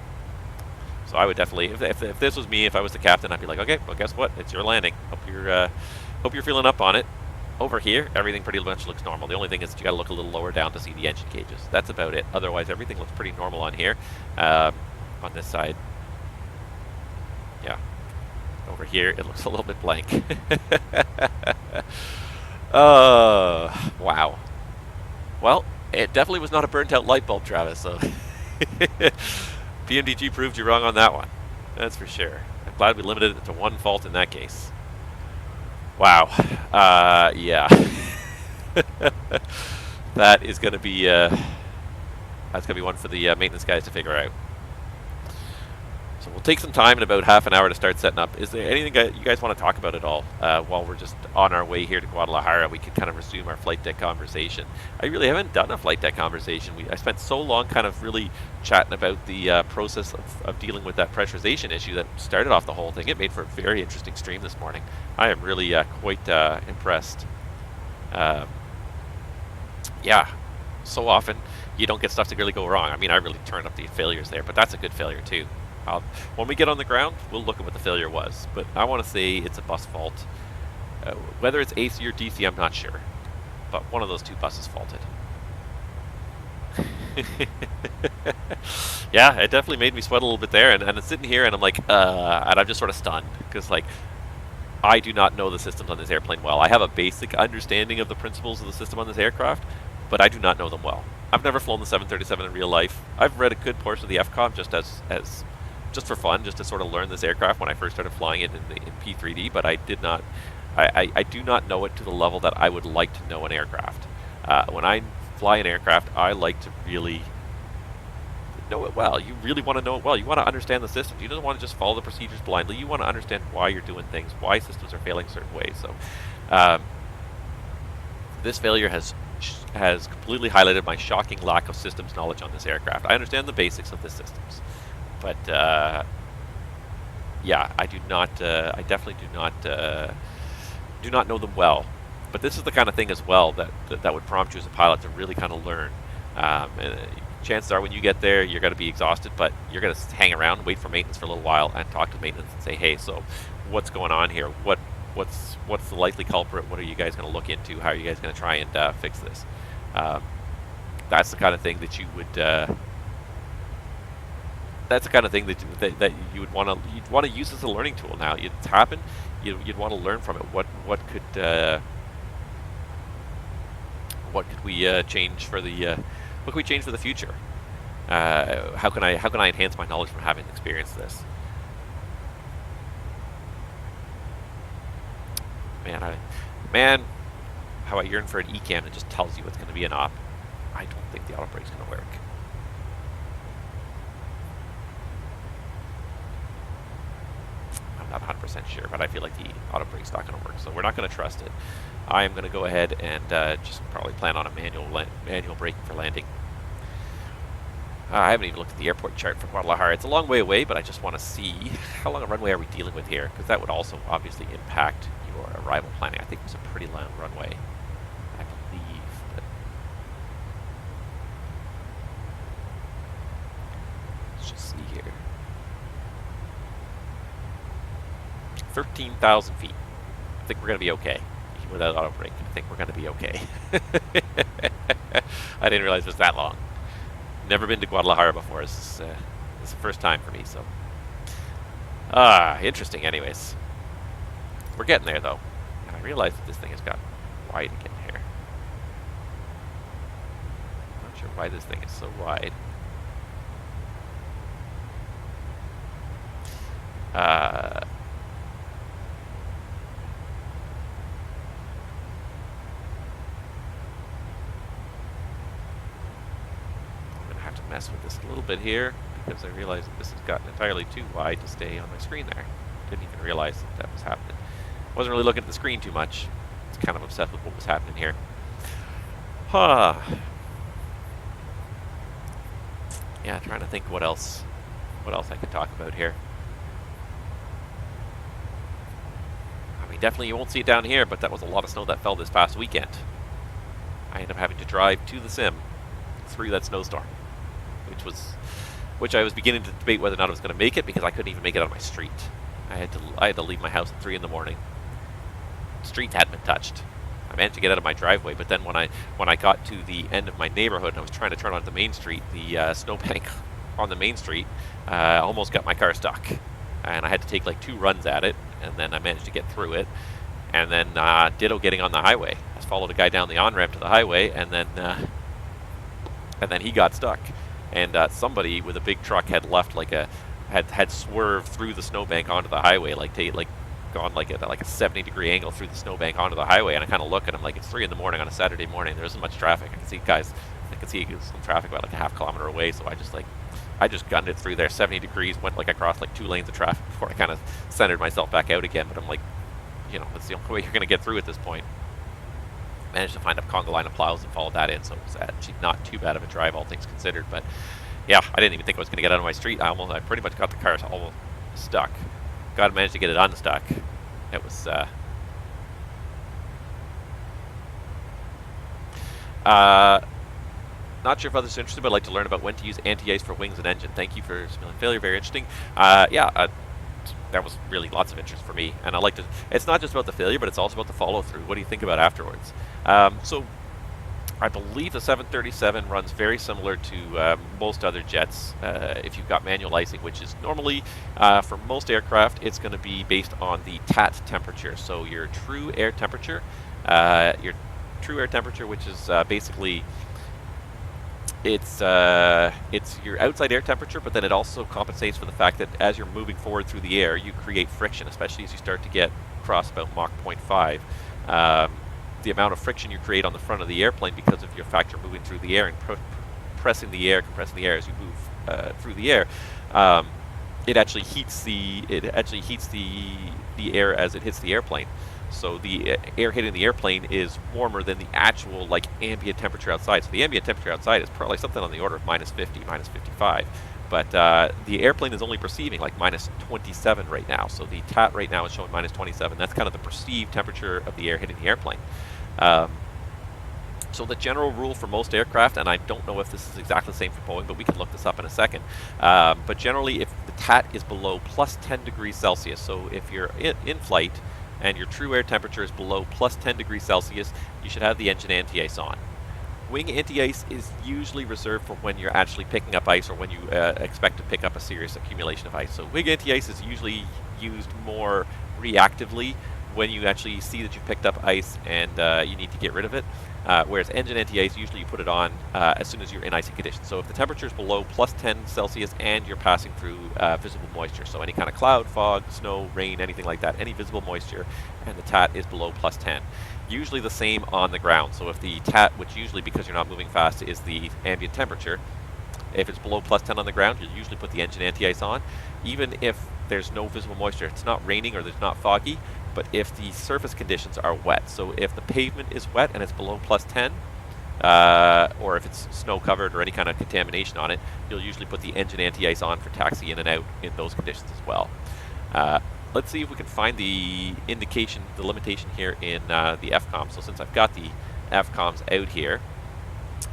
So I would definitely, if this was me, if I was the captain, I'd be like, okay, well, guess what? It's your landing. Hope you're feeling up on it. Over here, everything pretty much looks normal. The only thing is that you got to look a little lower down to see the engine cages. That's about it. Otherwise, everything looks pretty normal on here. On this side, yeah. Over here, it looks a little bit blank. Wow. Well, it definitely was not a burnt-out light bulb, Travis. So, PMDG proved you wrong on that one. That's for sure. I'm glad we limited it to one fault in that case. Wow. Yeah. That is going to be that's going to be one for the maintenance guys to figure out. So we'll take some time in about half an hour to start setting up. Is there anything you guys want to talk about at all while we're just on our way here to Guadalajara? We can kind of resume our flight deck conversation. I really haven't done a flight deck conversation. I spent so long kind of really chatting about the process of dealing with that pressurization issue that started off the whole thing. It made for a very interesting stream this morning. I am really quite impressed. Yeah, so often you don't get stuff to really go wrong. I mean, I really turned up the failures there, but that's a good failure too. When we get on the ground, we'll look at what the failure was. But I want to say it's a bus fault. Whether it's AC or DC, I'm not sure. But one of those two buses faulted. Yeah, it definitely made me sweat a little bit there. And I'm sitting here and I'm like, and I'm just sort of stunned. Because, like, I do not know the systems on this airplane well. I have a basic understanding of the principles of the system on this aircraft, but I do not know them well. I've never flown the 737 in real life. I've read a good portion of the FCOM just for fun, just to sort of learn this aircraft when I first started flying it in P3D, but I do not know it to the level that I would like to know an aircraft. When I fly an aircraft, I like to really know it well. You really want to know it well. You want to understand the system. You don't want to just follow the procedures blindly. You want to understand why you're doing things, why systems are failing certain ways. So this failure has completely highlighted my shocking lack of systems knowledge on this aircraft. I understand the basics of the systems. But yeah, I definitely do not know them well. But this is the kind of thing as well that would prompt you as a pilot to really kind of learn. Chances are when you get there, you're going to be exhausted, but you're going to hang around, wait for maintenance for a little while, and talk to maintenance and say, hey, so what's going on here? What's the likely culprit? What are you guys going to look into? How are you guys going to try and fix this? That's the kind of thing that you would. That's the kind of thing that you would want to use as a learning tool. Now it's happened. You'd want to learn from it. What could we change for the future? How can I enhance my knowledge from having experienced this? Man, how I yearn for an ECAM that just tells you it's going to be an op. I don't think the auto brake's going to work. I'm not 100% sure, but I feel like the auto brake's not going to work, so we're not going to trust it. I am going to go ahead and just probably plan on a manual braking for landing. I haven't even looked at the airport chart for Guadalajara. It's a long way away, but I just want to see how long a runway are we dealing with here, because that would also obviously impact your arrival planning. I think it's a pretty long runway, I believe. But let's just see here. 13,000 feet. I think we're going to be okay. Even without auto brake, I think we're going to be okay. I didn't realize it was that long. Never been to Guadalajara before. This is the first time for me, so. Interesting anyways. We're getting there, though. And I realize that this thing has got wide again here. Not sure why this thing is so wide. Mess with this a little bit here. because I realized that this has gotten entirely too wide to stay on my screen there. Didn't even realize that that was happening. Wasn't really looking at the screen too much. I was kind of obsessed with what was happening here. Huh. Yeah, trying to think what else I could talk about here. I mean, definitely you won't see it down here, but that was a lot of snow that fell this past weekend. I ended up having to drive to the sim through that snowstorm, which I was beginning to debate whether or not I was going to make it, because I couldn't even make it on my street. I had to leave my house at 3 in the morning. The street hadn't been touched. I managed to get out of my driveway, but then when I got to the end of my neighborhood and I was trying to turn onto the main street, the snowbank on the main street almost got my car stuck, and I had to take like 2 runs at it, and then I managed to get through it. And then ditto getting on the highway. I followed a guy down the on-ramp to the highway, and then he got stuck. And somebody with a big truck had left like had swerved through the snowbank onto the highway, gone like at a 70-degree angle through the snowbank onto the highway. And I kind of look, and I'm like, it's 3 in the morning on a Saturday morning. There isn't much traffic. I can see some traffic about like a half kilometer away. So I just gunned it through there, 70 degrees, went like across like 2 lanes of traffic before I kind of centered myself back out again. But I'm like, you know, that's the only way you're going to get through at this point. Managed to find a conga line of plows and followed that in, so it was actually not too bad of a drive, all things considered. But yeah, I didn't even think I was going to get out of my street. I pretty much got the car almost stuck. Managed to get it unstuck. It was not sure if others are interested, but I'd like to learn about when to use anti-ice for wings and engine. Thank you for spilling failure. Very interesting. That was really lots of interest for me, and I like to. It's not just about the failure, but it's also about the follow-through. What do you think about afterwards? So, I believe the 737 runs very similar to most other jets. If you've got manual icing, which is normally for most aircraft, it's going to be based on the TAT temperature. So your true air temperature, which is basically. It's your outside air temperature, but then it also compensates for the fact that as you're moving forward through the air, you create friction, especially as you start to get across about Mach 0.5. The amount of friction you create on the front of the airplane because of your factor moving through the air and compressing the air as you move through the air, it actually heats the air as it hits the airplane. So the air hitting the airplane is warmer than the actual like ambient temperature outside. So the ambient temperature outside is probably something on the order of -50, -55. But the airplane is only perceiving like -27 right now. So the TAT right now is showing -27. That's kind of the perceived temperature of the air hitting the airplane. So the general rule for most aircraft, and I don't know if this is exactly the same for Boeing, but we can look this up in a second. But generally, if the TAT is below +10 degrees Celsius, so if you're in flight, and your true air temperature is below +10 degrees Celsius, you should have the engine anti-ice on. Wing anti-ice is usually reserved for when you're actually picking up ice or when you expect to pick up a serious accumulation of ice. So wing anti-ice is usually used more reactively when you actually see that you've picked up ice and you need to get rid of it. Whereas engine anti-ice, usually you put it on as soon as you're in icy conditions. So if the temperature is below +10 Celsius and you're passing through visible moisture, so any kind of cloud, fog, snow, rain, anything like that, any visible moisture, and the TAT is below +10. Usually the same on the ground. So if the TAT, which usually because you're not moving fast is the ambient temperature, if it's below +10 on the ground, you'll usually put the engine anti-ice on. Even if there's no visible moisture, it's not raining or there's not foggy, but if the surface conditions are wet, so if the pavement is wet and it's below +10, or if it's snow covered or any kind of contamination on it, you'll usually put the engine anti-ice on for taxi in and out in those conditions as well. Let's see if we can find the indication, the limitation here in the FCOM. So since I've got the FCOMs out here,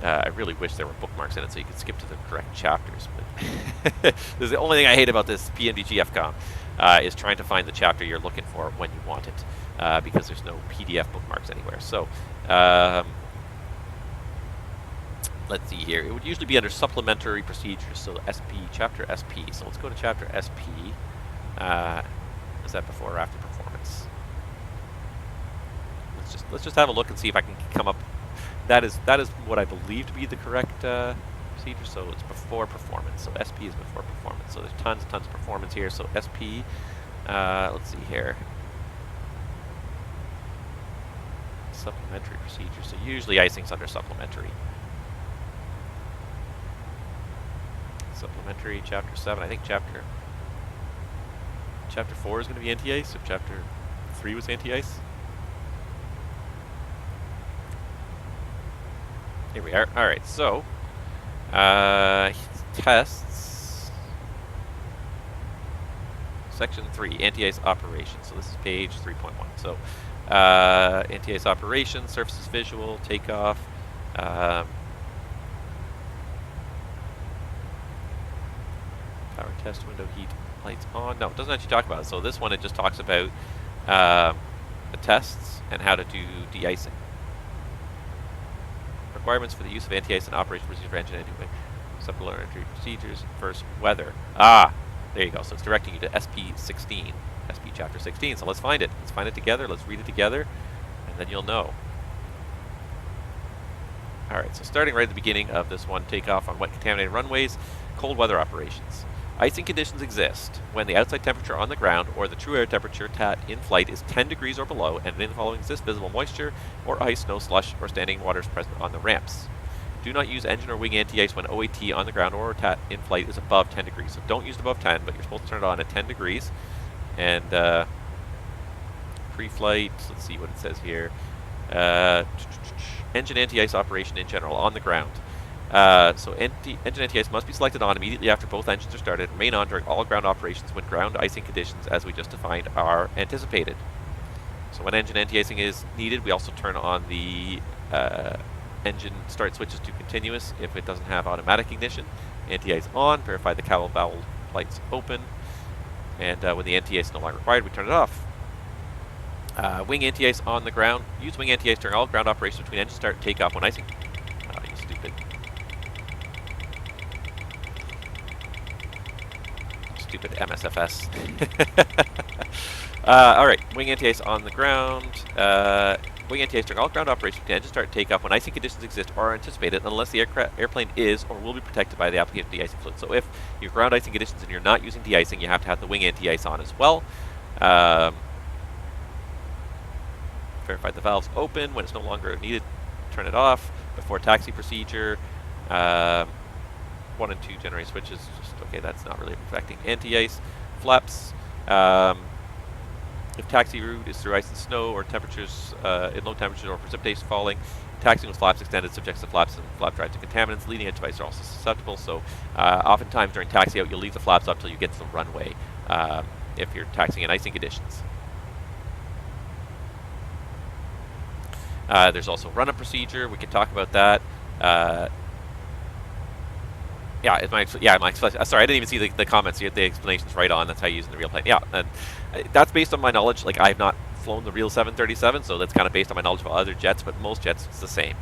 I really wish there were bookmarks in it so you could skip to the correct chapters. But this is the only thing I hate about this PNDG FCOM. Is trying to find the chapter you're looking for when you want it, because there's no PDF bookmarks anywhere. So let's see here. It would usually be under supplementary procedures, so SP, chapter SP. So let's go to chapter SP. Is that before or after performance? Let's just have a look and see if I can come up. That is what I believe to be the correct procedure. So it's before performance. So SP is before performance. So there's tons of performance here. So SP, let's see here. Supplementary procedure. So usually icing's under supplementary. Supplementary Chapter 7. I think Chapter 4 is going to be anti-ice, if Chapter 3 was anti-ice. Here we are. Alright, so tests. Section 3, anti-ice operations. So this is page 3.1. So anti-ice operations, surfaces visual, takeoff. Power test, window heat, lights on. No, it doesn't actually talk about it. So this one, it just talks about the tests and how to do de-icing. Requirements for the use of anti-ice and operation procedures for engine anyway. Supplementary procedures. First, weather. Ah, there you go. So it's directing you to SP16, SP Chapter 16. So let's find it. Let's find it together. Let's read it together, and then you'll know. All right. So starting right at the beginning of this one, takeoff on wet contaminated runways, cold weather operations. Icing conditions exist when the outside temperature on the ground or the true air temperature in flight is 10 degrees or below, and in the following exists visible moisture or ice, snow, slush, or standing water is present on the ramps. Do not use engine or wing anti-ice when OAT on the ground or TAT in flight is above 10 degrees. So don't use it above 10, but you're supposed to turn it on at 10 degrees. And pre-flight, let's see what it says here. Engine anti-ice operation in general on the ground. So engine anti-ice must be selected on immediately after both engines are started and remain on during all ground operations when ground icing conditions, as we just defined, are anticipated. So when engine anti-icing is needed, we also turn on the engine start switches to continuous if it doesn't have automatic ignition. Anti-ice on, verify the cowl valve lights open, and when the anti-ice is no longer required, we turn it off. Wing anti-ice on the ground. Use wing anti-ice during all ground operations between engine start and takeoff when icing. Oh, you stupid. Stupid MSFS. Alright, wing anti-ice on the ground. Wing anti-ice during all ground operations between engine start and takeoff when icing conditions exist or are anticipated unless the airplane is or will be protected by the application of de-icing fluid. So if your ground icing conditions and you're not using de-icing, you have to have the wing anti-ice on as well. Verify the valves open. When it's no longer needed, turn it off. Before taxi procedure, 1 and 2 generate switches. Just okay, that's not really affecting anti-ice. Flaps. If taxi route is through ice and snow or temperatures in low temperatures or precipitation falling, taxiing with flaps extended subjects the flaps and flap drive to contaminants. Leading edge devices are also susceptible. So oftentimes during taxi out, you'll leave the flaps up until you get to the runway if you're taxiing in icing conditions. There's also run-up procedure. We can talk about that. Sorry, I didn't even see the comments here. The explanation's right on. That's how you use it in the real plane. Yeah, and that's based on my knowledge. Like, I have not flown the real 737, so that's kind of based on my knowledge of other jets, but most jets, it's the same.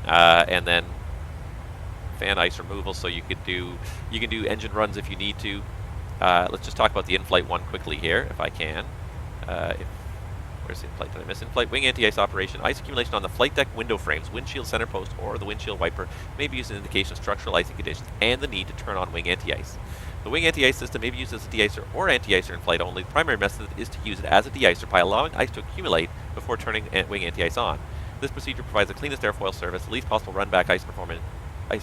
And then fan ice removal, so you can do engine runs if you need to. Let's just talk about the in-flight one quickly here, if I can. Where's the in-flight? Did I miss in-flight? Wing anti-ice operation. Ice accumulation on the flight deck window frames, windshield center post, or the windshield wiper may be used as an indication of structural icing conditions and the need to turn on wing anti-ice. The wing anti-ice system may be used as a de-icer or anti-icer in flight only. The primary method is to use it as a de-icer by allowing ice to accumulate before turning wing anti-ice on. This procedure provides the cleanest airfoil service, the least possible run-back ice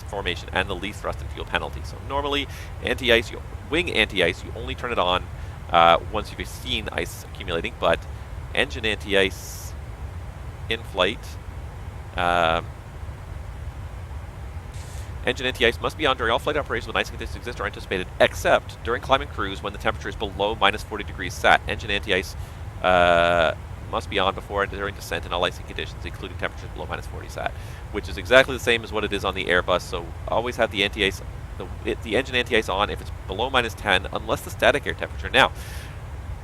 formation, and the least thrust and fuel penalty. So normally, wing anti-ice, you only turn it on once you've seen ice accumulating, but engine anti-ice in flight. Engine anti-ice must be on during all flight operations when icing conditions exist or anticipated, except during climb and cruise when the temperature is below -40 degrees sat. Engine anti-ice must be on before and during descent in all icing conditions, including temperatures below -40 sat, which is exactly the same as what it is on the Airbus. So always have the anti-ice, the engine anti-ice on if it's below -10, unless the static air temperature. Now,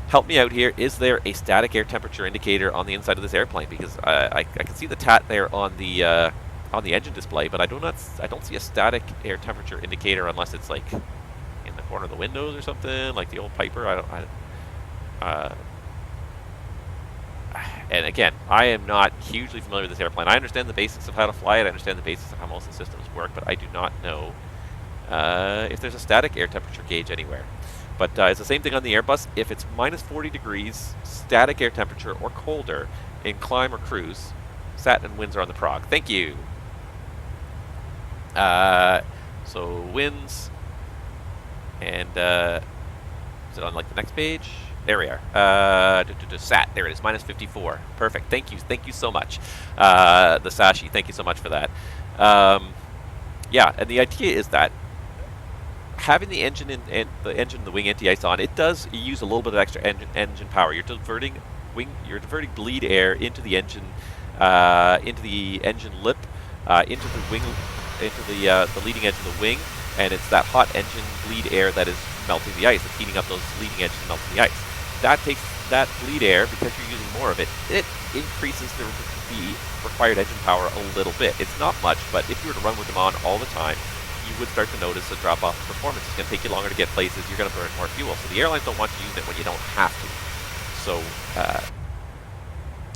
help me out here. Is there a static air temperature indicator on the inside of this airplane? Because I can see the TAT there on the engine display, but I don't see a static air temperature indicator unless it's like in the corner of the windows or something, like the old Piper. And again, I am not hugely familiar with this airplane. I understand the basics of how to fly it. I understand the basics of how most of the systems work, but I do not know if there's a static air temperature gauge anywhere. But it's the same thing on the Airbus. If it's -40 degrees, static air temperature, or colder in climb or cruise, sat and winds are on the prog. Thank you. So winds, And is it on like the next page? There we are. SAT. There it is. Minus 54. Perfect. Thank you so much. The Sashi. Thank you so much for that. Yeah, and the idea is that having the engine and the wing anti-ice on, it does use a little bit of extra engine power. You're diverting bleed air into the engine lip, into the wing, into the leading edge of the wing, and it's that hot engine bleed air that is melting the ice. It's heating up those leading edges and melting the ice. That takes that bleed air, because you're using more of it, it increases the required engine power a little bit. It's not much, but if you were to run with them on all the time, you would start to notice a drop off in performance. It's going to take you longer to get places. You're going to burn more fuel. So the airlines don't want to use it when you don't have to. So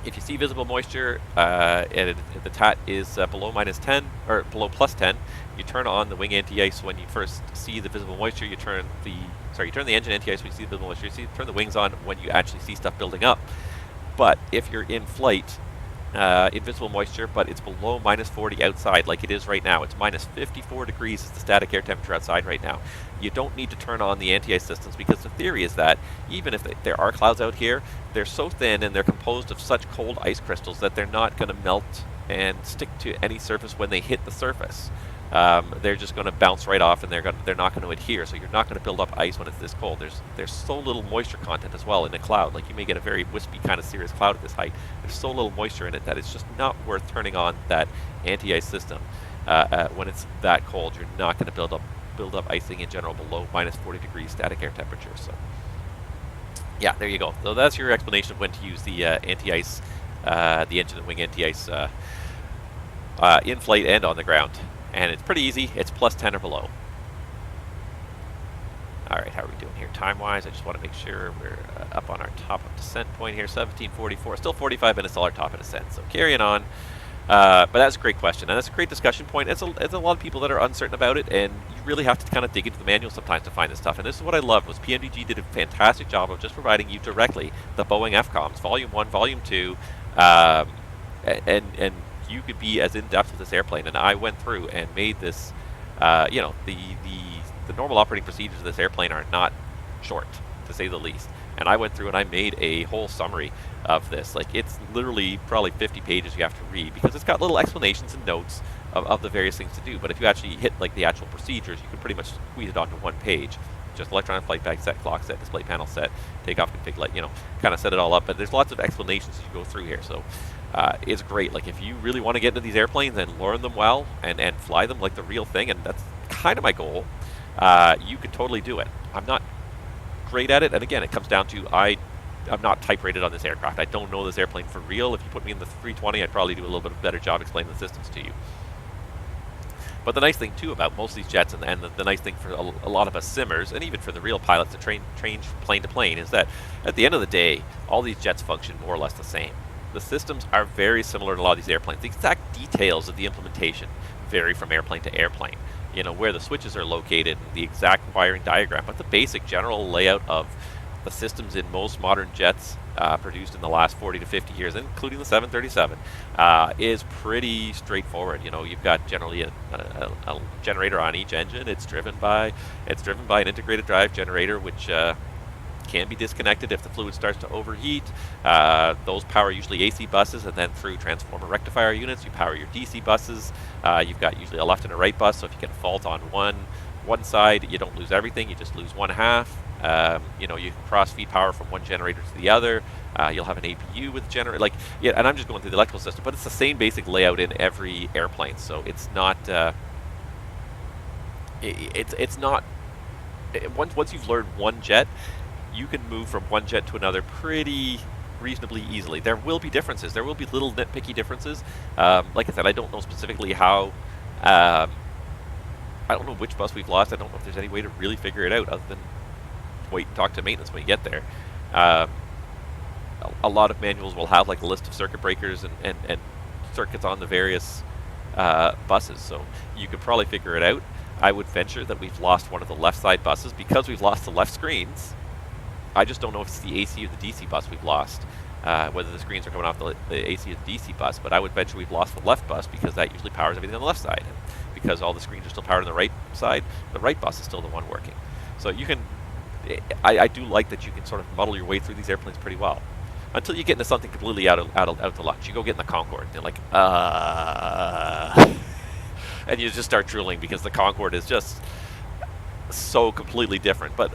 if you see visible moisture and the TAT is below -10 or below +10, you turn on the wing anti-ice when you first see the visible moisture. You turn the engine anti-ice when you see the visible moisture. You turn the wings on when you actually see stuff building up. But if you're in flight, invisible moisture, but it's below -40 outside, like it is right now. It's -54 degrees is the static air temperature outside right now. You don't need to turn on the anti-ice systems, because the theory is that even if there are clouds out here, they're so thin and they're composed of such cold ice crystals that they're not going to melt and stick to any surface when they hit the surface. They're just going to bounce right off, and they're not going to adhere. So you're not going to build up ice when it's this cold. There's so little moisture content as well in a cloud. Like, you may get a very wispy kind of serious cloud at this height. There's so little moisture in it that it's just not worth turning on that anti-ice system when it's that cold. You're not going to build up icing in general below -40 degrees static air temperature. So yeah, there you go. So that's your explanation of when to use the anti-ice, the engine and wing anti-ice in flight and on the ground. And it's pretty easy. It's +10 or below. All right, how are we doing here time-wise? I just want to make sure we're up on our top of descent point here, 17:44. Still 45 minutes till our top of descent, so carrying on. But that's a great question, and that's a great discussion point. It's a lot of people that are uncertain about it, and you really have to kind of dig into the manual sometimes to find this stuff. And this is what I loved, was PMDG did a fantastic job of just providing you directly the Boeing FCOMs, Volume 1, Volume 2, and you could be as in-depth with this airplane. And I went through and made this, you know, the normal operating procedures of this airplane are not short, to say the least. And I went through and I made a whole summary of this. Like, it's literally probably 50 pages you have to read, because it's got little explanations and notes of the various things to do. But if you actually hit like the actual procedures, you can pretty much squeeze it onto one page. Just electronic flight bag set, clock set, display panel set, takeoff config, like, you know, kind of set it all up. But there's lots of explanations as you go through here. So it's great. Like, if you really want to get into these airplanes and learn them well and fly them like the real thing, and that's kind of my goal, you could totally do it. I'm not great at it, and again, it comes down to I'm not type rated on this aircraft. I don't know this airplane for real. If you put me in the 320, I'd probably do a little bit better job explaining the systems to you. But the nice thing too about most of these jets, and the nice thing for a lot of us simmers, and even for the real pilots that train from plane to plane, is that at the end of the day, all these jets function more or less the same. The systems are very similar to a lot of these airplanes. The exact details of the implementation vary from airplane to airplane. You know, where the switches are located, the exact wiring diagram, but the basic general layout of the systems in most modern jets produced in the last 40 to 50 years, including the 737, is pretty straightforward. You know, you've got generally a generator on each engine. It's driven by an integrated drive generator, which can be disconnected if the fluid starts to overheat. Those power usually AC buses, and then through transformer rectifier units, you power your DC buses. You've got usually a left and a right bus, so if you get a fault on one side, you don't lose everything, you just lose one half. You know, you can cross-feed power from one generator to the other. You'll have an APU with generator, like, yeah. And I'm just going through the electrical system, but it's the same basic layout in every airplane. So it's not. It's not. Once you've learned one jet, you can move from one jet to another pretty reasonably easily. There will be differences. There will be little nitpicky differences. Like I said, I don't know specifically how. I don't know which bus we've lost. I don't know if there's any way to really figure it out other than wait and talk to maintenance when you get there. A lot of manuals will have like a list of circuit breakers and circuits on the various buses, so you could probably figure it out. I would venture that we've lost one of the left side buses because we've lost the left screens. I just don't know if it's the AC or the DC bus we've lost, whether the screens are coming off the AC or the DC bus, but I would venture we've lost the left bus because that usually powers everything on the left side. And because all the screens are still powered on the right side, the right bus is still the one working. So you can, I do like that you can sort of muddle your way through these airplanes pretty well. Until you get into something completely out of the lunch. You go get in the Concorde, and you're like, and you just start drooling because the Concorde is just so completely different. But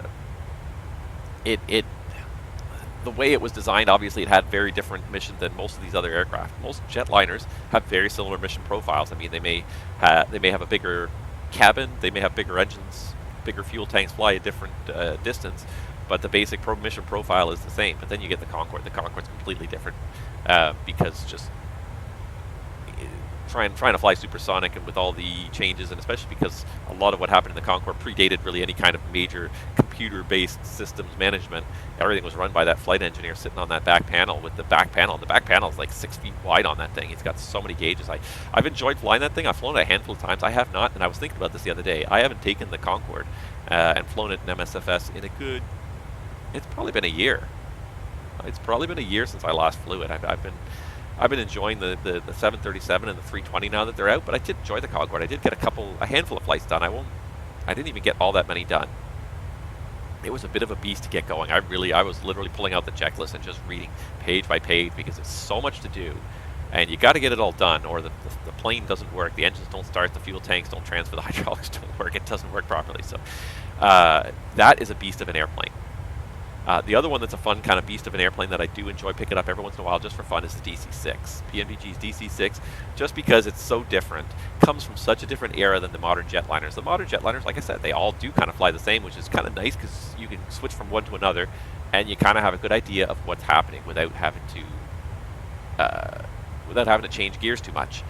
the way it was designed, obviously, it had very different missions than most of these other aircraft. Most jetliners have very similar mission profiles. I mean, they may have a bigger cabin, they may have bigger engines, bigger fuel tanks, fly a different distance. But the basic mission profile is the same. But then you get the Concorde. The Concorde's completely different because just trying to fly supersonic and with all the changes, and especially because a lot of what happened in the Concorde predated really any kind of major computer-based systems management. Everything was run by that flight engineer sitting on that back panel with the back panel. The back panel is like 6 feet wide on that thing. It's got so many gauges. I've enjoyed flying that thing. I've flown it a handful of times. I have not, and I was thinking about this the other day. I haven't taken the Concorde and flown it in MSFS in a good... It's probably been a year. It's probably been a year since I last flew it. I've been enjoying the 737 and the 320 now that they're out, but I did enjoy the Concorde. I did get a handful of flights done. I didn't even get all that many done. It was a bit of a beast to get going. I was literally pulling out the checklist and just reading page by page because it's so much to do, and you got to get it all done, or the plane doesn't work. The engines don't start. The fuel tanks don't transfer. The hydraulics don't work. It doesn't work properly. So that is a beast of an airplane. The other one that's a fun kind of beast of an airplane that I do enjoy picking up every once in a while just for fun is the DC-6. PMBG's DC-6, just because it's so different, comes from such a different era than the modern jetliners. The modern jetliners, like I said, they all do kind of fly the same, which is kind of nice because you can switch from one to another and you kind of have a good idea of what's happening without having to change gears too much.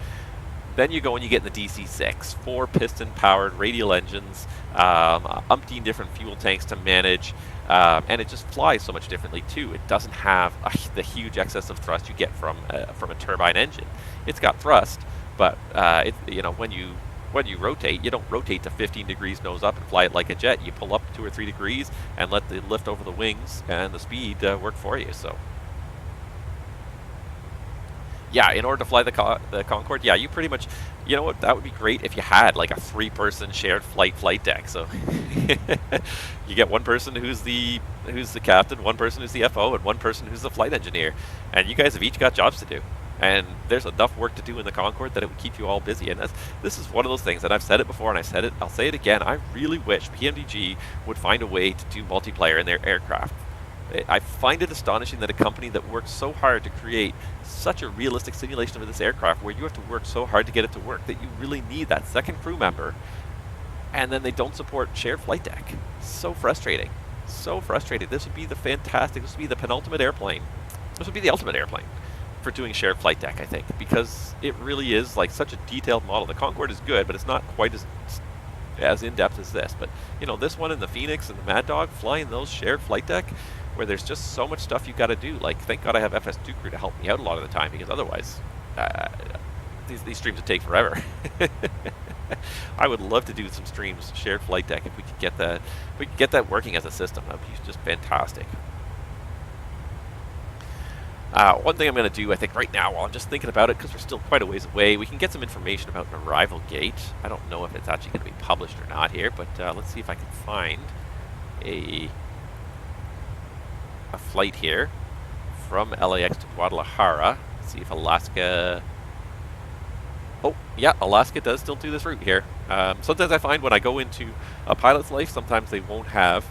Then you go and you get in the DC-6, 4 piston-powered radial engines, umpteen different fuel tanks to manage, and it just flies so much differently too. It doesn't have the huge excess of thrust you get from a turbine engine. It's got thrust, but when you rotate, you don't rotate to 15 degrees nose up and fly it like a jet. You pull up 2 or 3 degrees and let the lift over the wings and the speed work for you. So. Yeah, in order to fly the Concorde, yeah, you pretty much, you know what, that would be great if you had like a 3-person shared flight deck. So you get one person who's the captain, one person who's the FO, and one person who's the flight engineer, and you guys have each got jobs to do. And there's enough work to do in the Concorde that it would keep you all busy. And this is one of those things, and I've said it before, and I'll say it again. I really wish PMDG would find a way to do multiplayer in their aircraft. I find it astonishing that a company that works so hard to create such a realistic simulation of this aircraft, where you have to work so hard to get it to work, that you really need that second crew member, and then they don't support shared flight deck. So frustrating. So frustrating. This would be this would be the penultimate airplane. This would be the ultimate airplane for doing shared flight deck, I think, because it really is like such a detailed model. The Concorde is good, but it's not quite as in-depth as this. But, you know, this one and the Phoenix and the Mad Dog flying those shared flight deck, where there's just so much stuff you got to do. Like, thank God I have FS2 crew to help me out a lot of the time, because otherwise these streams would take forever. I would love to do some streams shared flight deck if we could get that working as a system. That would be just fantastic. One thing I'm going to do, I think, right now, while I'm just thinking about it, because we're still quite a ways away, we can get some information about an arrival gate. I don't know if it's actually going to be published or not here, but let's see if I can find a flight here from LAX to Guadalajara. Let's see if Alaska... Oh, yeah, Alaska does still do this route here. Sometimes I find when I go into a pilot's life, sometimes they won't have,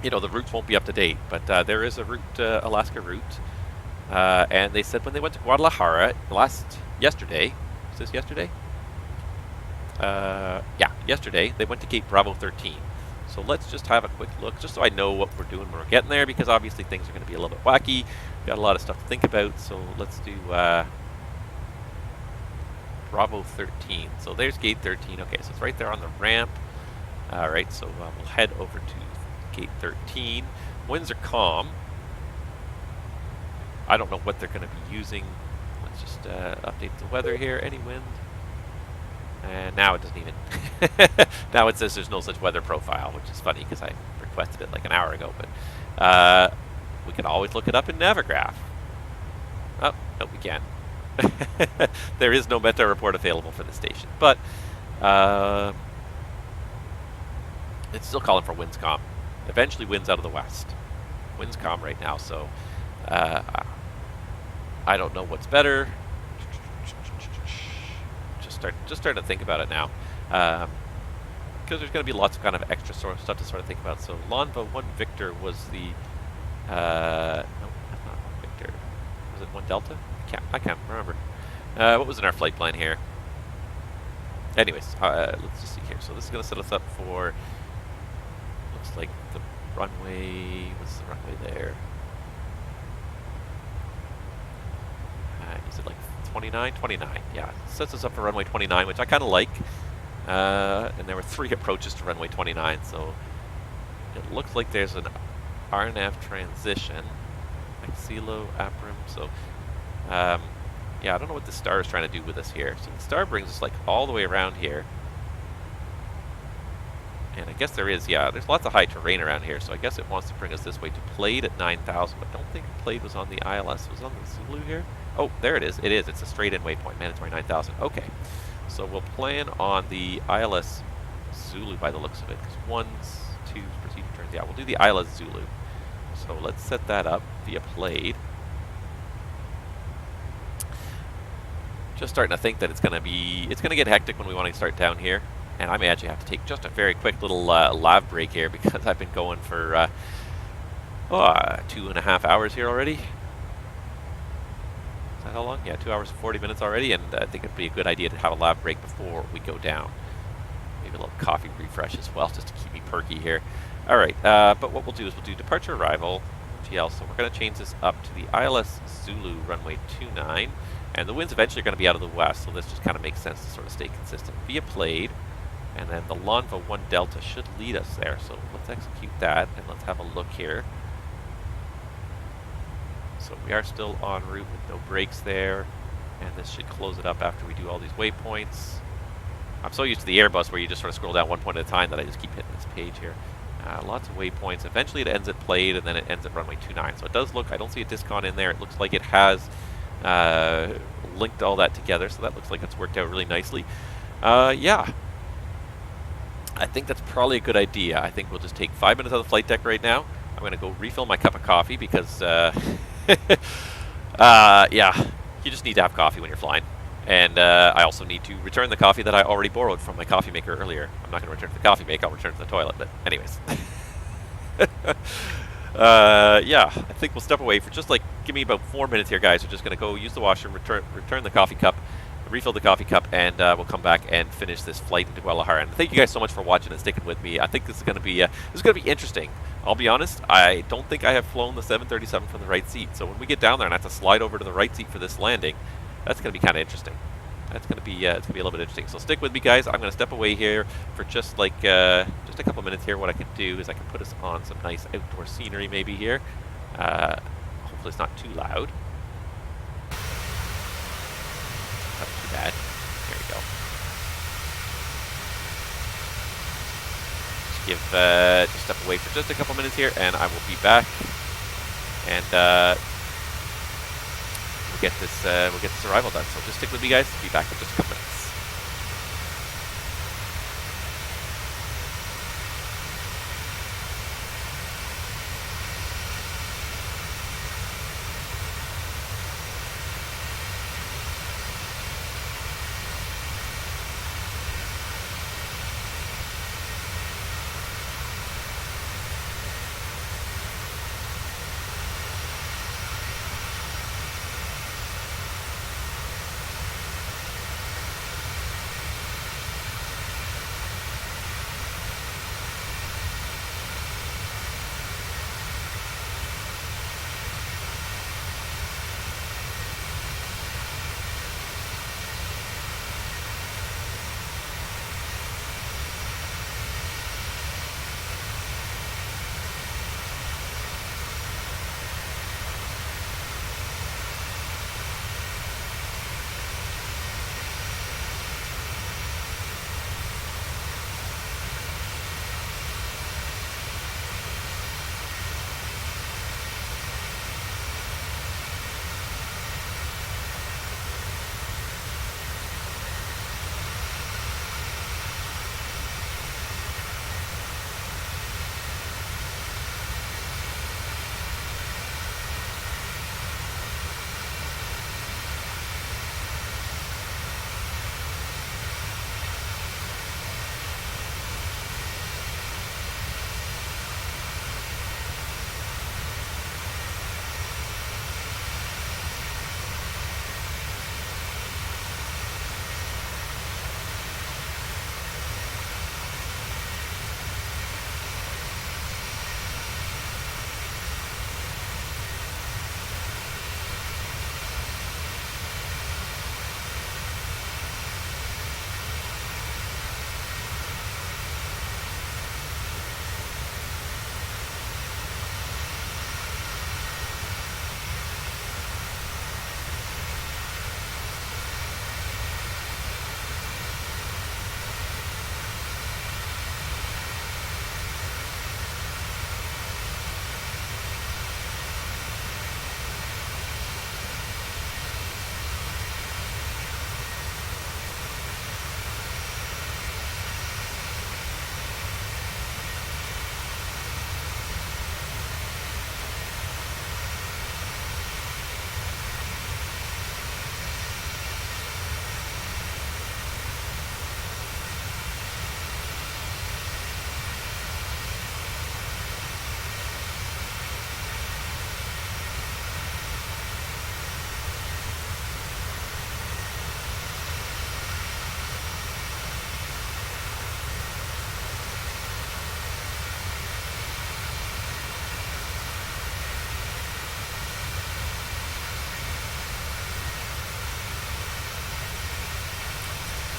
you know, the routes won't be up to date, but there is a route, Alaska route. And they said when they went to Guadalajara yesterday, is this yesterday? Yeah, yesterday, they went to Gate Bravo 13. So let's just have a quick look, just so I know what we're doing when we're getting there, because obviously things are going to be a little bit wacky. We've got a lot of stuff to think about, so let's do Bravo 13. So there's Gate 13. Okay, so it's right there on the ramp. All right, so we'll head over to Gate 13. Winds are calm. I don't know what they're going to be using. Let's just update the weather here. Any wind? And now it doesn't even... now it says there's no such weather profile, which is funny because I requested it like an hour ago. But we can always look it up in Navigraph. Oh, no, we can't. There is no meta report available for the station. But it's still calling for winds calm. Eventually winds out of the west. Winds calm right now, so I don't know what's better. Just starting to think about it now. Because there's going to be lots of kind of extra stuff to sort of think about. So Lonva 1 Victor was the no, that's not 1 Victor. Was it 1 Delta? I can't remember. What was in our flight plan here? Anyways, let's just see here. So this is going to set us up for, looks like the runway, what's the runway there? Is it like 29? 29, yeah. Sets us up for runway 29, which I kind of like. And there were 3 approaches to runway 29, so it looks like there's an RNAV transition. Axilo, Aprim, so yeah, I don't know what the star is trying to do with us here. So the star brings us like all the way around here. And I guess there is, yeah, there's lots of high terrain around here, so I guess it wants to bring us this way to Plaid at 9,000, but I don't think Plaid was on the ILS. Was it on the Zulu here? Oh, there it is. It is. It's a straight-in waypoint, mandatory 9,000. Okay. So we'll plan on the ILS Zulu by the looks of it, because 1s, 2s, proceeding turns. Yeah, we'll do the ILS Zulu. So let's set that up via Plaid. Just starting to think that it's going to get hectic when we want to start down here. And I may actually have to take just a very quick little lav break here because I've been going for 2.5 hours here already. Is that how long? Yeah, 2 hours and 40 minutes already, and I think it'd be a good idea to have a lav break before we go down. Maybe a little coffee refresh as well, just to keep me perky here. All right, but what we'll do is we'll do departure arrival, GL, so we're going to change this up to the ILS Zulu runway 29, and the winds eventually are going to be out of the west, so this just kind of makes sense to sort of stay consistent. Via Plaid, and then the Lonva 1 Delta should lead us there, so let's execute that, and let's have a look here. So we are still en route with no brakes there, and this should close it up after we do all these waypoints. I'm so used to the Airbus where you just sort of scroll down one point at a time that I just keep hitting this page here. Lots of waypoints. Eventually it ends at Plaid, and then it ends at runway 29. So it does look, I don't see a discon in there. It looks like it has linked all that together, so that looks like it's worked out really nicely. Yeah. I think that's probably a good idea. I think we'll just take 5 minutes on the flight deck right now. I'm going to go refill my cup of coffee because, yeah, you just need to have coffee when you're flying. And I also need to return the coffee that I already borrowed from my coffee maker earlier. I'm not going to return to the coffee maker, I'll return to the toilet, but anyways. Yeah, I think we'll step away for just like, give me about 4 minutes here, guys. We're just going to go use the washroom, return the coffee cup, refill the coffee cup, and we'll come back and finish this flight into Guadalajara. And thank you guys so much for watching and sticking with me. I think this is going to be interesting. I'll be honest, I don't think I have flown the 737 from the right seat. So when we get down there and I have to slide over to the right seat for this landing, that's going to be kind of interesting. That's going to be it's going to be a little bit interesting. So stick with me, guys. I'm going to step away here for just like just a couple minutes here. What I can do is I can put us on some nice outdoor scenery maybe here. Hopefully it's not too loud. Not too bad. There you go. Just step away for just a couple minutes here, and I will be back. And we'll get this arrival done. So just stick with me, guys. Be back in just a couple minutes.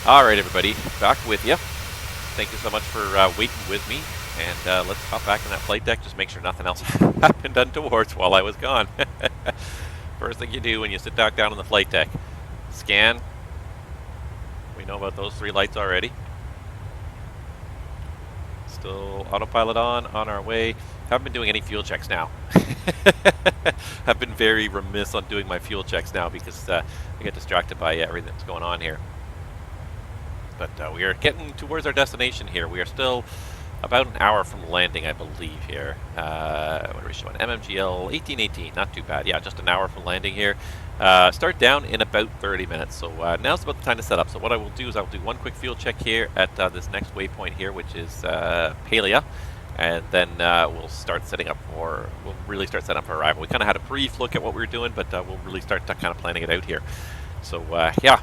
Alright everybody, back with you. Thank you so much for waiting with me. And let's hop back in that flight deck, just make sure nothing else happened untoward while I was gone. First thing you do when you sit back down on the flight deck, scan. We know about those 3 lights already. Still autopilot on our way. Haven't been doing any fuel checks now. I've been very remiss on doing my fuel checks now because I get distracted by everything that's going on here. But we are getting towards our destination here. We are still about an hour from landing, I believe, here. What are we showing? MMGL 1818, not too bad. Yeah, just an hour from landing here. Start down in about 30 minutes, so now's about the time to set up. So what I will do is I'll do one quick fuel check here at this next waypoint here, which is Palia, and then we'll start setting up for, we'll really start setting up for arrival. We kind of had a brief look at what we were doing, but we'll really start kind of planning it out here. So yeah.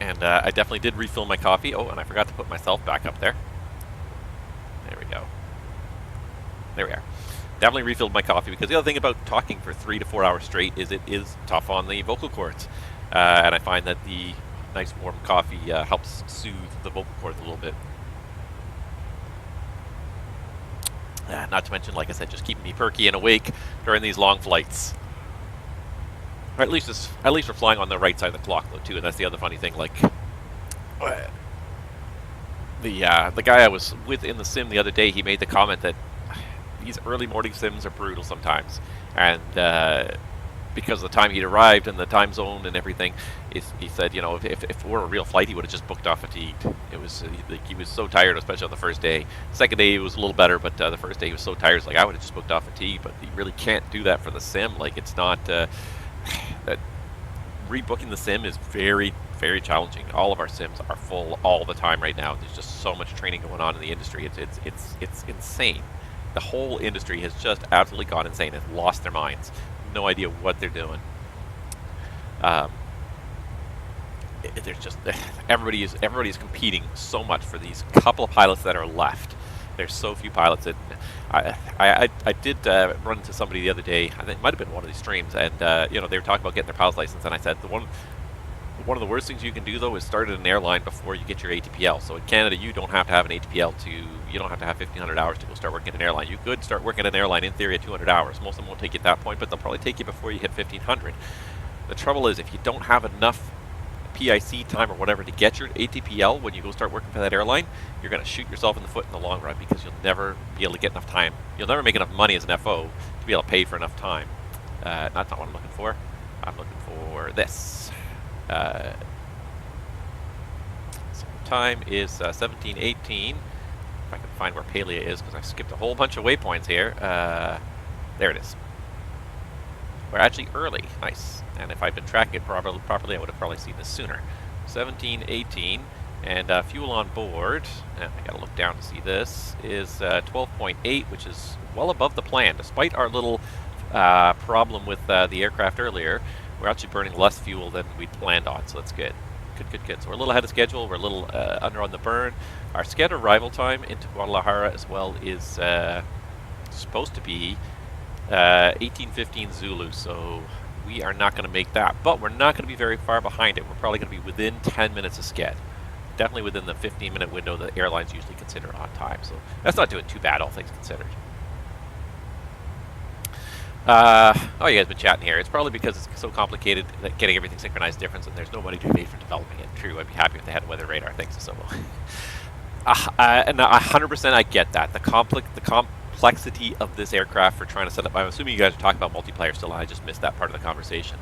And I definitely did refill my coffee. Oh, and I forgot to put myself back up there. There we go. There we are. Definitely refilled my coffee because the other thing about talking for 3 to 4 hours straight is it is tough on the vocal cords. And I find that the nice warm coffee helps soothe the vocal cords a little bit. Not to mention, like I said, just keeping me perky and awake during these long flights. Or at least we're flying on the right side of the clock though too, and that's the other funny thing. Like the guy I was with in the sim the other day, he made the comment that these early morning sims are brutal sometimes, and because of the time he'd arrived and the time zone and everything, he said, you know, if it were a real flight, he would have just booked off fatigued. It was he was so tired, especially on the first day. Second day it was a little better, but the first day he was so tired, it's like I would have just booked off fatigue. But you really can't do that for the sim. Like it's not. That rebooking the sim is very, very challenging. All of our sims are full all the time right now. There's just so much training going on in the industry. It's insane. The whole industry has just absolutely gone insane and lost their minds. No idea what they're doing. There's just everybody is competing so much for these couple of pilots that are left. There's so few pilots that I did run into somebody the other day. I think it might have been one of these streams, and you know, they were talking about getting their pilot's license, and I said one of the worst things you can do though is start at an airline before you get your ATPL. So in Canada, you don't have to have an ATPL you don't have to have 1,500 hours to go start working at an airline. You could start working at an airline in theory at 200 hours. Most of them won't take you at that point, but they'll probably take you before you hit 1,500. The trouble is if you don't have enough PIC time or whatever to get your ATPL when you go start working for that airline, you're going to shoot yourself in the foot in the long run because you'll never be able to get enough time. You'll never make enough money as an FO to be able to pay for enough time. That's not what I'm looking for. I'm looking for this. So time is 17:18. If I can find where Palia is, because I skipped a whole bunch of waypoints here. There it is. We're actually early. Nice. And if I'd been tracking it properly, I would have probably seen this sooner. 17:18, and fuel on board, and I gotta look down to see this, is 12.8, which is well above the plan. Despite our little problem with the aircraft earlier, we're actually burning less fuel than we'd planned on, so that's good. Good. So we're a little ahead of schedule, we're a little under on the burn. Our scheduled arrival time into Guadalajara as well is supposed to be 18:15 Zulu, so we are not going to make that, but we're not going to be very far behind it. We're probably going to be within 10 minutes of sched. Definitely within the 15-minute window that airlines usually consider on time, so that's not doing too bad, all things considered. Oh, you guys been chatting here. It's probably because it's so complicated that getting everything synchronized different, and there's nobody to pay for developing it. True, I'd be happy if they had a weather radar. Thanks to Sobo. And 100% I get that. The complexity of this aircraft for trying to set up. I'm assuming you guys are talking about multiplayer still, and I just missed that part of the conversation.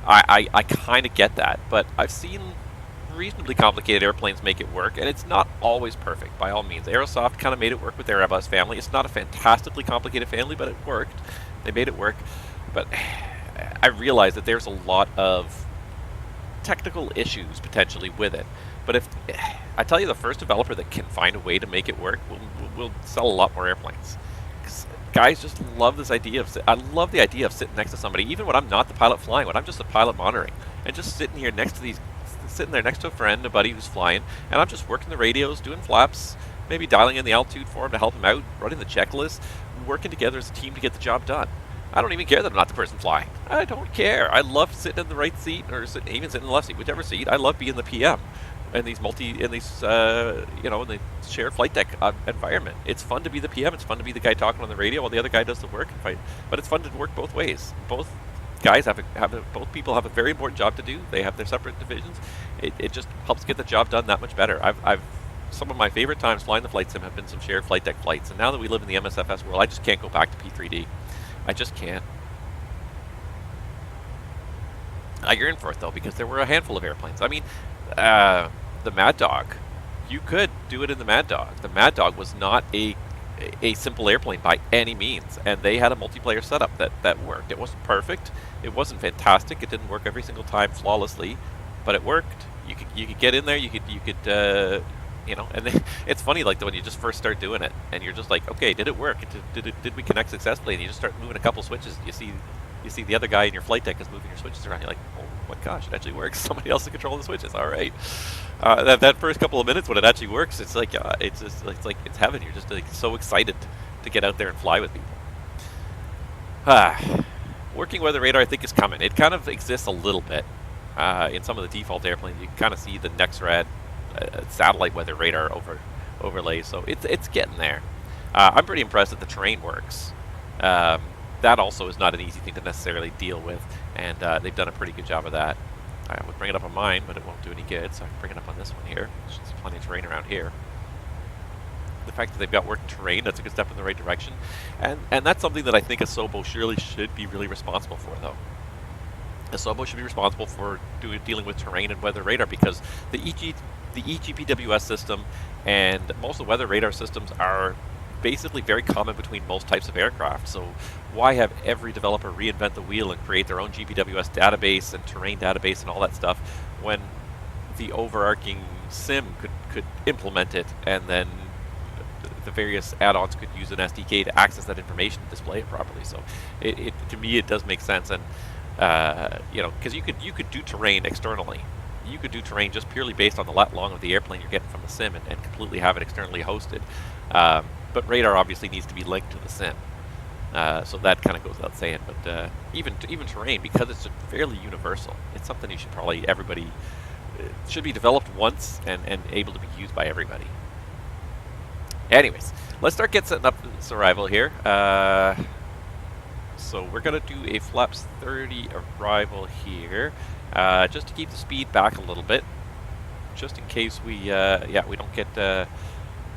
I kind of get that, but I've seen reasonably complicated airplanes make it work, and it's not always perfect, by all means. Aerosoft kind of made it work with their Airbus family. It's not a fantastically complicated family, but it worked. They made it work, but I realize that there's a lot of technical issues potentially with it. But if I tell you the first developer that can find a way to make it work will sell a lot more airplanes. Guys just love this idea of, I love the idea of sitting next to somebody, even when I'm not the pilot flying, when I'm just the pilot monitoring, and just sitting here next to sitting there next to a friend, a buddy who's flying, and I'm just working the radios, doing flaps, maybe dialing in the altitude for him to help him out, running the checklist, working together as a team to get the job done. I don't even care that I'm not the person flying. I don't care. I love sitting in the right seat, or even sitting in the left seat, whichever seat. I love being the PM in these in the shared flight deck environment. It's fun to be the PM. It's fun to be the guy talking on the radio while the other guy does the work. But it's fun to work both ways. Both guys both people have a very important job to do. They have their separate divisions. It just helps get the job done that much better. I've some of my favorite times flying the flight sim have been some shared flight deck flights. And now that we live in the MSFS world, I just can't go back to P3D. I just can't. I yearn for it though, because there were a handful of airplanes. I mean, the Mad Dog. You could do it in the Mad Dog. The Mad Dog was not a simple airplane by any means, and they had a multiplayer setup that worked. It wasn't perfect. It wasn't fantastic. It didn't work every single time flawlessly, but it worked. You could get in there. You could and it's funny, like when you just first start doing it, and you're just like, okay, did it work? Did we connect successfully? And you just start moving a couple switches. You see the other guy in your flight deck is moving your switches around. You're like, oh my gosh, it actually works. Somebody else is controlling the switches. All right. That first couple of minutes when it actually works, it's like it's heaven. You're just like so excited to get out there and fly with people. Working weather radar, I think, is coming. It kind of exists a little bit in some of the default airplanes. You can kind of see the NEXRAD satellite weather radar overlay, so it's getting there. I'm pretty impressed that the terrain works. That also is not an easy thing to necessarily deal with, and they've done a pretty good job of that. I would bring it up on mine, but it won't do any good, so I can bring it up on this one here. There's plenty of terrain around here. The fact that they've got working terrain, that's a good step in the right direction, and that's something that I think Asobo surely should be really responsible for, though. Asobo should be responsible for dealing with terrain and weather radar, because the EGPWS system and most of the weather radar systems are basically very common between most types of aircraft. So why have every developer reinvent the wheel and create their own GPWS database and terrain database and all that stuff when the overarching sim could implement it, and then the various add-ons could use an SDK to access that information and display it properly. So to me it does make sense, and because you could do terrain externally. You could do terrain just purely based on the lat long of the airplane you're getting from the sim, and completely have it externally hosted. But radar obviously needs to be linked to the sim, so that kind of goes without saying. But even terrain, because it's fairly universal, it's something you should probably should be developed once and able to be used by everybody. Anyways, let's start setting up this arrival here. So we're gonna do a flaps 30 arrival here. Just to keep the speed back a little bit, just in case we don't get.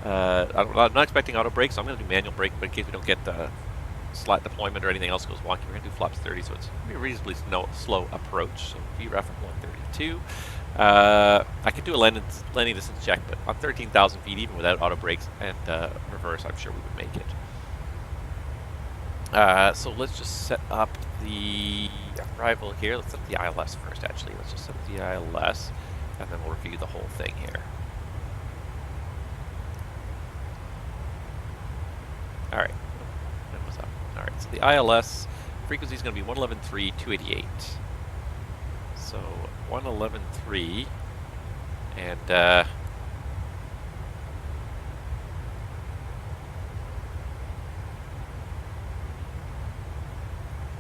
I'm not expecting auto brake, so I'm going to do manual braking, but in case we don't get slat deployment or anything else goes wonky, we're going to do flaps 30, so it's going to be a reasonably slow approach. So VREF at 132. I could do a landing distance check, but on 13,000 feet, even without auto brakes and reverse, I'm sure we would make it. So let's just set up the arrival here. Let's set up the ILS first, actually. Let's just set up the ILS, and then we'll review the whole thing here. Alright. That was up. Alright, so the ILS frequency is going to be 111.3, 288. So 111.3, and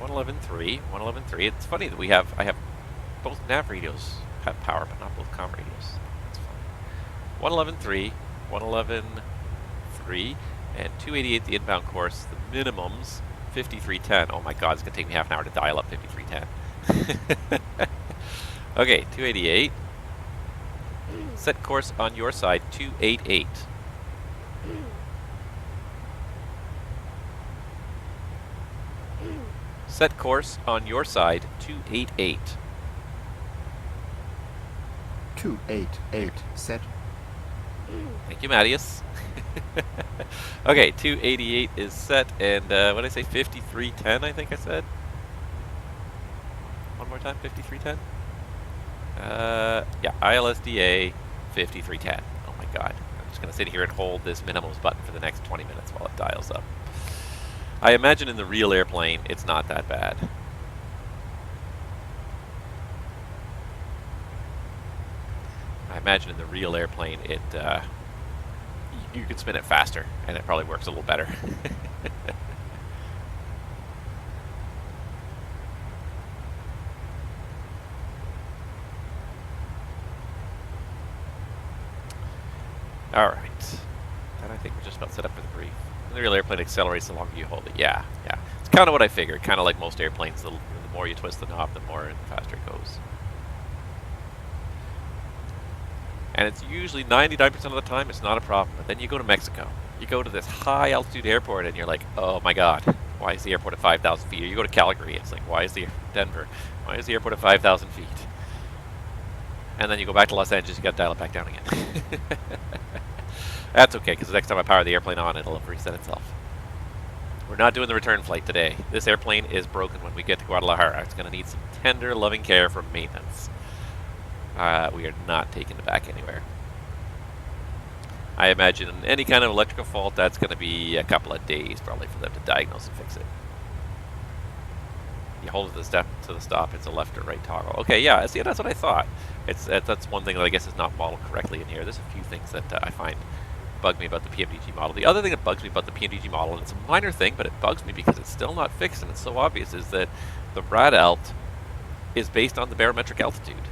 111.3. It's funny that I have both nav radios have power, but not both comm radios. That's funny. 111.3, 111.3, and 288 the inbound course. The minimums 5310. Oh my God, it's gonna take me half an hour to dial up 5310. Okay, 288. Set course on your side 288. Set course on your side 288. 288 set. Thank you, Mattias. Okay, 288 is set, and what did I say? 5310, I think I said. One more time, 5310. Yeah, ILSDA 5310. Oh my God, I'm just gonna sit here and hold this minimums button for the next 20 minutes while it dials up. I imagine in the real airplane, it's not that bad. I imagine in the real airplane, you can spin it faster, and it probably works a little better. Alright. Then I think we're just about set up for the brief. And the real airplane accelerates the longer you hold it. Yeah, yeah. It's kind of what I figured. Kind of like most airplanes, the more you twist the knob, the faster it goes. And it's usually 99% of the time, it's not a problem. But then you go to Mexico. You go to this high altitude airport and you're like, oh my god, why is the airport at 5,000 feet? Or you go to Calgary, it's like, why is Denver? Why is the airport at 5,000 feet? And then you go back to Los Angeles, you gotta dial it back down again. That's okay, because the next time I power the airplane on, it'll reset itself. We're not doing the return flight today. This airplane is broken when we get to Guadalajara. It's gonna need some tender, loving care from maintenance. We are not taking it back anywhere. I imagine any kind of electrical fault, that's going to be a couple of days probably for them to diagnose and fix it. You hold it to the stop, it's a left or right toggle. Okay, yeah, see, that's what I thought. That's one thing that I guess is not modeled correctly in here. There's a few things that I find bug me about the PMDG model. The other thing that bugs me about the PMDG model, and it's a minor thing, but it bugs me because it's still not fixed and it's so obvious, is that the rad alt is based on the barometric altitude.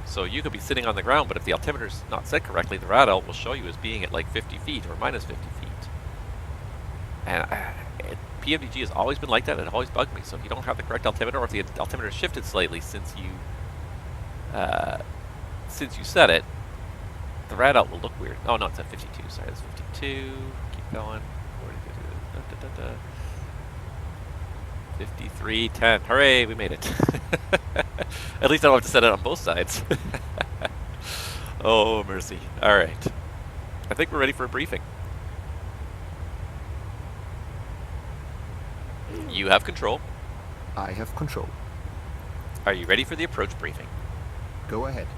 So you could be sitting on the ground, but if the altimeter's not set correctly, the rad alt will show you as being at like 50 feet or minus 50 feet. And PMDG has always been like that. It always bugged me. So if you don't have the correct altimeter, or if the altimeter is shifted slightly since you set it, the rad alt will look weird. Oh no, it's at 52. Sorry, it's 52. Keep going. 53.10. Hooray, we made it. At least I don't have to set it on both sides. Oh, mercy. Alright. I think we're ready for a briefing. You have control. I have control. Are you ready for the approach briefing? Go ahead.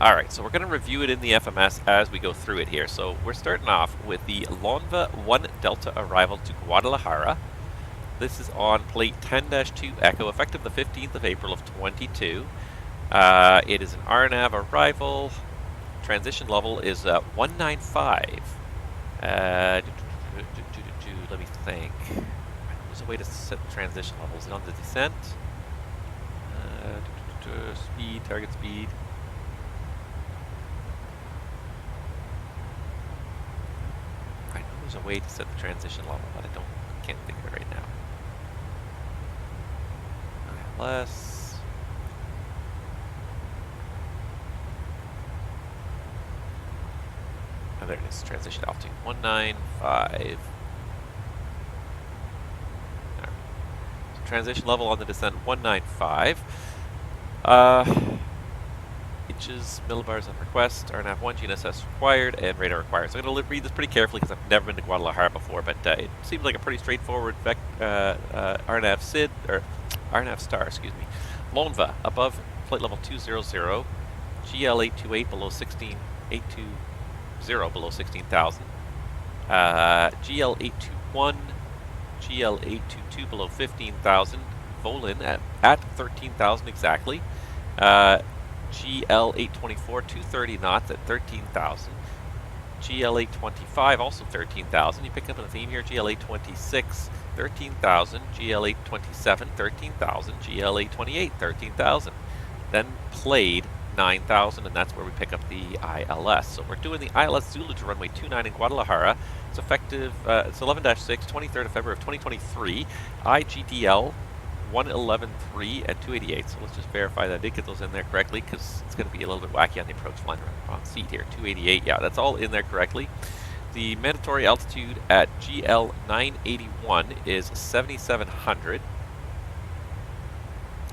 Alright, so we're going to review it in the FMS as we go through it here. So we're starting off with the Lonva 1 Delta arrival to Guadalajara. This is on plate 10-2 Echo, effective the 15th of April of 22. It is an RNAV arrival. Transition level is 195. Let me think. There's a way to set the transition level. Is it on the descent? Speed, target speed. I know there's a way to set the transition level, but I can't think of it right now. ILS. Oh, there it is. Transition altitude 195. Right. So transition level on the descent 195. Inches, millibars on request, RNAV 1, GNSS required, and radar required. So I'm going to read this pretty carefully because I've never been to Guadalajara before, but it seems like a pretty straightforward RNAV SID, or RNAV star, excuse me. Lonva, above flight level 200, GL828 below 820 below 16,000, GL821, GL822 below 15,000, Volin at 13,000 exactly, GL824, 230 knots at 13,000. GL825, also 13,000. You pick up a theme here. GL826, 13,000. GL827, 13,000. GL828, 13,000. Then played 9,000, and that's where we pick up the ILS. So we're doing the ILS Zulu to runway 29 in Guadalajara. It's effective, it's 11-6, 23rd of February of 2023. IGDL 111.3 and 288. So let's just verify that I did get those in there correctly, because it's going to be a little bit wacky on the approach flying around the wrong seat here. 288, yeah, that's all in there correctly. The mandatory altitude at GL 981 is 7,700.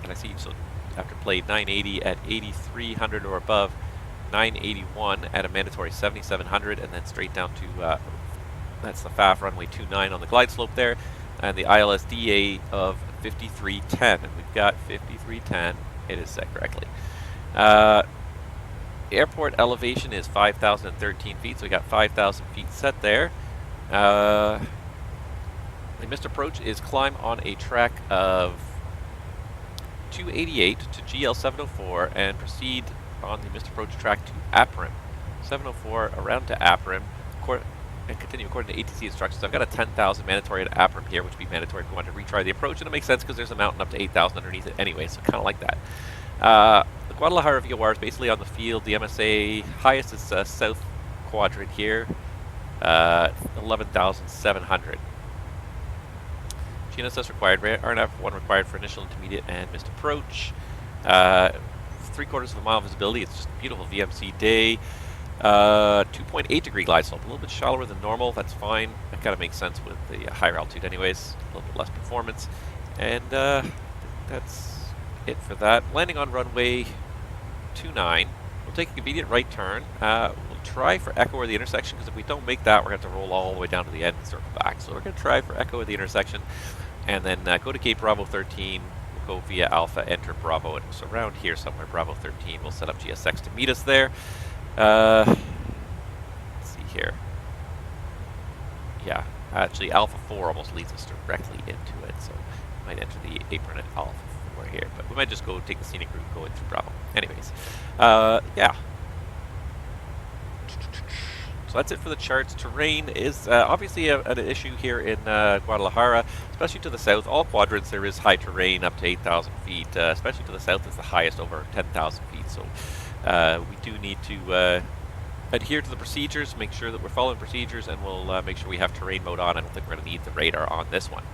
And I see, so after played 980 at 8,300 or above, 981 at a mandatory 7,700, and then straight down to, that's the FAF runway 29 on the glide slope there, and the ILSDA of 5310, and we've got 5310. It is set correctly. Airport elevation is 5,013 feet, so we got 5,000 feet set there. The missed approach is climb on a track of 288 to GL 704 and proceed on the missed approach track to Aprim. 704 around to Aprim. and continue according to ATC instructions. I've got a 10,000 mandatory at Apram here, which would be mandatory if we want to retry the approach, and it makes sense because there's a mountain up to 8,000 underneath it anyway, so kind of like that. The Guadalajara VOR is basically on the field. The MSA highest is south quadrant here, 11,700. GNSS required, RNF 1 required for initial, intermediate, and missed approach. 3/4 of a mile visibility. It's just a beautiful VMC day. 2.8 degree glide slope, a little bit shallower than normal. That's fine. That kind of makes sense with the higher altitude anyways. A little bit less performance. And that's it for that. Landing on runway 29. We'll take a convenient right turn. We'll try for echo or the intersection, because if we don't make that, we're going to have to roll all the way down to the end and circle back. So we're going to try for echo or the intersection, and then go to Cape Bravo 13. We'll go via Alpha, enter Bravo, and so around here somewhere, Bravo 13. We'll set up GSX to meet us there. Let's see here. Yeah, actually Alpha 4 almost leads us directly into it, so we might enter the apron at Alpha 4 here, but we might just go take the scenic route going through Bravo. Anyways, yeah. So that's it for the charts. Terrain is obviously an issue here in Guadalajara, especially to the south. All quadrants there is high terrain up to 8,000 feet, especially to the south is the highest, over 10,000 feet. So we do need to adhere to the procedures, make sure that we're following procedures, and we'll make sure we have terrain mode on. I don't think we're going to need the radar on this one.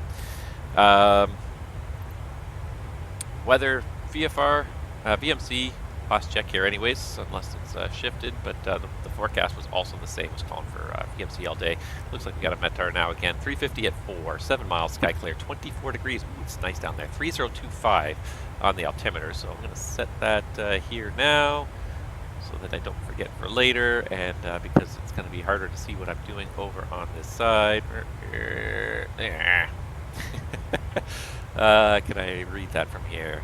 Weather, VFR, VMC, last check here anyways, unless it's shifted, but the forecast was also the same. It was calling for VMC all day. Looks like we got a METAR now again. 350 at 4, 7 miles, sky clear, 24 degrees. Ooh, it's nice down there. 3025 on the altimeter, so I'm going to set that here now so that I don't forget for later, and because it's going to be harder to see what I'm doing over on this side. Can I read that from here?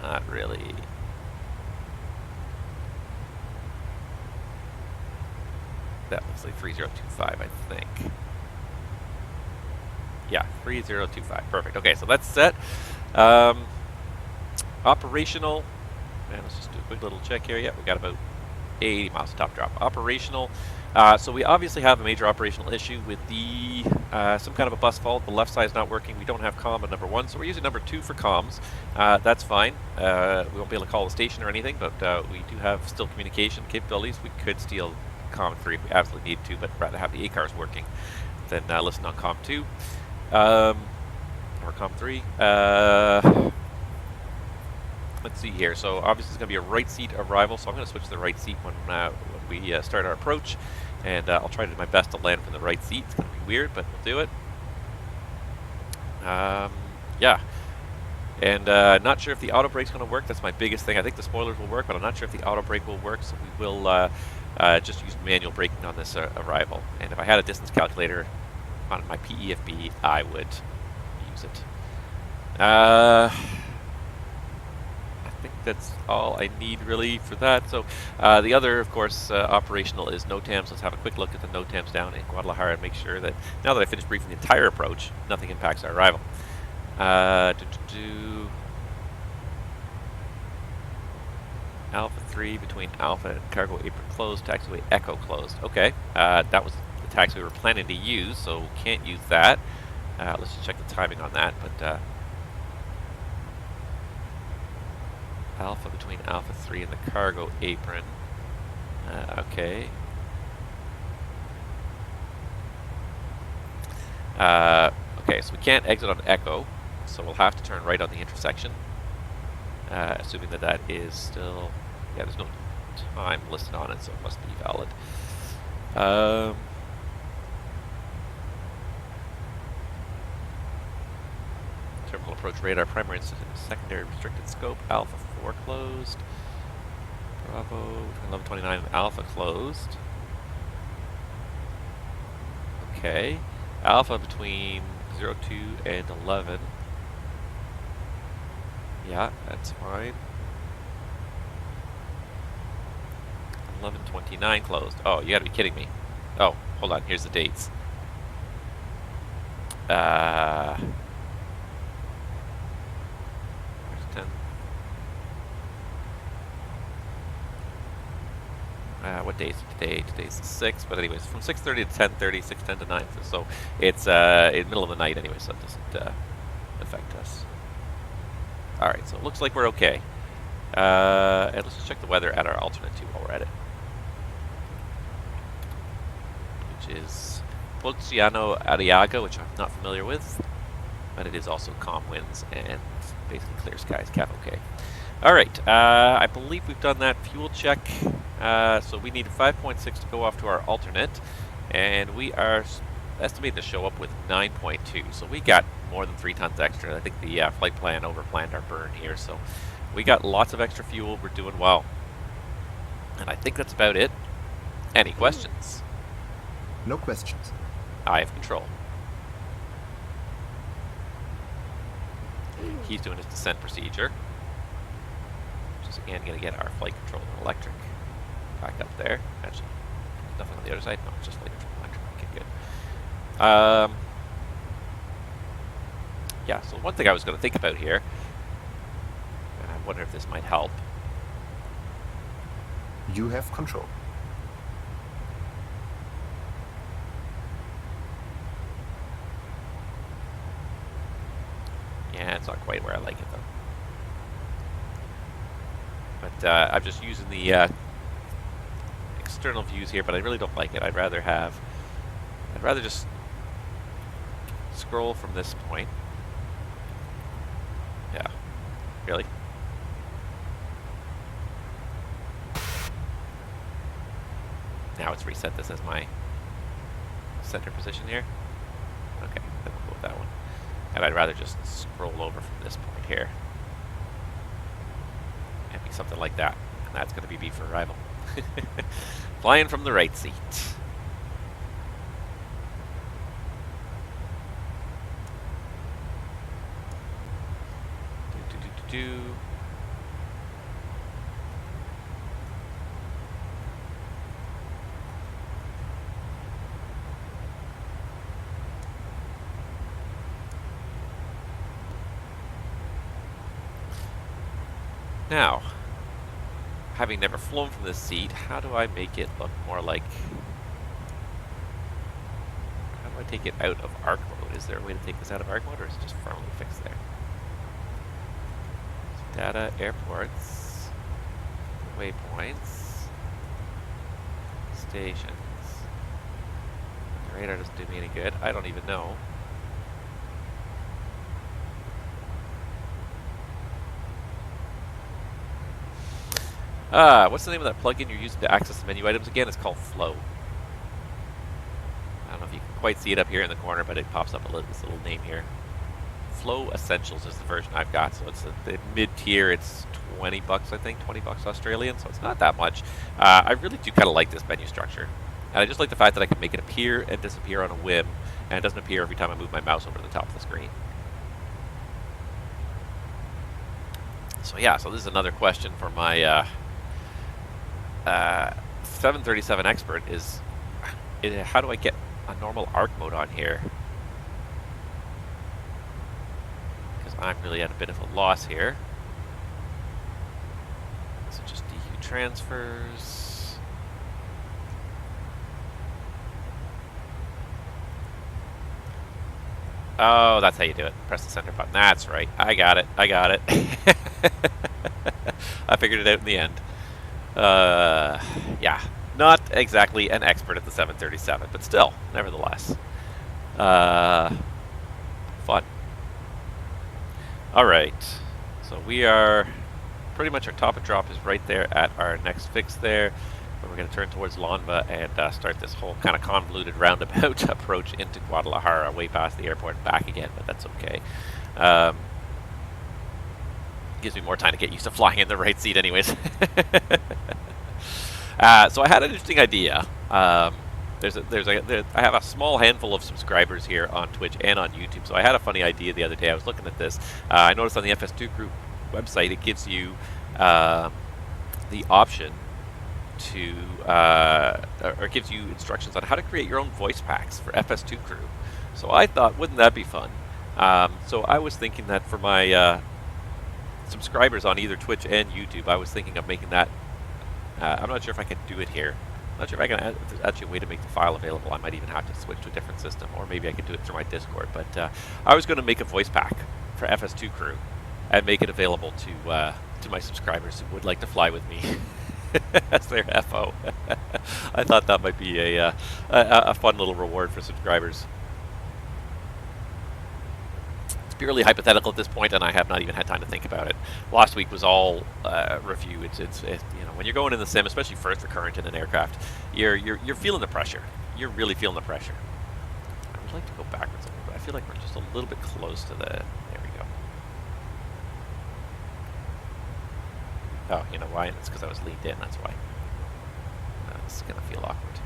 Not really. That looks like 3025, I think. Yeah, 3025. Perfect. Okay, so that's set. Operational. Man, let's just do a quick little check here. Yeah, we got about 80 miles of top drop. Operational. So we obviously have a major operational issue with the some kind of a bus fault. The left side is not working. We don't have comm on number 1, so we're using number 2 for comms. That's fine. We won't be able to call the station or anything, but we do have still communication capabilities. We could steal comm 3 if we absolutely need to, but rather have the ACARs working than listen on comm 2 or comm 3. Let's see here. So obviously it's going to be a right seat arrival, so I'm going to switch to the right seat when we start our approach, and I'll try to do my best to land from the right seat. It's going to be weird, but we'll do it. Yeah. And not sure if the auto brake's going to work. That's my biggest thing. I think the spoilers will work, but I'm not sure if the auto brake will work, so we will just use manual braking on this arrival. And if I had a distance calculator on my piEPS, I would use it. I think that's all I need really for that. So the other, of course, operational is NOTAMs. Let's have a quick look at the NOTAMs down in Guadalajara and make sure that now that I finished briefing the entire approach, nothing impacts our arrival. Alpha 3 between Alpha and cargo apron closed, taxiway Echo closed. Okay, that was the taxi we were planning to use, so we can't use that. Let's just check the timing on that, but Alpha between Alpha 3 and the cargo apron. Okay. Okay, so we can't exit on Echo, so we'll have to turn right on the intersection. Assuming that that is still... Yeah, there's no time listed on it, so it must be valid. Terminal approach radar, primary and secondary restricted scope, Alpha 4 closed. Bravo, 1129 and Alpha closed. Okay. Alpha between 02 and 11. Yeah, that's fine. 1129 closed. Oh, you gotta be kidding me. Oh, hold on, here's the dates. Where's 10? what day is it today? Today's the 6th, but anyways, from 6:30 to 10:30, 6:10 to 9. So it's in the middle of the night anyway, so it doesn't affect us. All right, so it looks like we're okay. And let's just check the weather at our alternate too while we're at it, which is Polciano Arriaga, which I'm not familiar with, but it is also calm winds and basically clear skies, cap okay. All right, I believe we've done that fuel check. So we need 5.6 to go off to our alternate, and we are estimated to show up with 9.2. So we got more than 3 tons extra. I think the flight plan overplanned our burn here, so we got lots of extra fuel. We're doing well, and I think that's about it. Any questions? No questions. I have control. He's doing his descent procedure. Just again going to get our flight control and electric back up there. Actually, nothing on the other side. No, just flight control and electric. Okay, good. Yeah, so one thing I was going to think about here, and I wonder if this might help. You have control. Yeah, it's not quite where I like it though. But I'm just using the external views here, but I really don't like it. I'd rather just scroll from this point. Yeah, really? Now it's reset this as my center position here. Okay, then we'll go with that one. And I'd rather just scroll over from this point here. And be something like that. And that's going to be B for arrival. Flying from the right seat. Do. Now, having never flown from this seat, how do I make it look more like... How do I take it out of arc mode? Is there a way to take this out of arc mode, or is it just firmly fixed there? So data, airports, waypoints, stations. The radar doesn't do me any good. I don't even know. What's the name of that plugin you're using to access the menu items again? It's called Flow. I don't know if you can quite see it up here in the corner, but it pops up this little name here. Flow Essentials is the version I've got, so it's the mid-tier. It's $20, I think, $20 Australian, so it's not that much. I really do kind of like this menu structure, and I just like the fact that I can make it appear and disappear on a whim, and it doesn't appear every time I move my mouse over the top of the screen. So yeah, so this is another question for my 737 expert is how do I get a normal arc mode on here? Because I'm really at a bit of a loss here. So just DQ transfers. Oh, that's how you do it. Press the center button. That's right. I got it. I got it. I figured it out in the end. Yeah, not exactly an expert at the 737, but still, nevertheless, fun. All right, so we are pretty much, our top of drop is right there at our next fix there, but we're going to turn towards Lanva and start this whole kind of convoluted roundabout approach into Guadalajara, way past the airport and back again, but that's okay. Gives me more time to get used to flying in the right seat anyways. So I had an interesting idea. I have a small handful of subscribers here on Twitch and on YouTube, so I had a funny idea the other day. I was looking at this. I noticed on the FS2 group website it gives you the option to, or gives you instructions on how to create your own voice packs for FS2 crew. So I thought, wouldn't that be fun? So I was thinking that for my subscribers on either Twitch and YouTube, I was thinking of making that I'm not sure if I can do it here. I'm not sure if I can if there's actually a way to make the file available. I might even have to switch to a different system, or maybe I can do it through my Discord. But I was going to make a voice pack for FS2 crew and make it available to my subscribers who would like to fly with me as their FO. I thought that might be a fun little reward for subscribers. It's purely hypothetical at this point, and I have not even had time to think about it. Last week was all review. It's you know, when you're going in the sim, especially first recurrent in an aircraft, you're feeling the pressure. You're really feeling the pressure. I would like to go backwards a little bit. I feel like we're just a little bit close to the. There we go. Oh, you know why? It's because I was leaned in. That's why. It's gonna feel awkward.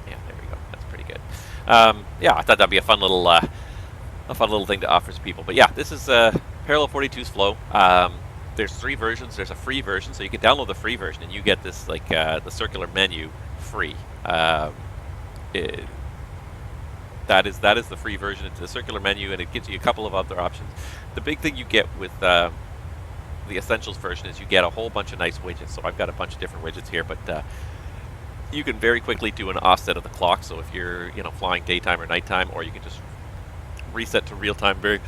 Yeah, there we go. That's pretty good. Yeah, I thought that'd be a fun little thing to offer to people. But yeah, this is Parallel 42's flow. There's 3 versions. There's a free version, so you can download the free version, and you get this like the circular menu free. That is the free version. It's a circular menu, and it gives you a couple of other options. The big thing you get with the Essentials version is you get a whole bunch of nice widgets. So I've got a bunch of different widgets here, but you can very quickly do an offset of the clock. So if you're flying daytime or nighttime, or you can just reset to real time you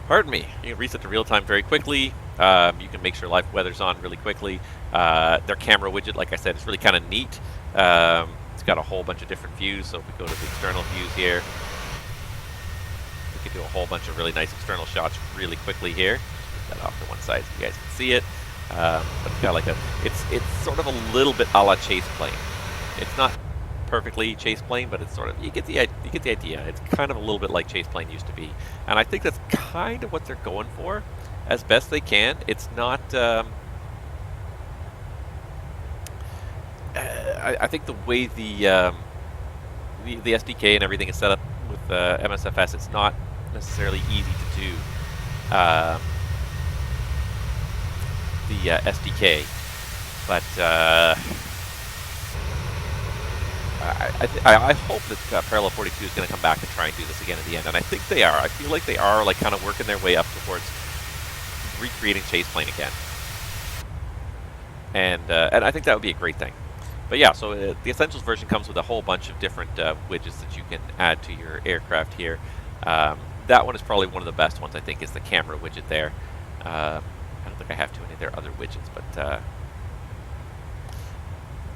can reset to real time very quickly. You can make sure live weather's on really quickly. Their camera widget, like I said, is really kind of neat. It's got a whole bunch of different views. So if we go to the external views here, we can do a whole bunch of really nice external shots really quickly here. That off to one side so you guys can see it. But it's got like it's sort of a little bit a la Chaseplane. It's not perfectly Chaseplane, but it's sort of you get the idea. It's kind of a little bit like Chaseplane used to be, and I think that's kind of what they're going for, as best they can. It's not. I think the way the SDK and everything is set up with MSFS, it's not necessarily easy to do. The SDK, but I hope that Parallel 42 is going to come back and try and do this again at the end, and I think they are. I feel like they are like kind of working their way up towards recreating Chaseplane again, and I think that would be a great thing. But yeah, so the Essentials version comes with a whole bunch of different widgets that you can add to your aircraft here. That one is probably one of the best ones. I think is the camera widget there. I don't think I have too many of their other widgets, but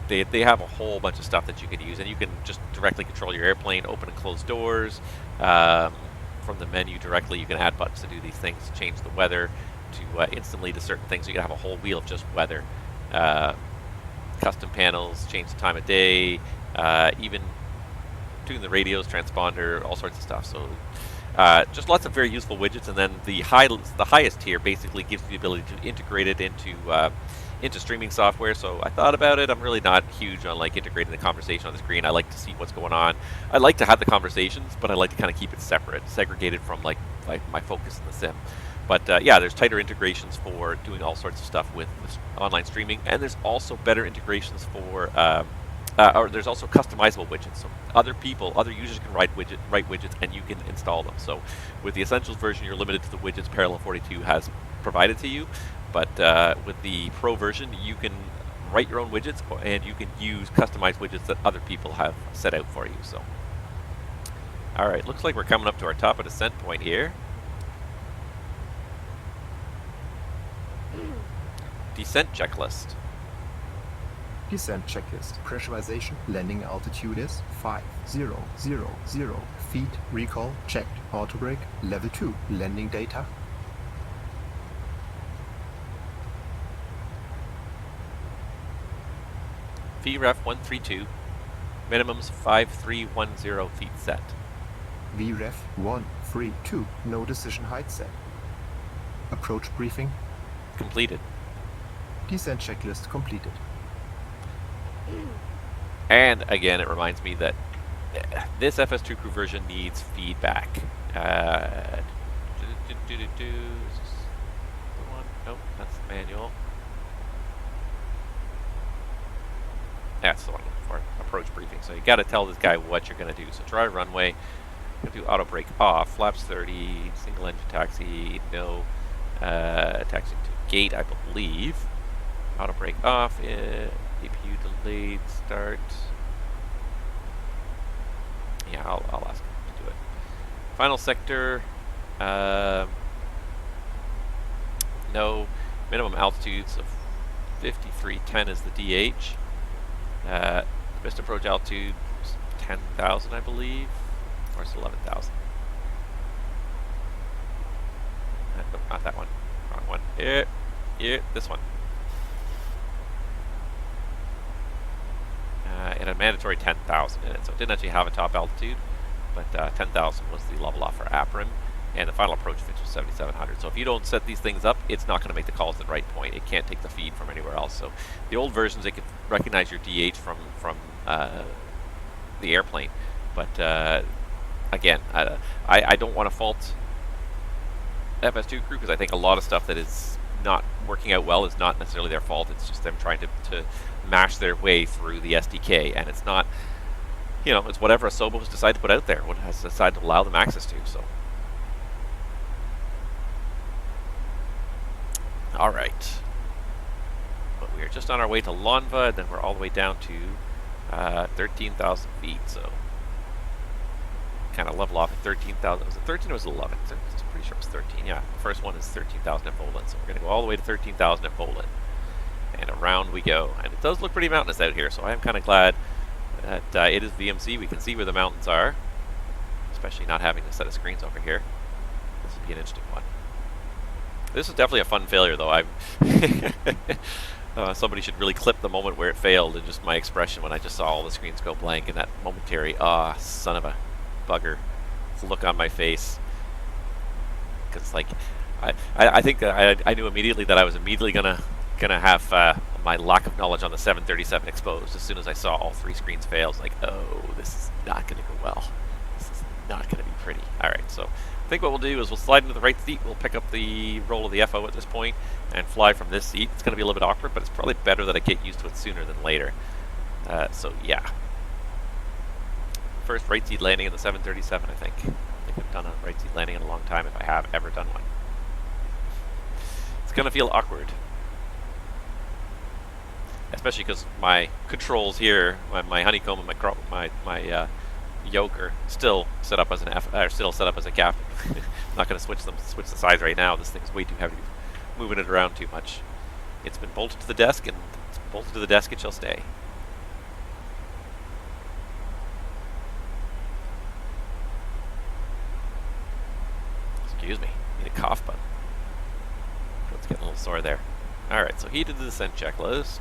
they have a whole bunch of stuff that you can use, and you can just directly control your airplane, open and close doors from the menu directly. You can add buttons to do these things, change the weather to instantly to certain things. You can have a whole wheel of just weather, custom panels, change the time of day, even tune the radios, transponder, all sorts of stuff. So. Just lots of very useful widgets, and then the highest tier basically gives you the ability to integrate it into streaming software. So I thought about it. I'm really not huge on like integrating the conversation on the screen. I like to see what's going on. I like to have the conversations, but I like to kind of keep it separate, segregated from like my focus in the sim. But yeah, there's tighter integrations for doing all sorts of stuff with online streaming, and there's also better integrations for. Or there's also customizable widgets, so other users can write widgets, and you can install them. So with the Essentials version, you're limited to the widgets Parallel 42 has provided to you, but with the Pro version, you can write your own widgets, and you can use customized widgets that other people have set out for you. So, all right, looks like we're coming up to our top of descent point here. Descent checklist. Descent checklist. Pressurization. Landing altitude is 5000 feet. Recall checked. Auto brake. Level 2. Landing data. VREF 132. Minimums 5310 feet set. VREF 132. No decision height set. Approach briefing. Completed. Descent checklist completed. And again, it reminds me that this FS2 crew version needs feedback. Is this the one? Nope, that's the manual. That's the one for approach briefing. So you got to tell this guy what you're going to do. So dry runway. Going to do auto brake off. Flaps 30. Single engine taxi. No. Taxi to gate, I believe. Auto brake off. APU delayed start. Yeah, I'll ask him to do it. Final sector. No minimum altitudes of 5310 is the DH. Best approach altitude is 10,000, I believe, or it's 11,000. No, not that one. Wrong one. Yeah, this one. It had a mandatory 10,000 in it, so it didn't actually have a top altitude, but 10,000 was the level off for Apron, and the final approach pitch was 7,700. So if you don't set these things up, it's not going to make the calls at the right point. It can't take the feed from anywhere else. So the old versions, they could recognize your DH from the airplane, but again, I don't want to fault FS2 crew, because I think a lot of stuff that is not working out well is not necessarily their fault. It's just them trying to mash their way through the SDK, and it's not, you know, it's whatever Asobo has decided to put out there, what has decided to allow them access to. So, all right, but we are just on our way to Lonva, and then we're all the way down to 13,000 feet. So, kind of level off at 13,000. Was it 13 or was it 11? I'm pretty sure it was 13. Yeah, the first one is 13,000 at Bolin, so we're going to go all the way to 13,000 at Bolin. And around we go. And it does look pretty mountainous out here, so I am kind of glad that it is VMC. We can see where the mountains are, especially not having a set of screens over here. This would be an interesting one. This is definitely a fun failure, though. Somebody should really clip the moment where it failed, and just my expression when I just saw all the screens go blank, and that momentary, son of a bugger look on my face. Because, like, I think that I knew immediately that I was immediately gonna have my lack of knowledge on the 737 exposed as soon as I saw all three screens fail. I was like, oh, this is not gonna go well. This is not gonna be pretty. All right, so I think what we'll do is we'll slide into the right seat. We'll pick up the roll of the FO at this point and fly from this seat. It's gonna be a little bit awkward, but it's probably better that I get used to it sooner than later. So yeah, first right seat landing in the 737, I think. I've done a right seat landing in a long time, if I have ever done one. It's gonna feel awkward, especially because my controls here, my honeycomb and my yoke are still set up as a captain. I'm not gonna switch the sides right now. This thing's way too heavy, moving it around too much. It's been bolted to the desk, and it's bolted to the desk. It shall stay. Excuse me, need a cough button. It's getting a little sore there. Alright, so he did the descent checklist.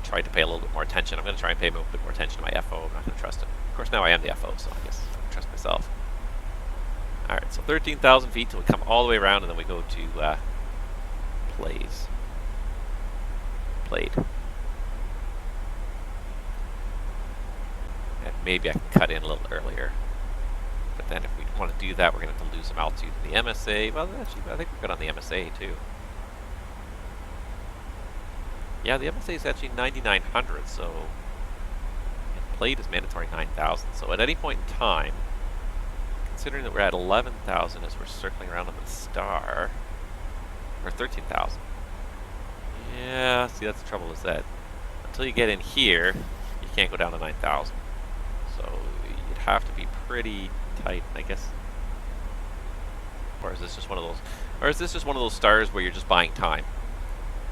Tried to pay a little bit more attention. I'm going to try and pay a little bit more attention to my FO. I'm not going to trust him. Of course, now I am the FO, so I guess I can trust myself. Alright, so 13,000 feet till we come all the way around, and then we go to Played. And maybe I can cut in a little earlier. But then if we want to do that, we're going to have to lose some altitude in the MSA. Well, actually, I think we're good on the MSA, too. Yeah, the MSA is actually 9,900, so... And Played is mandatory 9,000. So at any point in time, considering that we're at 11,000 as we're circling around on the star, or 13,000. Yeah, see, that's the trouble is that until you get in here, you can't go down to 9,000. So you'd have to be pretty tight, I guess. Or is this just one of those? Or is this just one of those stars where you're just buying time?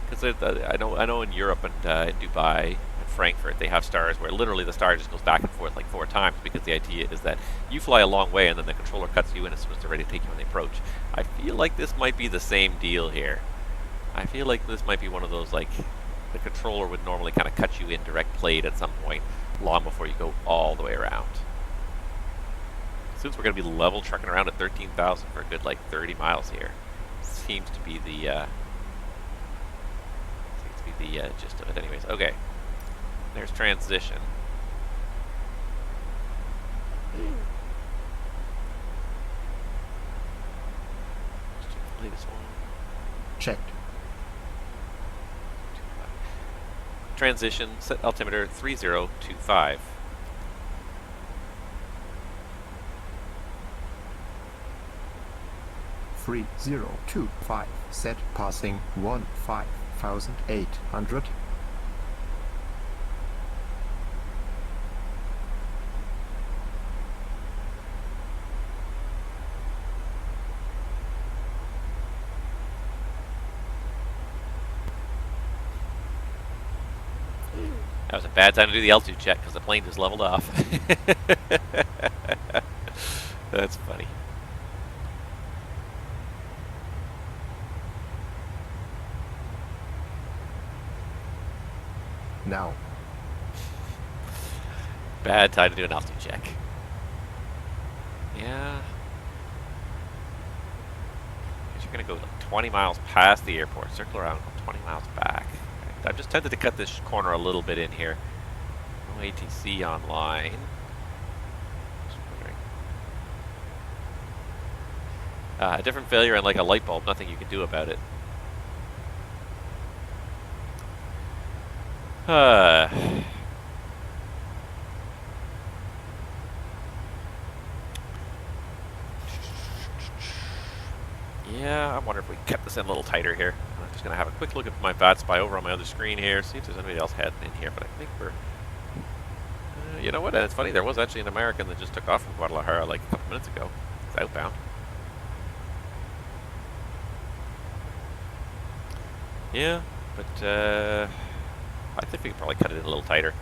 Because I know in Europe and in Dubai and Frankfurt they have stars where literally the star just goes back and forth like 4 times, because the idea is that you fly a long way and then the controller cuts you in as soon as they're ready to take you on the approach. I feel like this might be the same deal here. I feel like this might be one of those, like, the controller would normally kind of cut you in direct Played at some point long before you go all the way around. Since we're going to be level trucking around at 13,000 for a good, like, 30 miles here, seems to be the gist of it. Anyways, okay. There's transition. Latest one. Checked. Transition, set altimeter 3025. 3025, set passing 15,800. That was a bad time to do the altitude check because the plane just leveled off. That's funny. Now. Bad time to do an altitude check. Yeah. Guess you're gonna go like 20 miles past the airport, circle around, go 20 miles back. I'm just tempted to cut this corner a little bit in here. No ATC online. Just wondering. A different failure and like a light bulb, nothing you can do about it. Yeah, I wonder if we can cut this in a little tighter here. I'm just going to have a quick look at my VATSIM over on my other screen here, see if there's anybody else heading in here, but I think we're... you know what, and it's funny, there was actually an American that just took off from Guadalajara like a couple minutes ago. It's outbound. Yeah, but I think we can probably cut it in a little tighter.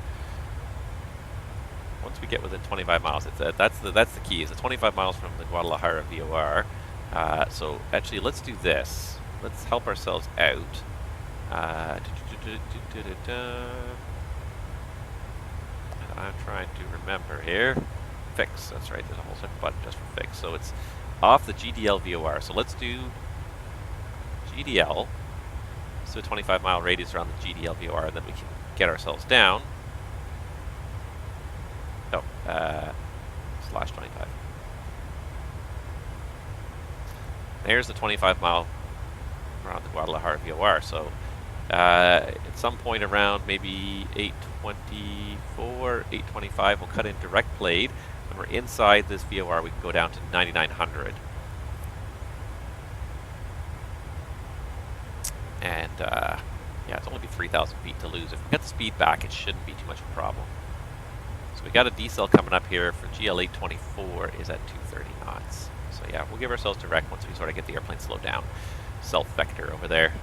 Once we get within 25 miles, that's the key, is the 25 miles from the Guadalajara VOR. So actually, let's do this. Let's help ourselves out. And I'm trying to remember here. Fix, that's right, there's a whole separate button just for fix. So it's off the GDL VOR. So let's do GDL. So a 25 mile radius around the GDL VOR, and then we can get ourselves down. Oh, /25. There's the 25 mile around the Guadalajara VOR. So at some point around maybe 824, 825, we'll cut in direct blade. When we're inside this VOR, we can go down to 9,900. And yeah, it's only be 3,000 feet to lose. If we get the speed back, it shouldn't be too much of a problem. So we got a decel coming up here for GL824 is at 230 knots. So yeah, we'll give ourselves direct once we sort of get the airplane slowed down. Self-vector over there.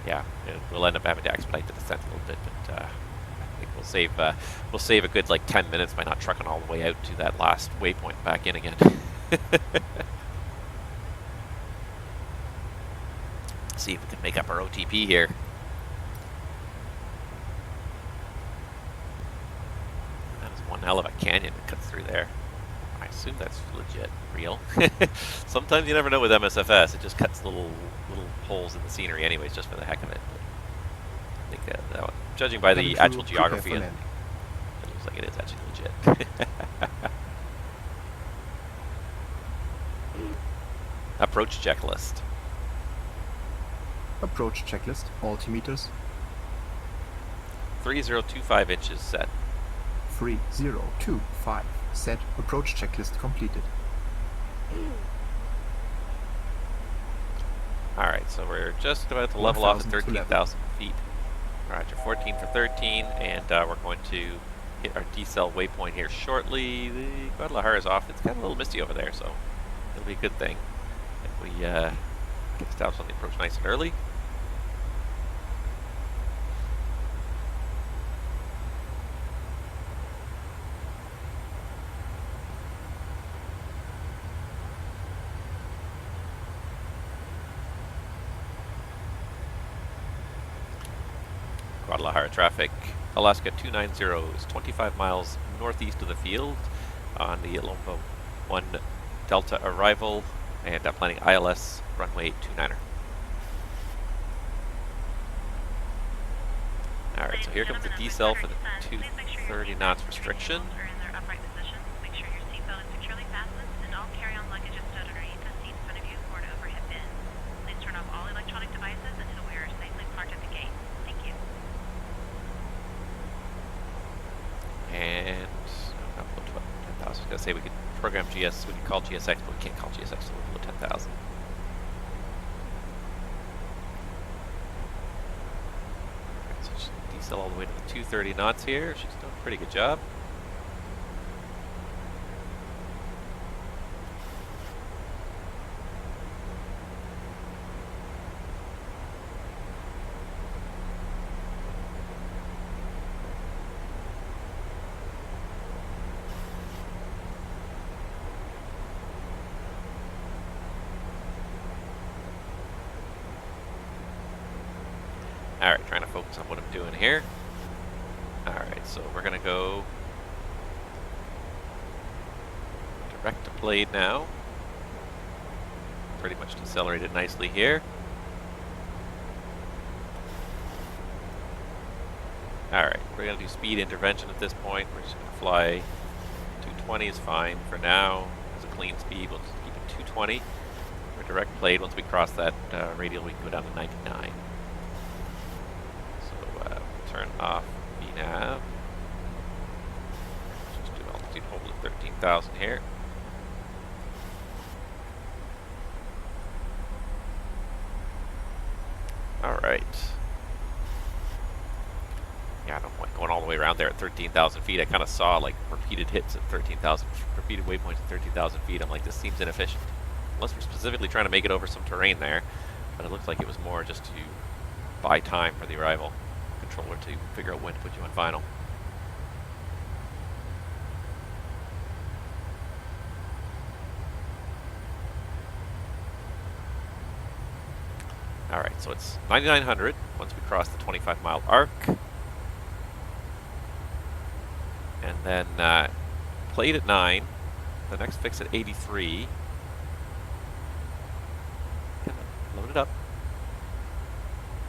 Yeah, we'll end up having to expedite the descent a little bit, but I think we'll save a good like 10 minutes by not trucking all the way out to that last waypoint back in again. See if we can make up our OTP here. That is one hell of a canyon that cuts through there. I assume that's legit, real. Sometimes you never know with MSFS. It just cuts little holes in the scenery anyways, just for the heck of it. But I think that one, judging by the actual geography, it looks like it is actually legit. Approach checklist. Approach checklist, altimeters. 3025 inches set. 3025, set, approach checklist completed. Alright, so we're just about to level off at 13,000 feet. Alright, you're 14 for 13, and we're going to hit our decel waypoint here shortly. The Guadalajara is off. It's got a little misty over there, so it'll be a good thing if we get established on the approach nice and early. Guadalajara traffic. Alaska 290 is 25 miles northeast of the field on the Lombo 1 Delta arrival, and planning ILS runway 29er. Alright, so here comes the decel for the 230 knots restriction. Make sure your seatbelt is securely fastened, and all carry-on luggage is stowed underneath the seat in front of you or an overhead bin. Please turn off all electronic devices until we are safely parked at the gate. Thank you. And to say we could program GS, we could call GSX, but we can't call GSX till we're below 10,000. So she's decel all the way to the 230 knots here. She's doing a pretty good job. Alright, trying to focus on what I'm doing here. Alright, so we're going to go direct to blade now. Pretty much decelerated nicely here. Alright, we're going to do speed intervention at this point. We're just going to fly 220 is fine for now. It's a clean speed. We'll just keep it 220. For direct blade, once we cross that radial, we can go down to 99. Turn off VNav. Just do altitude hold at 13,000 here. Alright. Yeah, I don't like going all the way around there at 13,000 feet. I kind of saw like repeated hits at 13,000, repeated waypoints at 13,000 feet. I'm like, this seems inefficient. Unless we're specifically trying to make it over some terrain there. But it looks like it was more just to buy time for the arrival controller to figure out when to put you on final. Alright, so it's 9,900 once we cross the 25-mile arc. And then played at 9. The next fix at 83. Load it up.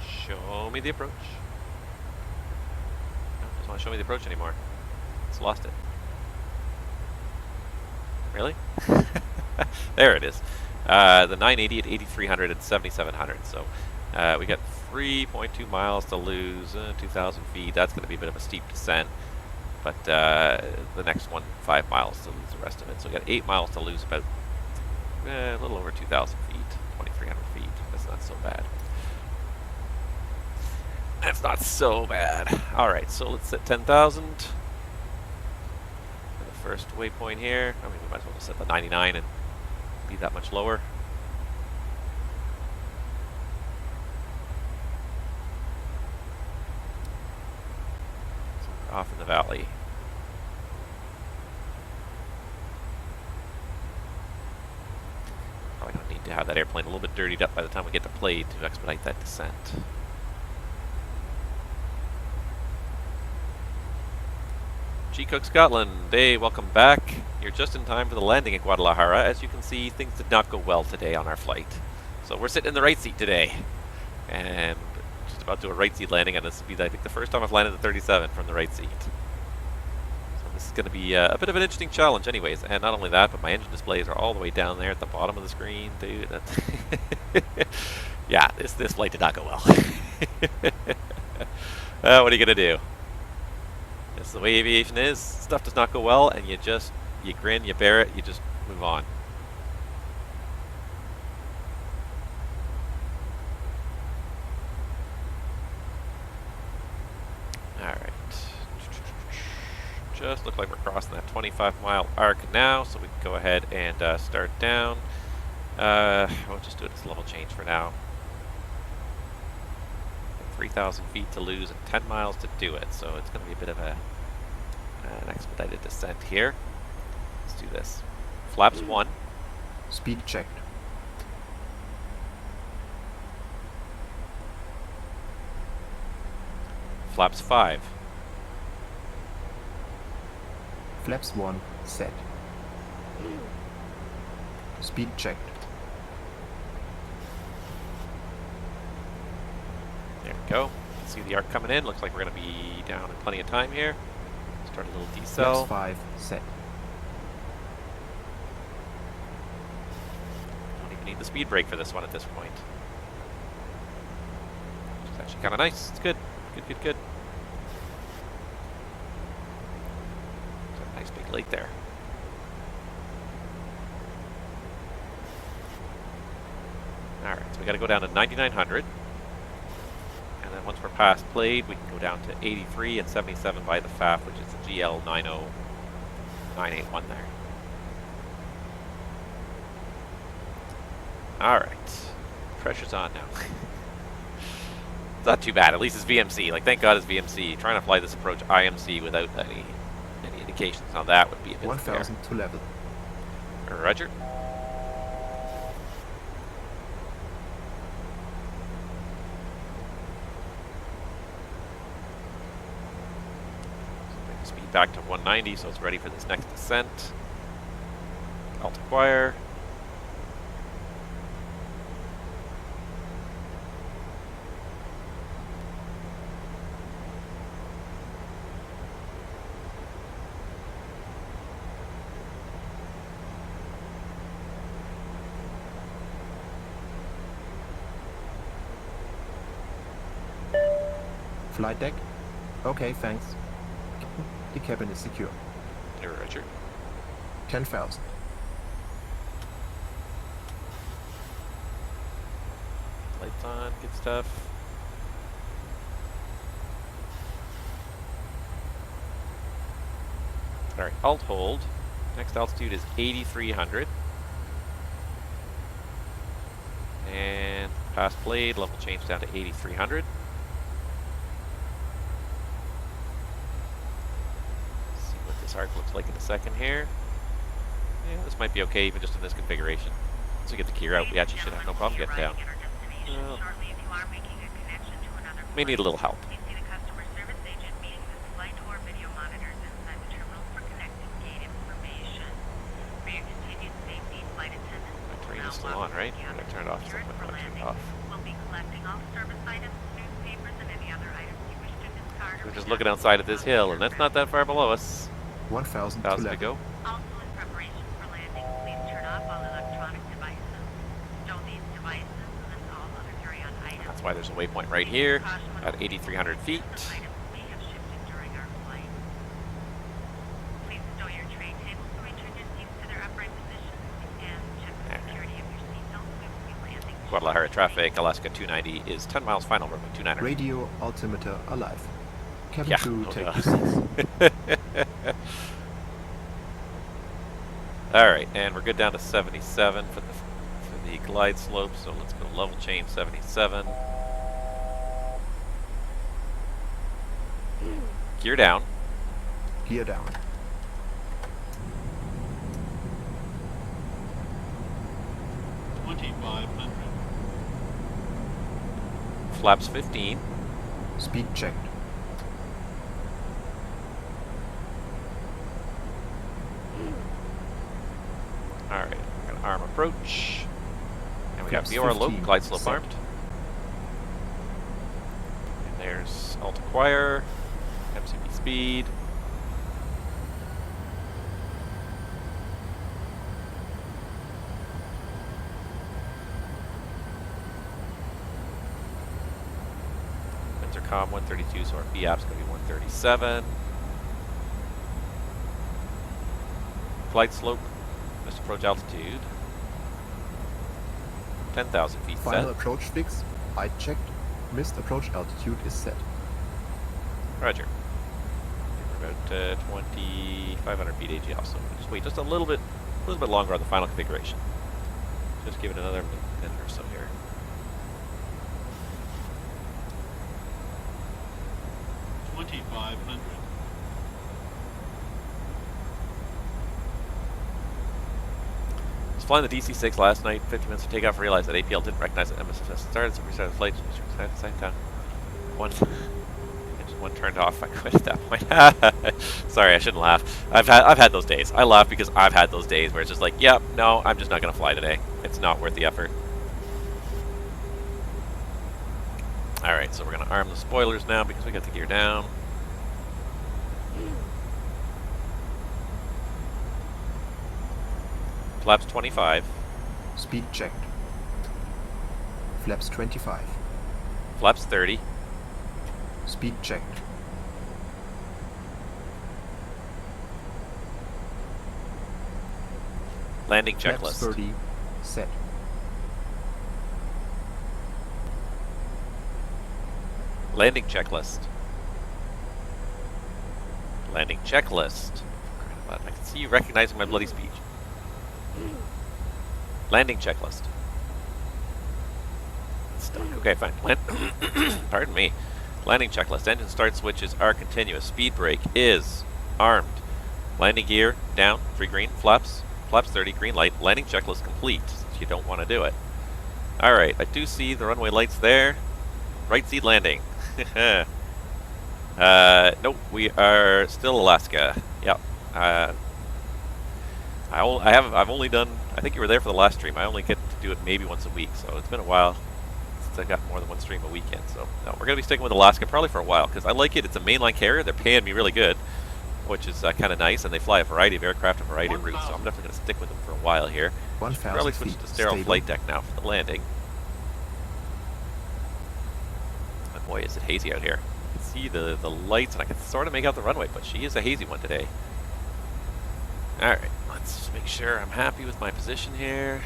Show me the approach. Doesn't want to show me the approach anymore. It's lost it. Really? There it is. The 980 at 8,300 and 7,700. So we got 3.2 miles to lose, 2,000 feet. That's going to be a bit of a steep descent. But the next one, 5 miles to lose the rest of it. So we got 8 miles to lose, about a little over 2,000 feet, 2,300 feet. That's not so bad. That's not so bad. Alright, so let's set 10,000. For the first waypoint here. I mean, we might as well just set the 99 and be that much lower. So we're off in the valley. Probably going to need to have that airplane a little bit dirtied up by the time we get to Plade to expedite that descent. G-Cook Scotland, hey, welcome back. You're just in time for the landing at Guadalajara. As you can see, things did not go well today on our flight. So we're sitting in the right seat today. And just about to do a right seat landing, and this will be, I think, the first time I've landed the 37 from the right seat. So this is going to be a bit of an interesting challenge anyways. And not only that, but my engine displays are all the way down there at the bottom of the screen, dude. Yeah, this flight did not go well. What are you going to do? That's the way aviation is. Stuff does not go well, and you grin, you bear it, you just move on. Alright. Just look like we're crossing that 25-mile arc now, so we can go ahead and start down. We'll just do it as a level change for now. 3,000 feet to lose and 10 miles to do it, so it's going to be a bit of an expedited descent here. Let's do this. Flaps 1. Speed checked. Flaps 5. Flaps 1 set. Speed checked. There we go. You can see the arc coming in. Looks like we're going to be down in plenty of time here. Start a little decel. Flaps 5 set. Don't even need the speed brake for this one at this point. Which is actually kind of nice. It's good. Good. Nice big lake there. we got to go down to 9,900. And then once we're past Blade, we can go down to 83 and 77 by the FAF, which is the GL90981 there. Alright. Pressure's on now. It's not too bad. At least it's VMC. Like, thank God it's VMC. Trying to fly this approach IMC without any indications on that would be a bit 1000 to level. Roger. Bring the speed back to 190 so it's ready for this next descent. Alt acquire. Flight deck? Okay, thanks. The cabin is secure. Roger. 10,000. Lights on, good stuff. Alright, alt hold. Next altitude is 8,300. And past Blade, level change down to 8,300. See what this arc looks like in a second here. Yeah, this might be okay even just in this configuration. Once we get the gear out, we actually should have no problem getting down. Well, may need a little help. 's still on, right? I'm gonna turn it off. Turn it off. We're just looking outside of this hill, and that's not that far below us. 1,000 to 1,000 to level. go. Also in preparation for landing, please turn off all electronic devices. Stow these devices and all other carry-on items. That's why there's a waypoint right here at 8,300 feet. Items may have shifted during our flight. Please stow your tray tables to return your seats to their upright positions and check the security of your seatbelts. We will be landing. Guadalajara traffic, Alaska 290 is 10 miles final, runway 29. Radio altimeter alive. Cabin Yeah, crew, oh take God. your seats. Alright, and we're good down to 77 for the glide slope, so let's go level change 77. Gear down. Gear down. Flaps 15. Speed checked. Alright, we're gonna arm approach. And we got Flaps VOR low, 15, glide slope set. armed. And there's alt acquire, MCP speed. Intercom 132, so our piEPS gonna be 137. Flight slope, missed approach altitude. 10,000 feet Final set. approach fix. I checked. Missed approach altitude is set. Roger. We're about 2,500 feet AGL, so we'll just wait just a little bit longer on the final configuration. Just give it another minute or so here. Was flying the DC-6 last night, 50 minutes to takeoff, realized that APL didn't recognize that MSFS started, so we restarted the flight. Same time. One turned off. I quit at that point. Sorry, I shouldn't laugh. I've had those days. I laugh because I've had those days where it's just like, yep, no, I'm just not gonna fly today. It's not worth the effort. All right, so we're gonna arm the spoilers now because we got the gear down. Flaps 25. Speed checked. Flaps 25. Flaps 30. Speed checked. Landing Flaps checklist. 30. Set. Landing checklist. Landing checklist. I can see you recognizing my bloody speech. Landing checklist. Stuck. Okay, fine. Pardon me. Landing checklist. Engine start switches are continuous. Speed brake is armed. Landing gear down. 3 green. Flaps. Flaps 30. Green light. Landing checklist complete. You don't want to do it. Alright, I do see the runway lights there. Right seat landing. Nope, we are still Alaska. Yep. I've only done, I think you were there for the last stream. I only get to do it maybe once a week, so it's been a while since I got more than one stream a weekend. So no, we're going to be sticking with Alaska probably for a while because I like it. It's a mainline carrier. They're paying me really good, which is kind of nice, and they fly a variety of aircraft, a variety of routes, so I'm definitely going to stick with them for a while here. Probably switch to sterile flight deck now for the landing. But boy, is it hazy out here. I can see the lights, and I can sort of make out the runway, but she is a hazy one today. Alright, let's just make sure I'm happy with my position here.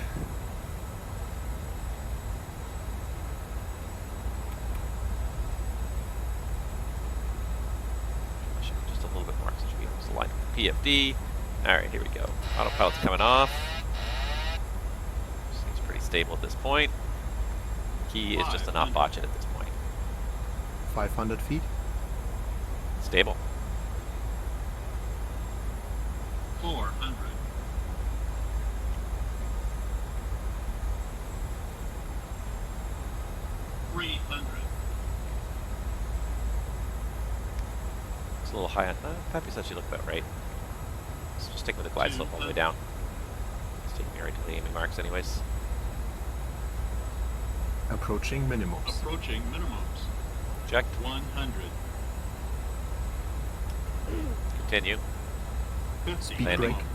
Just a little bit more, so should be almost aligned with the PFD. Alright, here we go. Autopilot's coming off. Seems pretty stable at this point. Key is just to not botch it at this point. 500 feet. Stable. 400. 300. It's a little high on. Pappy said she looked about right. Let's just stick with the glide slope all the way down. It's taking me right to the aiming marks, anyways. Approaching minimums. Approaching minimums. Checked. 100. Continue. 50 Speed Landing. brake.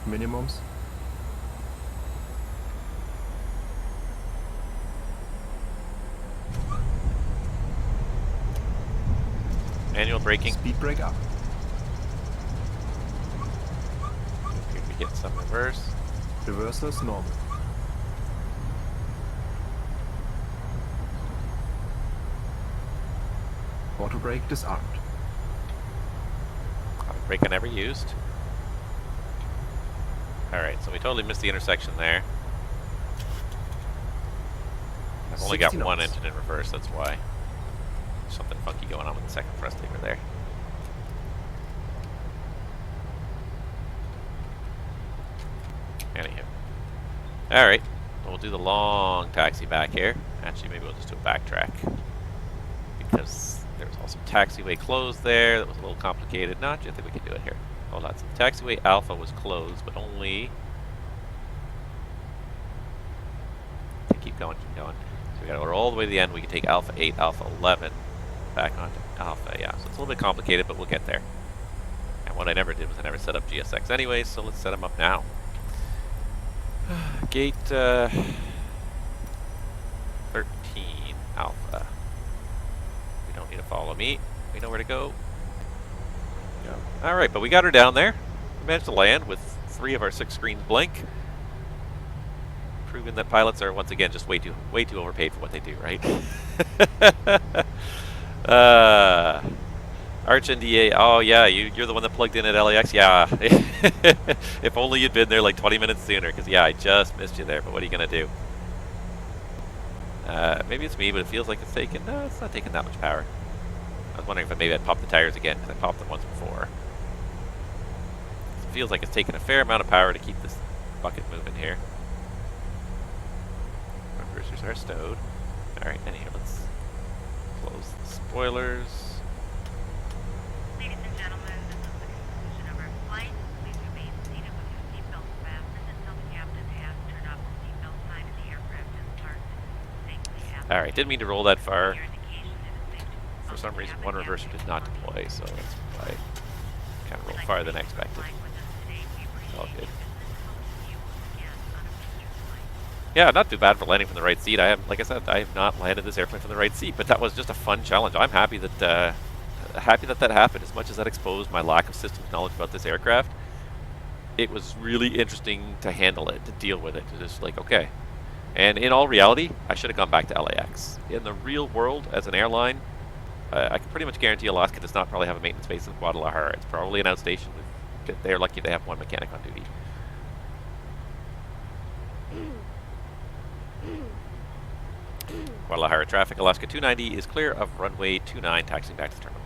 Minimums. Manual braking. Speed brake up. Here we get some reverse. Reversers normal. Auto brake disarmed. Brake I never used. Alright, so we totally missed the intersection there. I've only got 60 one knots. engine in reverse, that's why. There's something funky going on with the second thrust lever there. Anywho. Alright, we'll do the long taxi back here. Actually, maybe we'll just do a backtrack. Because there was also taxiway closed there. That was a little complicated. No, I think we can do it here. Hold on. So taxiway Alpha was closed, but only... Okay, keep going, keep going. So we gotta go all the way to the end. We can take Alpha 8, Alpha 11 back onto Alpha. Yeah, so it's a little bit complicated, but we'll get there. And what I never did was I never set up GSX anyway, so let's set them up now. Gate 13 Alpha. We don't need to follow me. We know where to go. Alright, but we got her down there. We managed to land with 3 of our 6 screens blank. Proving that pilots are once again just way too overpaid for what they do, right? Arch NDA, oh yeah, you're the one that plugged in at LAX? Yeah. If only you'd been there like 20 minutes sooner, because yeah, I just missed you there, but what are you going to do? Maybe it's me, but it feels like it's taking... No, it's not taking that much power. I was wondering if maybe I'd pop the tires again, because I popped them once before. It feels like it's taking a fair amount of power to keep this bucket moving here. Reversers are stowed. Alright, anyhow, let's close the spoilers. Ladies and gentlemen, this is the conclusion of our flight. Please remain seated with your seatbelts fastened until the captain has turned off the seatbelt sign and the aircraft is parked safely. Alright, didn't mean to roll that far. For some reason, one reverser did not deploy, so that's why I kind of rolled farther than I expected. It's all good. Yeah, not too bad for landing from the right seat. Like I said, I have not landed this airplane from the right seat, but that was just a fun challenge. I'm happy that that happened. As much as that exposed my lack of systems knowledge about this aircraft, it was really interesting to handle it, to deal with it, to just like, okay. And in all reality, I should have gone back to LAX. In the real world, as an airline, I can pretty much guarantee Alaska does not probably have a maintenance base in Guadalajara. It's probably an outstation. They're lucky they have one mechanic on duty. Guadalajara traffic, Alaska 290 is clear of runway 29, taxiing back to the terminal.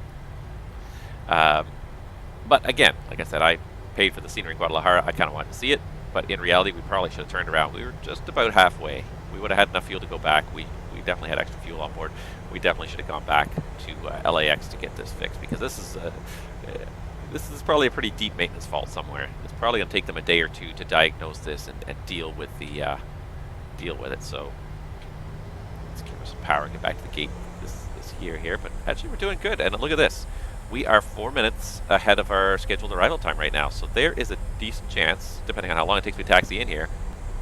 But again, like I said, I paid for the scenery in Guadalajara. I kind of wanted to see it, but in reality, we probably should have turned around. We were just about halfway. We would have had enough fuel to go back. We definitely had extra fuel on board. We definitely should have gone back to LAX to get this fixed, because this is probably a pretty deep maintenance fault somewhere. It's probably going to take them a day or two to diagnose this and deal with it. So let's give us some power and get back to the gate this here. But actually, we're doing good. And look at this. We are 4 minutes ahead of our scheduled arrival time right now. So there is a decent chance, depending on how long it takes me to taxi in here,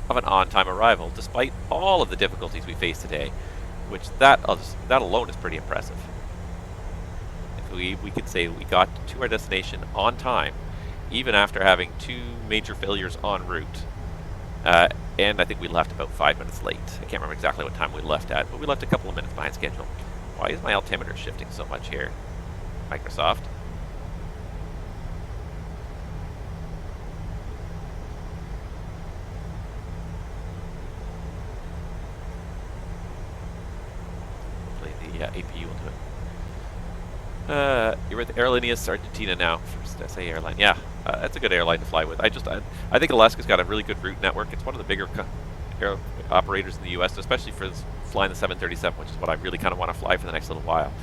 of an on-time arrival, despite all of the difficulties we faced today, which that alone is pretty impressive. If we could say we got to our destination on time, even after having 2 major failures en route, and I think we left about 5 minutes late. I can't remember exactly what time we left at, but we left a couple of minutes behind schedule. Why is my altimeter shifting so much here? Microsoft. Hopefully the APU will do it. You're with Aerolíneas Argentina now. First SA airline. Yeah, that's a good airline to fly with. I think Alaska's got a really good route network. It's one of the bigger air operators in the U.S., especially for flying the 737, which is what I really kind of want to fly for the next little while.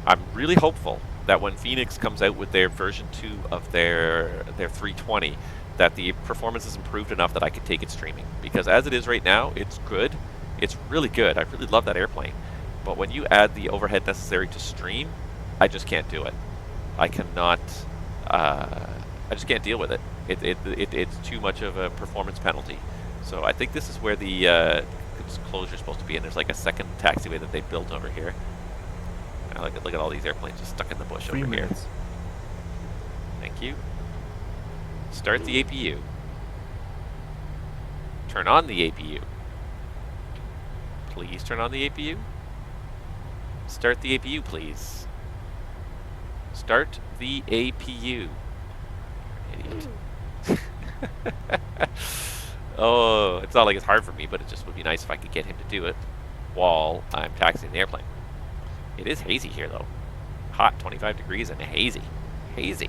I'm really hopeful that when Phoenix comes out with their version 2 of their 320, that the performance is improved enough that I can take it streaming. Because as it is right now, it's good. It's really good. I really love that airplane. But when you add the overhead necessary to stream, I just can't do it. I cannot. I just can't deal with it. It's too much of a performance penalty. So I think this is where the closure is supposed to be, and there's like a second taxiway that they built over here. Look at all these airplanes just stuck in the bush over here. Thank you. Start the APU. Turn on the APU. Please turn on the APU. Start the APU, please. Start the APU. Idiot. Oh, it's not like it's hard for me, but it just would be nice if I could get him to do it while I'm taxiing the airplane. It is hazy here, though. Hot, 25 degrees and hazy. Hazy.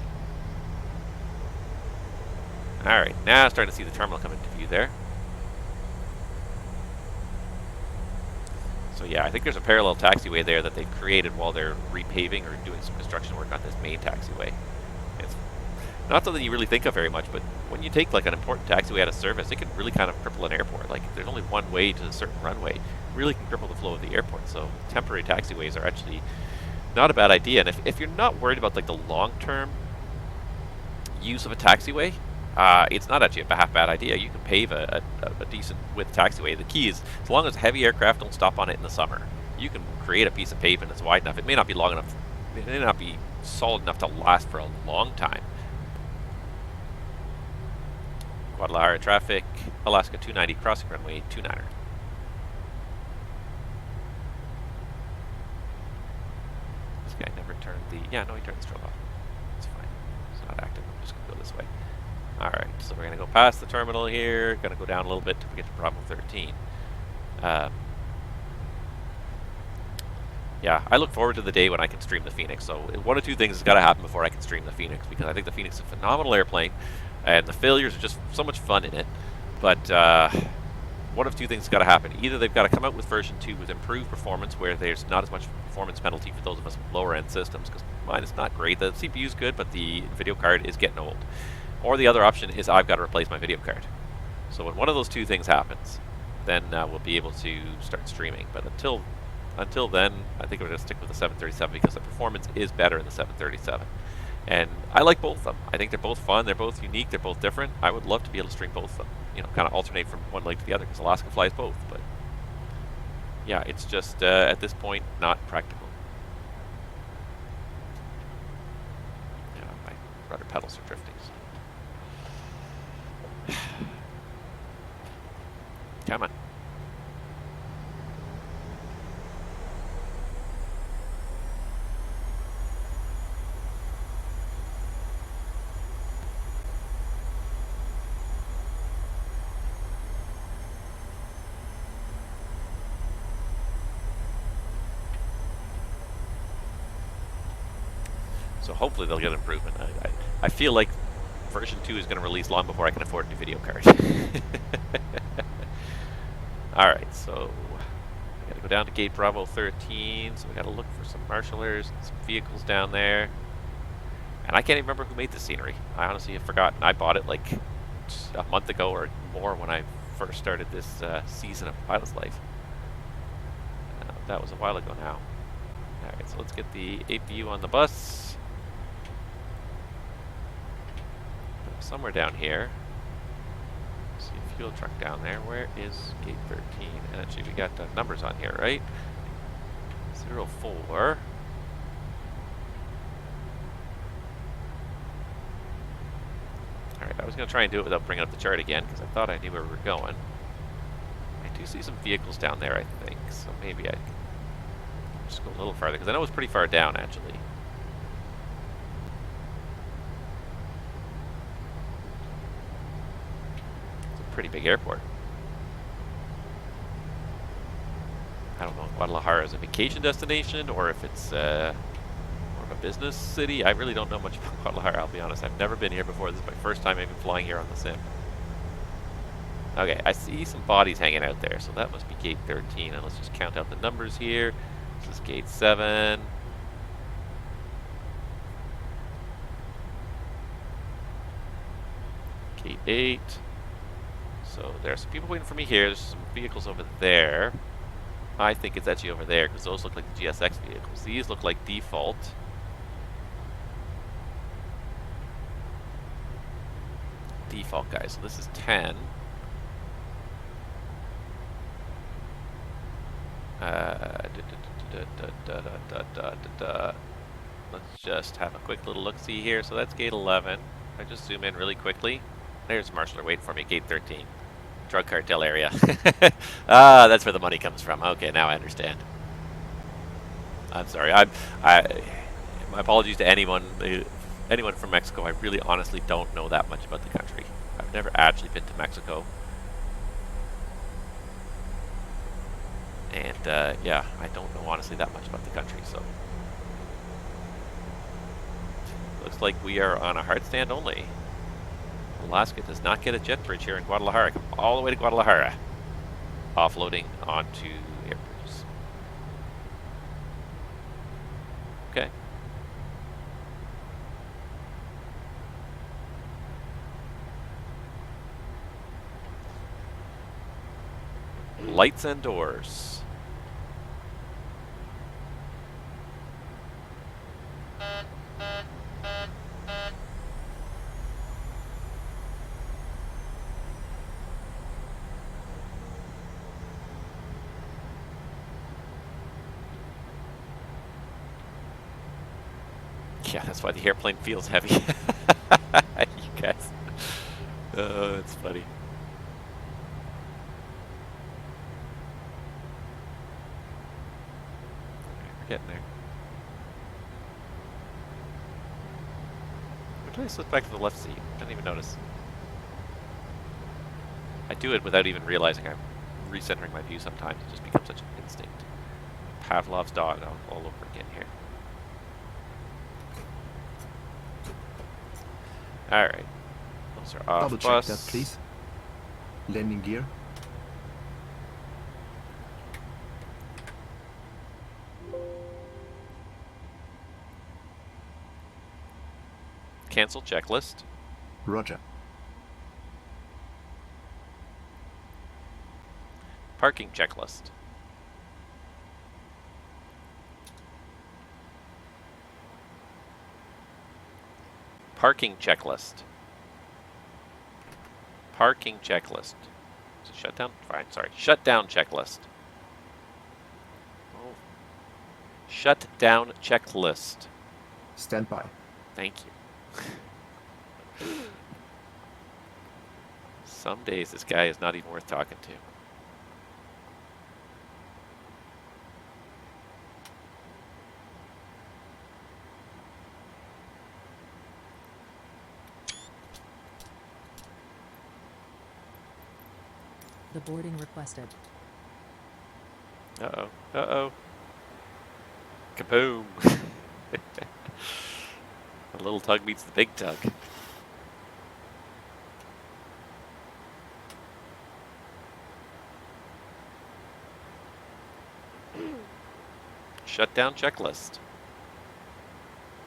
Alright, now starting to see the terminal come into view there. So yeah, I think there's a parallel taxiway there that they've created while they're repaving or doing some construction work on this main taxiway. It's not something you really think of very much, but when you take like an important taxiway out of service, it can really kind of cripple an airport. Like, if there's only one way to a certain runway, it really can cripple the flow of the airport. So temporary taxiways are actually not a bad idea. And if you're not worried about like the long-term use of a taxiway, it's not actually a half bad idea. You can pave a decent width taxiway. The key is, as long as heavy aircraft don't stop on it in the summer, you can create a piece of pavement that's wide enough. It may not be long enough, it may not be solid enough to last for a long time. Guadalajara traffic, Alaska 290 crossing runway 29er. This guy never turned the, yeah, no, he turned the strobe off. It's fine. It's not active. I'm just going to go this way. Alright, so we're going to go past the terminal here, going to go down a little bit until we get to Bravo 13. Yeah, I look forward to the day when I can stream the Phoenix. So one of two things has got to happen before I can stream the Phoenix, because I think the Phoenix is a phenomenal airplane, and the failures are just so much fun in it. But one of two things has got to happen. Either they've got to come out with version 2 with improved performance, where there's not as much performance penalty for those of us with lower end systems, because mine is not great. The CPU is good, but the video card is getting old. Or the other option is I've got to replace my video card. So when one of those two things happens, then we'll be able to start streaming. But until then, I think we're going to stick with the 737, because the performance is better in the 737. And I like both of them. I think they're both fun, they're both unique, they're both different. I would love to be able to stream both of them. You know, kind of alternate from one leg to the other, because Alaska flies both. But yeah, it's just, at this point, not practical. Yeah, my rudder pedals are drifting. So. Come on. So hopefully they'll get improvement. I feel like version 2 is going to release long before I can afford a new video card. Alright, so I gotta go down to gate Bravo 13, so we gotta look for some marshallers and some vehicles down there. And I can't even remember who made the scenery. I honestly have forgotten. I bought it like a month ago or more when I first started this season of Pilot's Life. That was a while ago now. Alright, so let's get the APU on the bus. Somewhere down here. See a fuel truck down there. Where is gate 13? And actually we got numbers on here, right? 04. Alright, I was going to try and do it without bringing up the chart again, because I thought I knew where we were going. I do see some vehicles down there, I think, so maybe I can just go a little farther, because I know it's pretty far down, actually. It's a pretty big airport. I don't know if Guadalajara is a vacation destination, or if it's more of a business city. I really don't know much about Guadalajara, I'll be honest. I've never been here before. This is my first time even flying here on the sim. Okay, I see some bodies hanging out there, so that must be gate 13. And let's just count out the numbers here. This is gate 7. Gate 8. So there's some people waiting for me here. There's some vehicles over there. I think it's actually over there, because those look like the GSX vehicles. These look like default. Default, guys. So this is 10. Let's just have a quick little look-see here. So that's gate 11. I just zoom in really quickly. There's Marshaller waiting for me, gate 13. Drug cartel area. Ah, that's where the money comes from. Okay, now I understand. I'm sorry. My apologies to anyone from Mexico. I really honestly don't know that much about the country. I've never actually been to Mexico. And yeah, I don't know honestly that much about the country, so looks like we are on a hard stand only. Alaska does not get a jet bridge here in Guadalajara. Come all the way to Guadalajara. Offloading onto Airbus. Okay. Lights and doors. Yeah, that's why the airplane feels heavy. You guys. Oh, it's funny. We're getting there. When did I slip back to the left seat? I didn't even notice. I do it without even realizing I'm recentering my view sometimes. It just becomes such an instinct. Pavlov's dog all over again here. Alright. Those are off Double check that, please. Landing gear. Cancel checklist. Roger. Parking checklist. Parking checklist. Parking checklist. Is it shutdown? Fine, sorry. Shutdown checklist. Oh. Shut down checklist. Stand by. Thank you. Some days this guy is not even worth talking to. The boarding requested. Uh-oh. Uh-oh. Kaboom. The little tug meets the big tug. Shutdown checklist.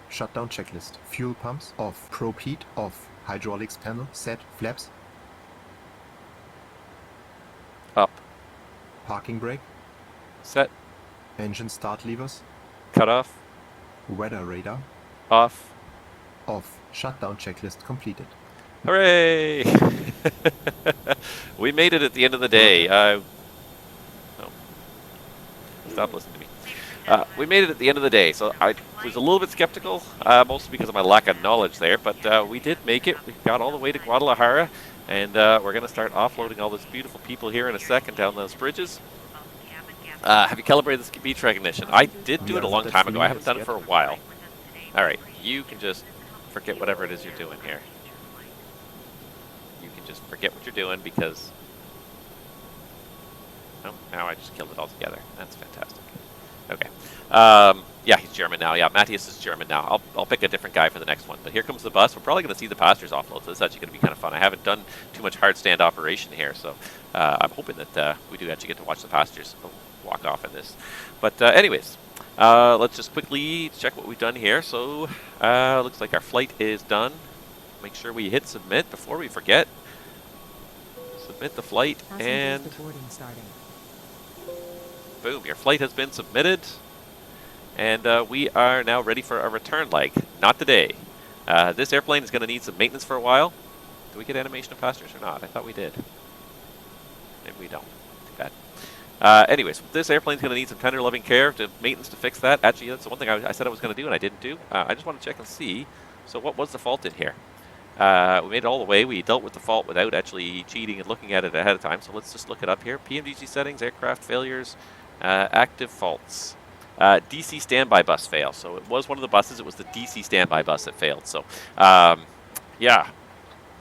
Shutdown checklist. Fuel pumps off. Probe heat off. Hydraulics panel set. Flaps. Up. Parking brake. Set. Engine start levers. Cut off. Weather radar. Off. Off. Shutdown checklist completed. Hooray! We made it at the end of the day. Oh. Stop listening to me. We made it at the end of the day, so I was a little bit skeptical, mostly because of my lack of knowledge there, but we did make it. We got all the way to Guadalajara, and we're going to start offloading all those beautiful people here in a second down those bridges. Have you calibrated the beach recognition? I did do it a long time ago. I haven't done it for a while. All right, you can just forget whatever it is you're doing here. You can just forget what you're doing because... Oh, now I just killed it altogether. That's fantastic. Okay. Yeah, he's German now. Yeah, Matthias is German now. I'll pick a different guy for the next one. But here comes the bus. We're probably going to see the passengers offload, so it's actually going to be kind of fun. I haven't done too much hard stand operation here, so I'm hoping that we do actually get to watch the passengers walk off in this. But anyways, let's just quickly check what we've done here. So looks like our flight is done. Make sure we hit submit before we forget. Submit the flight and boom, your flight has been submitted. And we are now ready for a return leg. Not today. This airplane is going to need some maintenance for a while. Do we get animation of passengers or not? I thought we did. Maybe we don't. Too bad. Anyways, this airplane is going to need some tender loving care, maintenance to fix that. Actually, that's the one thing I said I was going to do and I didn't do. I just want to check and see. So what was the fault in here? We made it all the way. We dealt with the fault without actually cheating and looking at it ahead of time. So let's just look it up here. PMDG settings, aircraft failures, active faults. DC standby bus fail. So it was one of the buses. It was the DC standby bus that failed. So, yeah,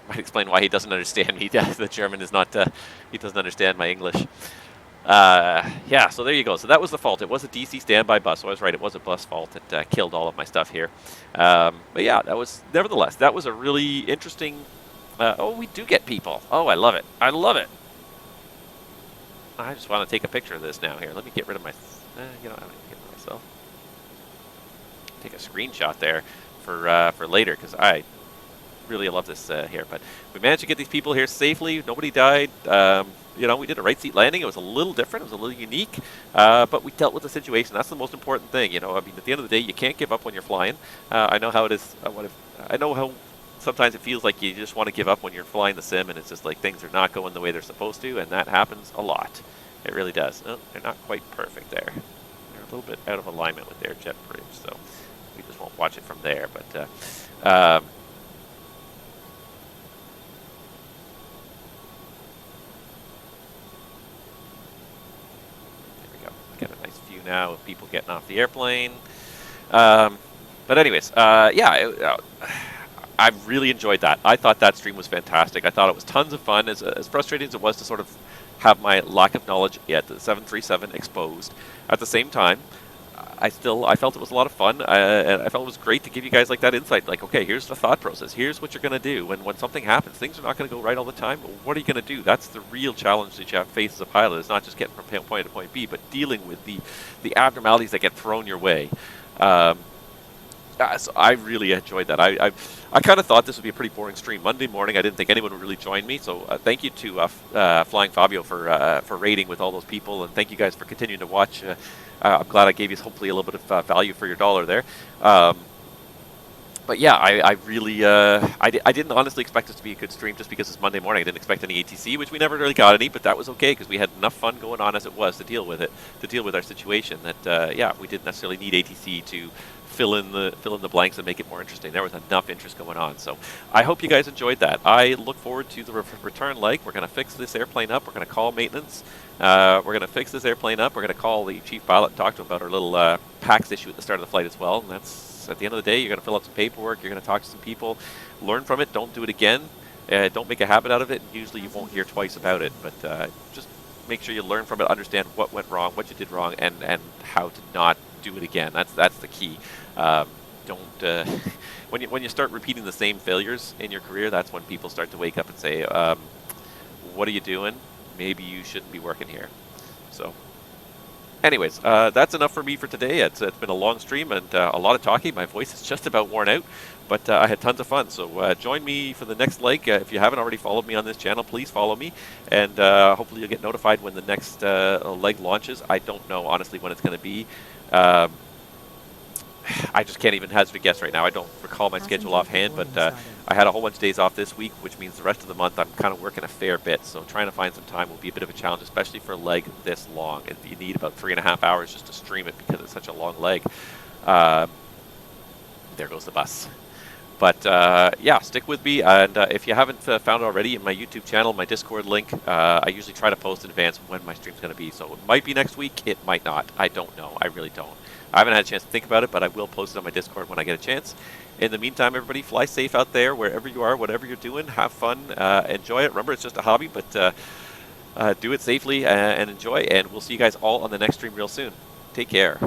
might explain why he doesn't understand me. The German is not. He doesn't understand my English. Yeah. So there you go. So that was the fault. It was a DC standby bus. So I was right. It was a bus fault that killed all of my stuff here. But yeah, that was nevertheless that was a really interesting. Oh, we do get people. Oh, I love it. I love it. I just want to take a picture of this now. Here, let me get rid of my. You know, I don't get rid of myself. Take a screenshot there for later because I really love this here. But we managed to get these people here safely. Nobody died. You know, we did a right seat landing. It was a little different. It was a little unique. But we dealt with the situation. That's the most important thing. You know, I mean, at the end of the day, you can't give up when you're flying. I know how it is. I know how sometimes it feels like you just want to give up when you're flying the sim, and it's just like things are not going the way they're supposed to, and that happens a lot. It really does. Oh, they're not quite perfect there. They're a little bit out of alignment with their jet bridge, so we just won't watch it from there. But there we go. Get a nice view now of people getting off the airplane. But anyways, yeah, I really enjoyed that. I thought that stream was fantastic. I thought it was tons of fun. As frustrating as it was to sort of have my lack of knowledge at the 737 exposed. At the same time, I felt it was a lot of fun, and I felt it was great to give you guys like that insight. Like, okay, here's the thought process. Here's what you're going to do when something happens. Things are not going to go right all the time. What are you going to do? That's the real challenge that you have face as a pilot. It's not just getting from point A to point B, but dealing with the abnormalities that get thrown your way. So I really enjoyed that. I kind of thought this would be a pretty boring stream. Monday morning, I didn't think anyone would really join me. So thank you to Flying Fabio for raiding with all those people, and thank you guys for continuing to watch. I'm glad I gave you hopefully a little bit of value for your dollar there. But yeah, I really I didn't honestly expect this to be a good stream just because it's Monday morning. I didn't expect any ATC, which we never really got any, but that was okay because we had enough fun going on as it was to deal with it, to deal with our situation. That yeah, we didn't necessarily need ATC to fill in the blanks and make it more interesting. There was enough interest going on. So I hope you guys enjoyed that. I look forward to the return leg. We're going to fix this airplane up. We're going to call maintenance. We're going to fix this airplane up. We're going to call the chief pilot and talk to him about our little PAX issue at the start of the flight as well. And that's at the end of the day, you're going to fill out some paperwork. You're going to talk to some people, learn from it. Don't do it again. Don't make a habit out of it. Usually you won't hear twice about it, but just make sure you learn from it, understand what went wrong, what you did wrong, and how to not do it again. That's the key. don't when you start repeating the same failures in your career, that's when people start to wake up and say, what are you doing? Maybe you shouldn't be working here. So anyways, that's enough for me for today. It's been a long stream and a lot of talking. My voice is just about worn out, but I had tons of fun. So join me for the next leg. If you haven't already followed me on this channel, please follow me, and hopefully you'll get notified when the next leg launches. I don't know, honestly, when it's going to be. I just can't even hazard a guess right now. I don't recall my schedule offhand, but I had a whole bunch of days off this week, which means the rest of the month I'm kind of working a fair bit. So trying to find some time will be a bit of a challenge, especially for a leg this long. And you need about 3.5 hours just to stream it because it's such a long leg. There goes the bus. But yeah, stick with me. And if you haven't found it already, in my YouTube channel, my Discord link, I usually try to post in advance when my stream's going to be. So it might be next week. It might not. I don't know. I really don't. I haven't had a chance to think about it, but I will post it on my Discord when I get a chance. In the meantime, everybody, fly safe out there, wherever you are, whatever you're doing. Have fun. Enjoy it. Remember, it's just a hobby, but do it safely and enjoy. And we'll see you guys all on the next stream real soon. Take care.